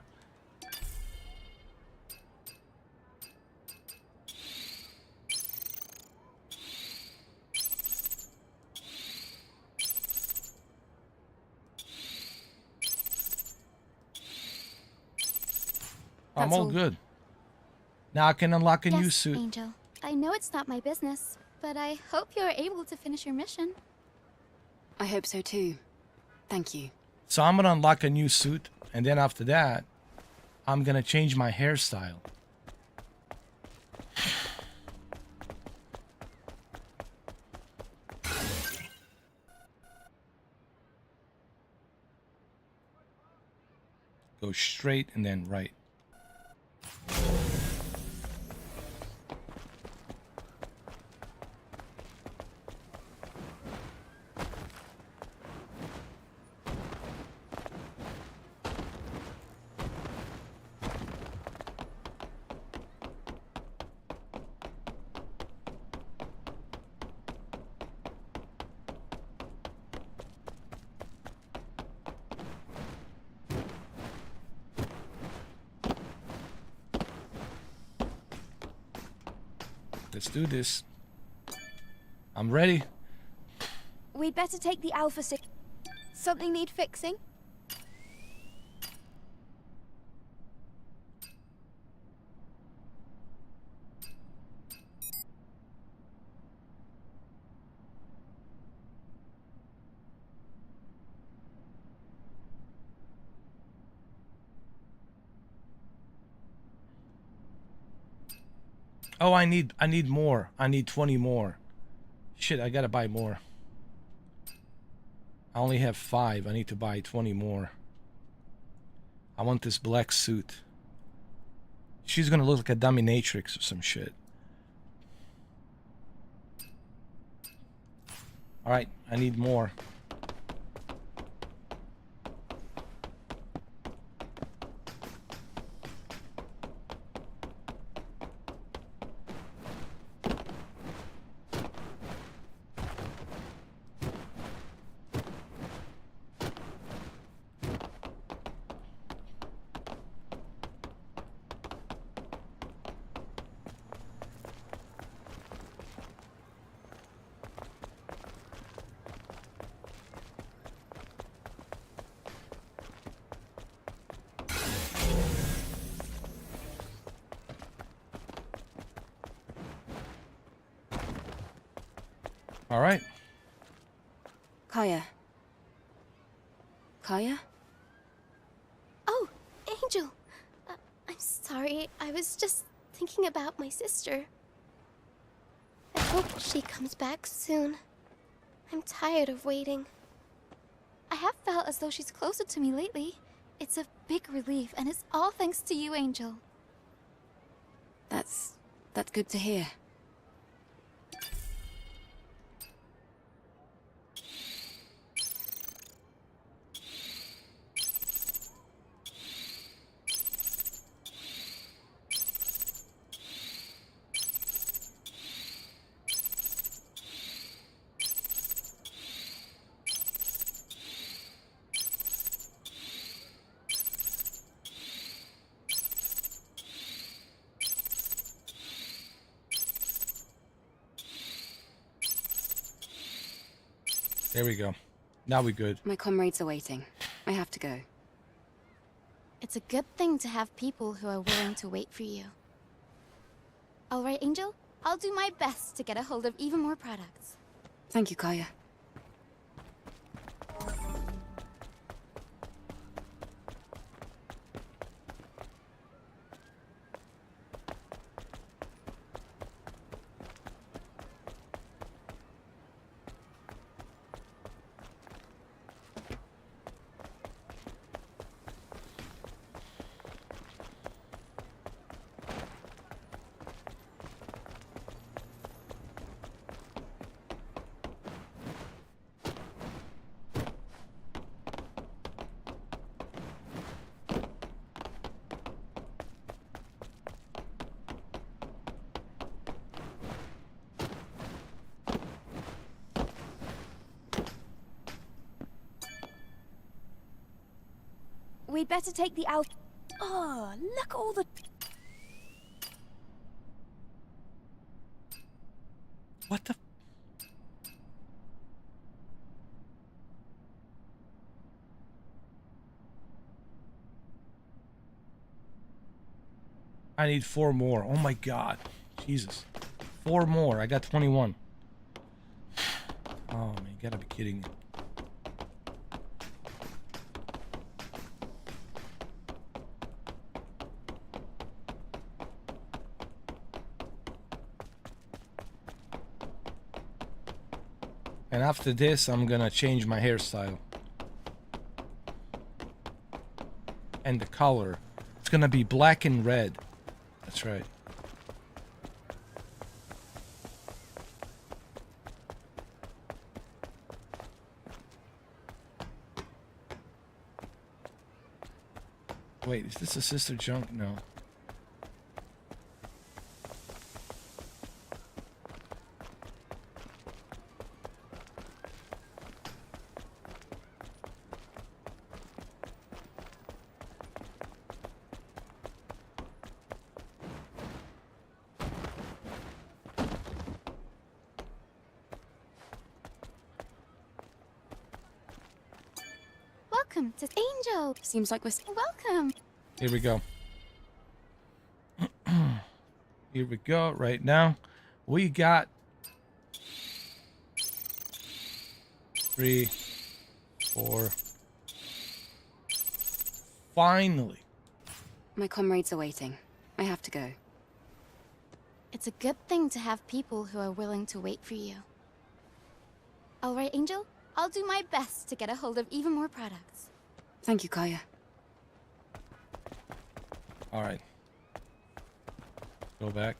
I'm That's all all. good. Now I can unlock a new Yes, suit. Angel. I know it's not my business, but I hope you're able to finish your mission. I hope so too. Thank you. So I'm gonna unlock a new suit, and then after that, I'm gonna change my hairstyle. Go straight and then right. Let's do this. I'm ready. We'd better take the Alpha Sig. Something need fixing? Oh, I need more. I need 20 more. Shit, I gotta buy more. I only have 5. I need to buy 20 more. I want this black suit. She's gonna look like a dominatrix or some shit. Alright, I need more. All right. Kaya. Kaya? Oh, Angel! I'm sorry, I was just thinking about my sister. I hope she comes back soon. I'm tired of waiting. I have felt as though she's closer to me lately. It's a big relief, and it's all thanks to you, Angel. That's good to hear. There we go. Now we good. My comrades are waiting. I have to go. It's a good thing to have people who are willing to wait for you. All right, Angel? I'll do my best to get a hold of even more products. Thank you, Kaya. We'd better take the Alpha. Oh, look at all the. What the? I need 4 more. Oh my god. Jesus. 4 more. I got 21. Oh man, you gotta be kidding me. And after this, I'm gonna change my hairstyle. And the color. It's gonna be black and red. That's right. Wait, is this a sister junk? No. Welcome to Angel. Seems like we're... Welcome. Here we go. Here we go. Right now, we got 3, 4. Finally. My comrades are waiting. I have to go. It's a good thing to have people who are willing to wait for you. All right, Angel? I'll do my best to get a hold of even more products. Thank you, Kaya. All right. Go back.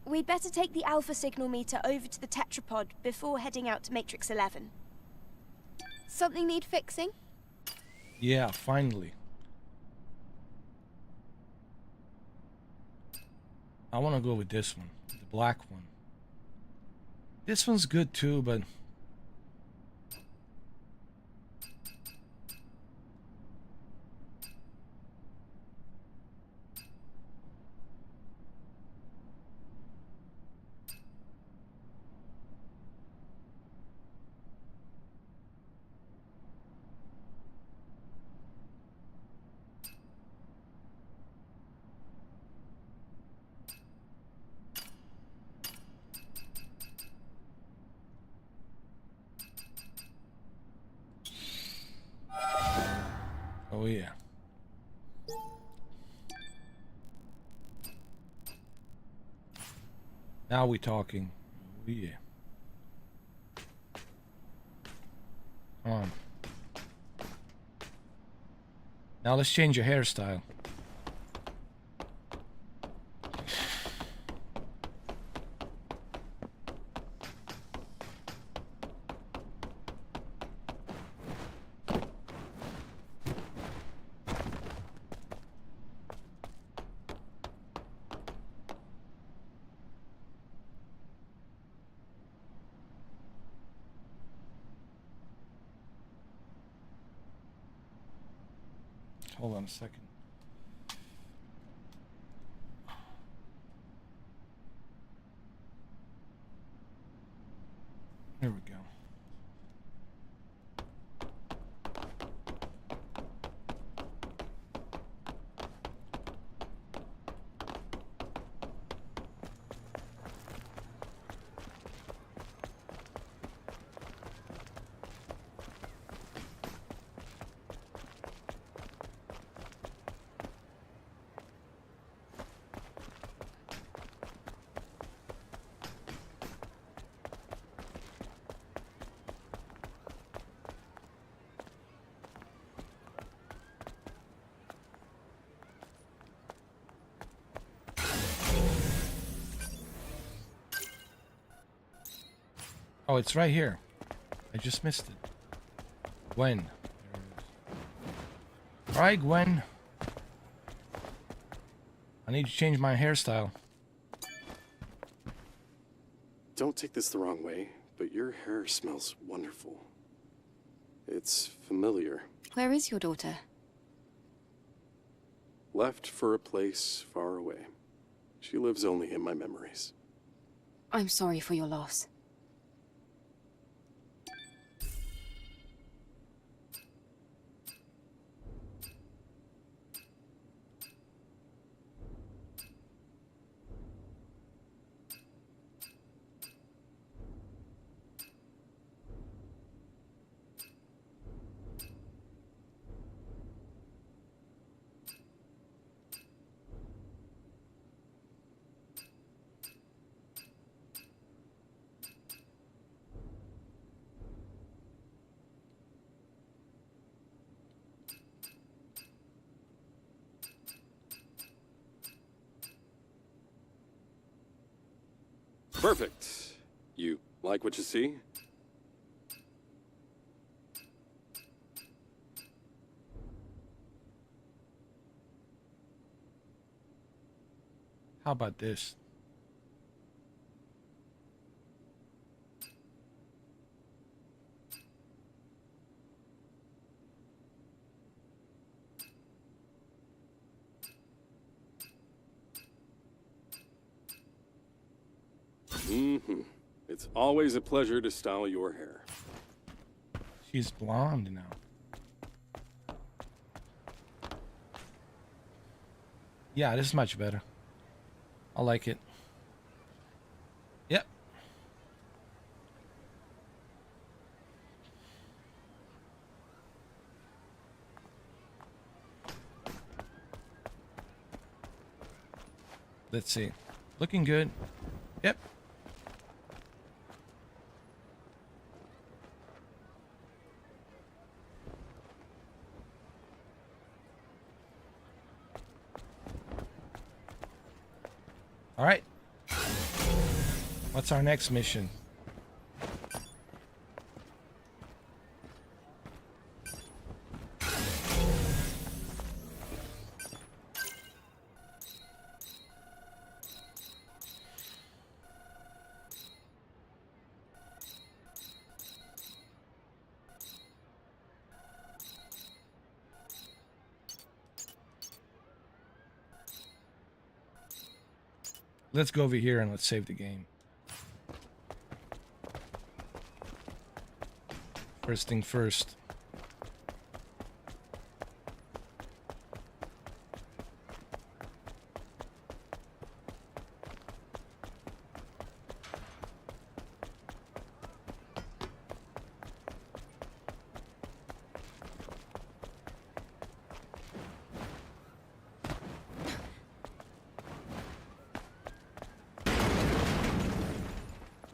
We'd better take the Alpha signal meter over to the tetrapod before heading out to Matrix 11. Something need fixing? Yeah, finally. I want to go with this one, the black one. This one's good too, but oh yeah. Now we talking. Oh yeah. Come on. Now let's change your hairstyle. Hold on a second. There we go. Oh, it's right here. I just missed it. Gwen. Alright, Gwen. I need to change my hairstyle. Don't take this the wrong way, but your hair smells wonderful. It's familiar. Where is your daughter? Left for a place far away. She lives only in my memories. I'm sorry for your loss. Perfect. You like what you see? How about this? Mm-hmm. It's always a pleasure to style your hair. She's blonde now. Yeah, this is much better. I like it. Yep. Let's see. Looking good. Yep. All right. What's our next mission? Let's go over here and let's save the game. First thing first.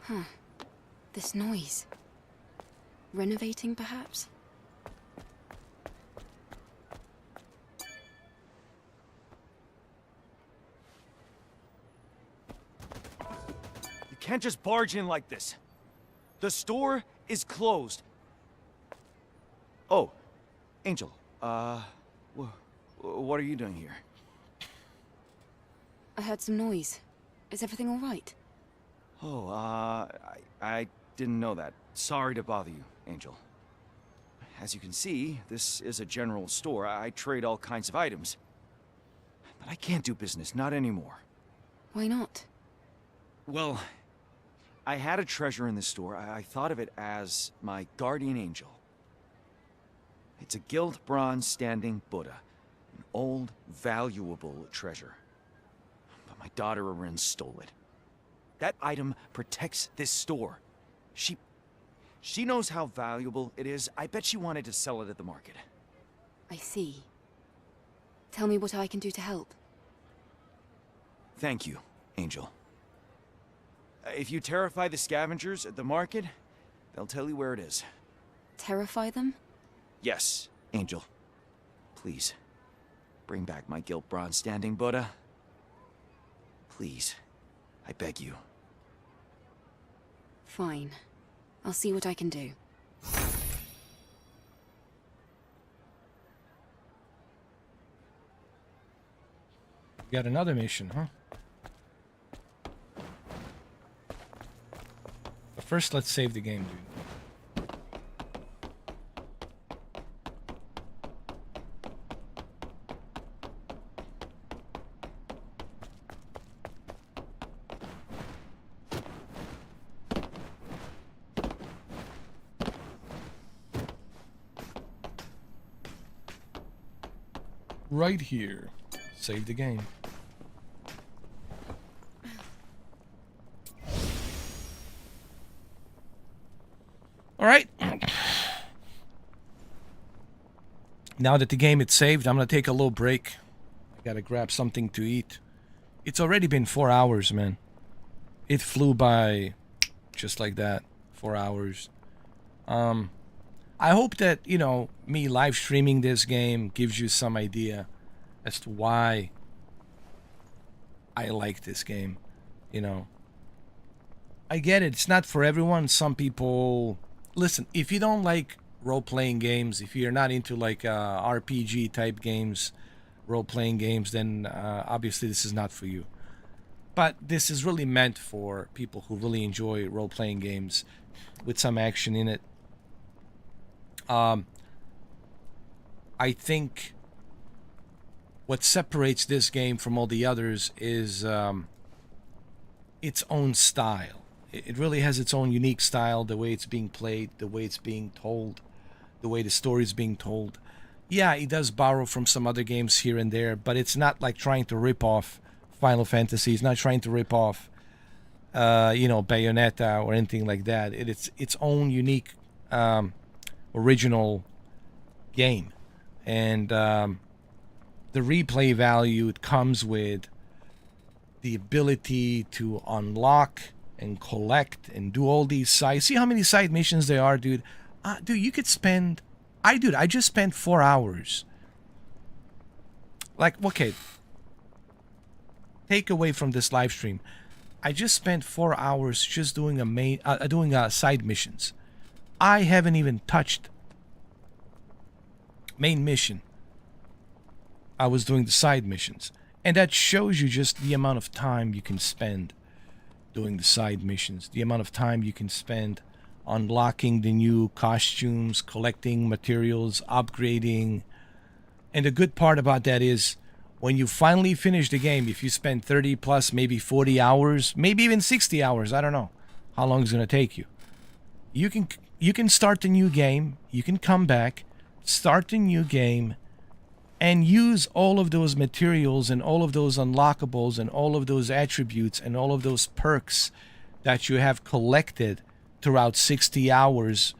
Huh. This noise. Renovating, perhaps? You can't just barge in like this. The store is closed. Oh, Angel, what are you doing here? I heard some noise. Is everything all right? Oh, I didn't know that. Sorry to bother you, Angel. As you can see, this is a general store. I trade all kinds of items. But I can't do business, not anymore. Why not? Well, I had a treasure in the store. I thought of it as my guardian angel. It's a gilt bronze standing Buddha. An old, valuable treasure. But my daughter Arin stole it. That item protects this store. She knows how valuable it is. I bet she wanted to sell it at the market. I see. Tell me what I can do to help. Thank you, Angel. If you terrify the scavengers at the market, they'll tell you where it is. Terrify them? Yes, Angel. Please, bring back my gilt bronze standing Buddha. Please, I beg you. Fine. I'll see what I can do. Got another mission, huh? But first, let's save the game, dude. Right here. Save the game. All right. Now that the game is saved, I'm going to take a little break. I got to grab something to eat. It's already been 4 hours, man. It flew by just like that. 4 hours. I hope that, you know, me live streaming this game gives you some idea as to why I like this game. You know, I get it. It's not for everyone. Some people... Listen, if you don't like role-playing games, if you're not into like RPG type games, role-playing games, then obviously this is not for you. But this is really meant for people who really enjoy role-playing games with some action in it. I think what separates this game from all the others is its own style. It really has its own unique style, the way it's being played, the way it's being told, the way the story is being told. Yeah, it does borrow from some other games here and there, but it's not like trying to rip off Final Fantasy. It's not trying to rip off, you know, Bayonetta or anything like that. It's its own unique, original game. And the replay value it comes with, the ability to unlock and collect and do all these side. See how many side missions there are, dude? Dude, you could spend... I just spent 4 hours. Like, okay. Take away from this live stream. I just spent 4 hours just doing side missions. I haven't even touched main mission. I was doing the side missions. And that shows you just the amount of time you can spend doing the side missions, the amount of time you can spend unlocking the new costumes, collecting materials, upgrading. And the good part about that is when you finally finish the game, if you spend 30 plus, maybe 40 hours, maybe even 60 hours, I don't know how long it's going to take you. You can start the new game, you can come back, start the new game, and use all of those materials and all of those unlockables and all of those attributes and all of those perks that you have collected throughout 60 hours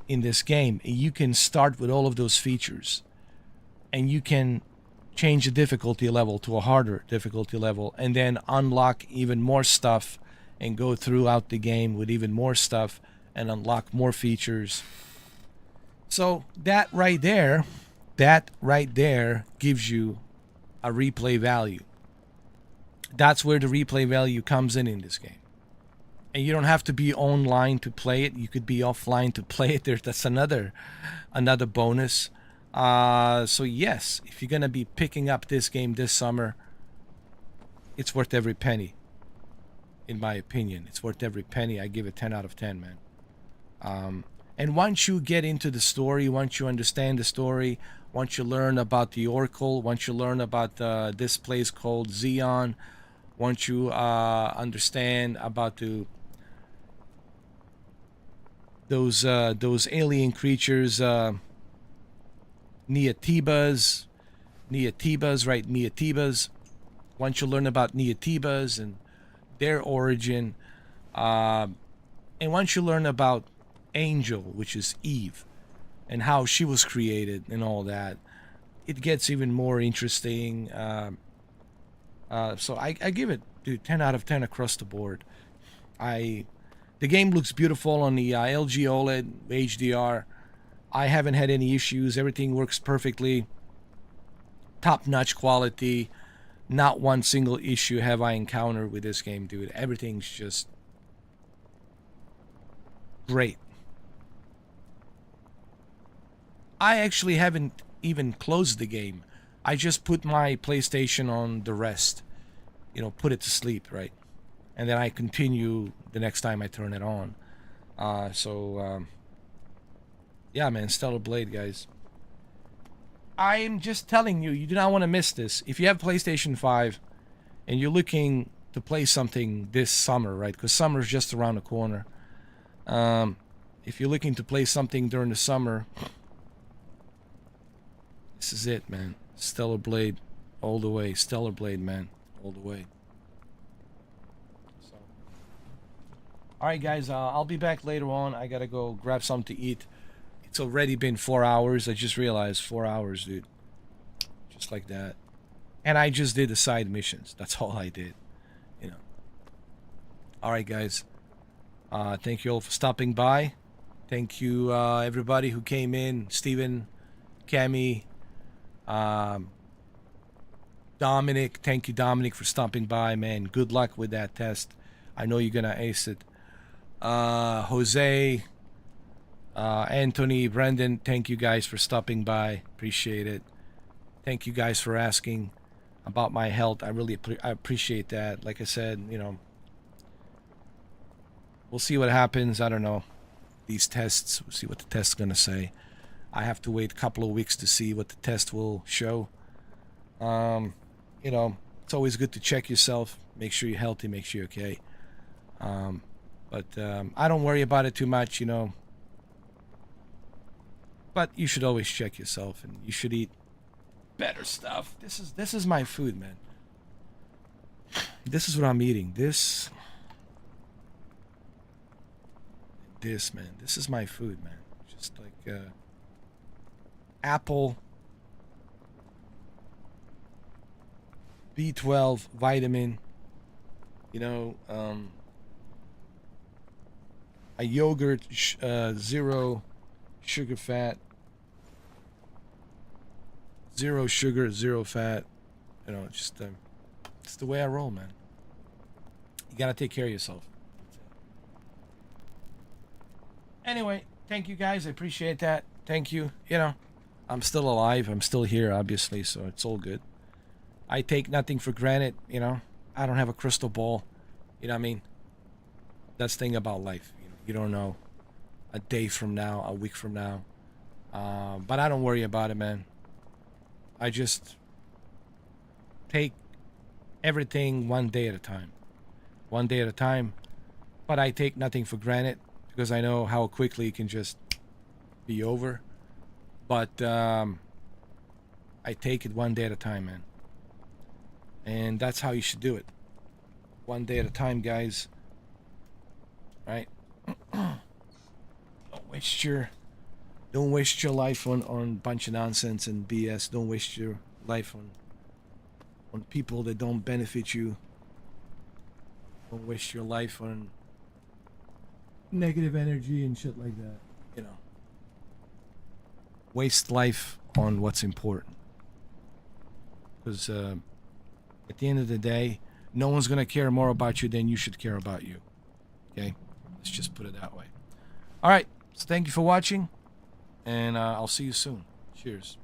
in this game. You can start with all of those features, and you can change the difficulty level to a harder difficulty level, and then unlock even more stuff and go throughout the game with even more stuff and unlock more features. So that right there gives you a replay value. That's where the replay value comes in this game. And you don't have to be online to play it. You could be offline to play it. That's another bonus. So yes, if you're gonna be picking up this game this summer, it's worth every penny. In my opinion, it's worth every penny. I give it 10 out of 10, man. And once you get into the story, once you understand the story, once you learn about the Oracle, once you learn about this place called Xeon, once you understand about those alien creatures, Nativas, right? Nativas. Once you learn about Nativas and their origin, and once you learn about Angel, which is Eve, and how she was created and all that, it gets even more interesting. So I give it, dude, 10 out of 10 across the board. The game looks beautiful on the LG OLED HDR. I haven't had any issues. Everything works perfectly. Top-notch quality. Not one single issue have I encountered with this game, dude. Everything's just great. I actually haven't even closed the game. I just put my PlayStation on the rest. You know, put it to sleep, right? And then I continue the next time I turn it on. Yeah, man, Stellar Blade, guys. I'm just telling you, you do not want to miss this. If you have PlayStation 5 and you're looking to play something this summer, right? Because summer's just around the corner. If you're looking to play something during the summer, this is it, man. Stellar Blade all the way. Stellar Blade, man, all the way. So, all right, guys, I'll be back later on. I gotta go grab something to eat. It's already been 4 hours. I just realized 4 hours, dude. Just like that. And I just did the side missions. That's all I did. You know. All right, guys. Thank you all for stopping by. Thank you, everybody who came in. Steven, Cami, Dominic. Thank you, Dominic, for stopping by, man. Good luck with that test. I know you're gonna ace it. Jose, Anthony, Brendan, thank you guys for stopping by. Appreciate it. Thank you guys for asking about my health. I really appreciate that. Like I said, you know, we'll see what happens. I don't know. These tests, we'll see what the test's gonna say. I have to wait a couple of weeks to see what the test will show. You know, it's always good to check yourself. Make sure you're healthy, make sure you're okay. But I don't worry about it too much, you know. But you should always check yourself, and you should eat better stuff. This is my food, man. This is what I'm eating. This, man. This is my food, man. Just like apple, B12, vitamin, you know, a yogurt, 0 sugar fat, 0 sugar, 0 fat. You know, just it's the way I roll, man. You gotta take care of yourself. Anyway, thank you guys. I appreciate that. Thank you. You know, I'm still alive. I'm still here, obviously, so it's all good. I take nothing for granted, you know. I don't have a crystal ball. You know what I mean? That's the thing about life. You don't know a day from now, a week from now. But I don't worry about it, man. I just take everything one day at a time. One day at a time. But I take nothing for granted because I know how quickly it can just be over. But I take it one day at a time, man. And that's how you should do it. One day at a time, guys. Right? Don't waste your life on a bunch of nonsense and BS. Don't waste your life on people that don't benefit you. Don't waste your life on negative energy and shit like that. You know. Waste life on what's important. Because at the end of the day, no one's going to care more about you than you should care about you. Okay? Let's just put it that way. All right. So thank you for watching. And I'll see you soon. Cheers.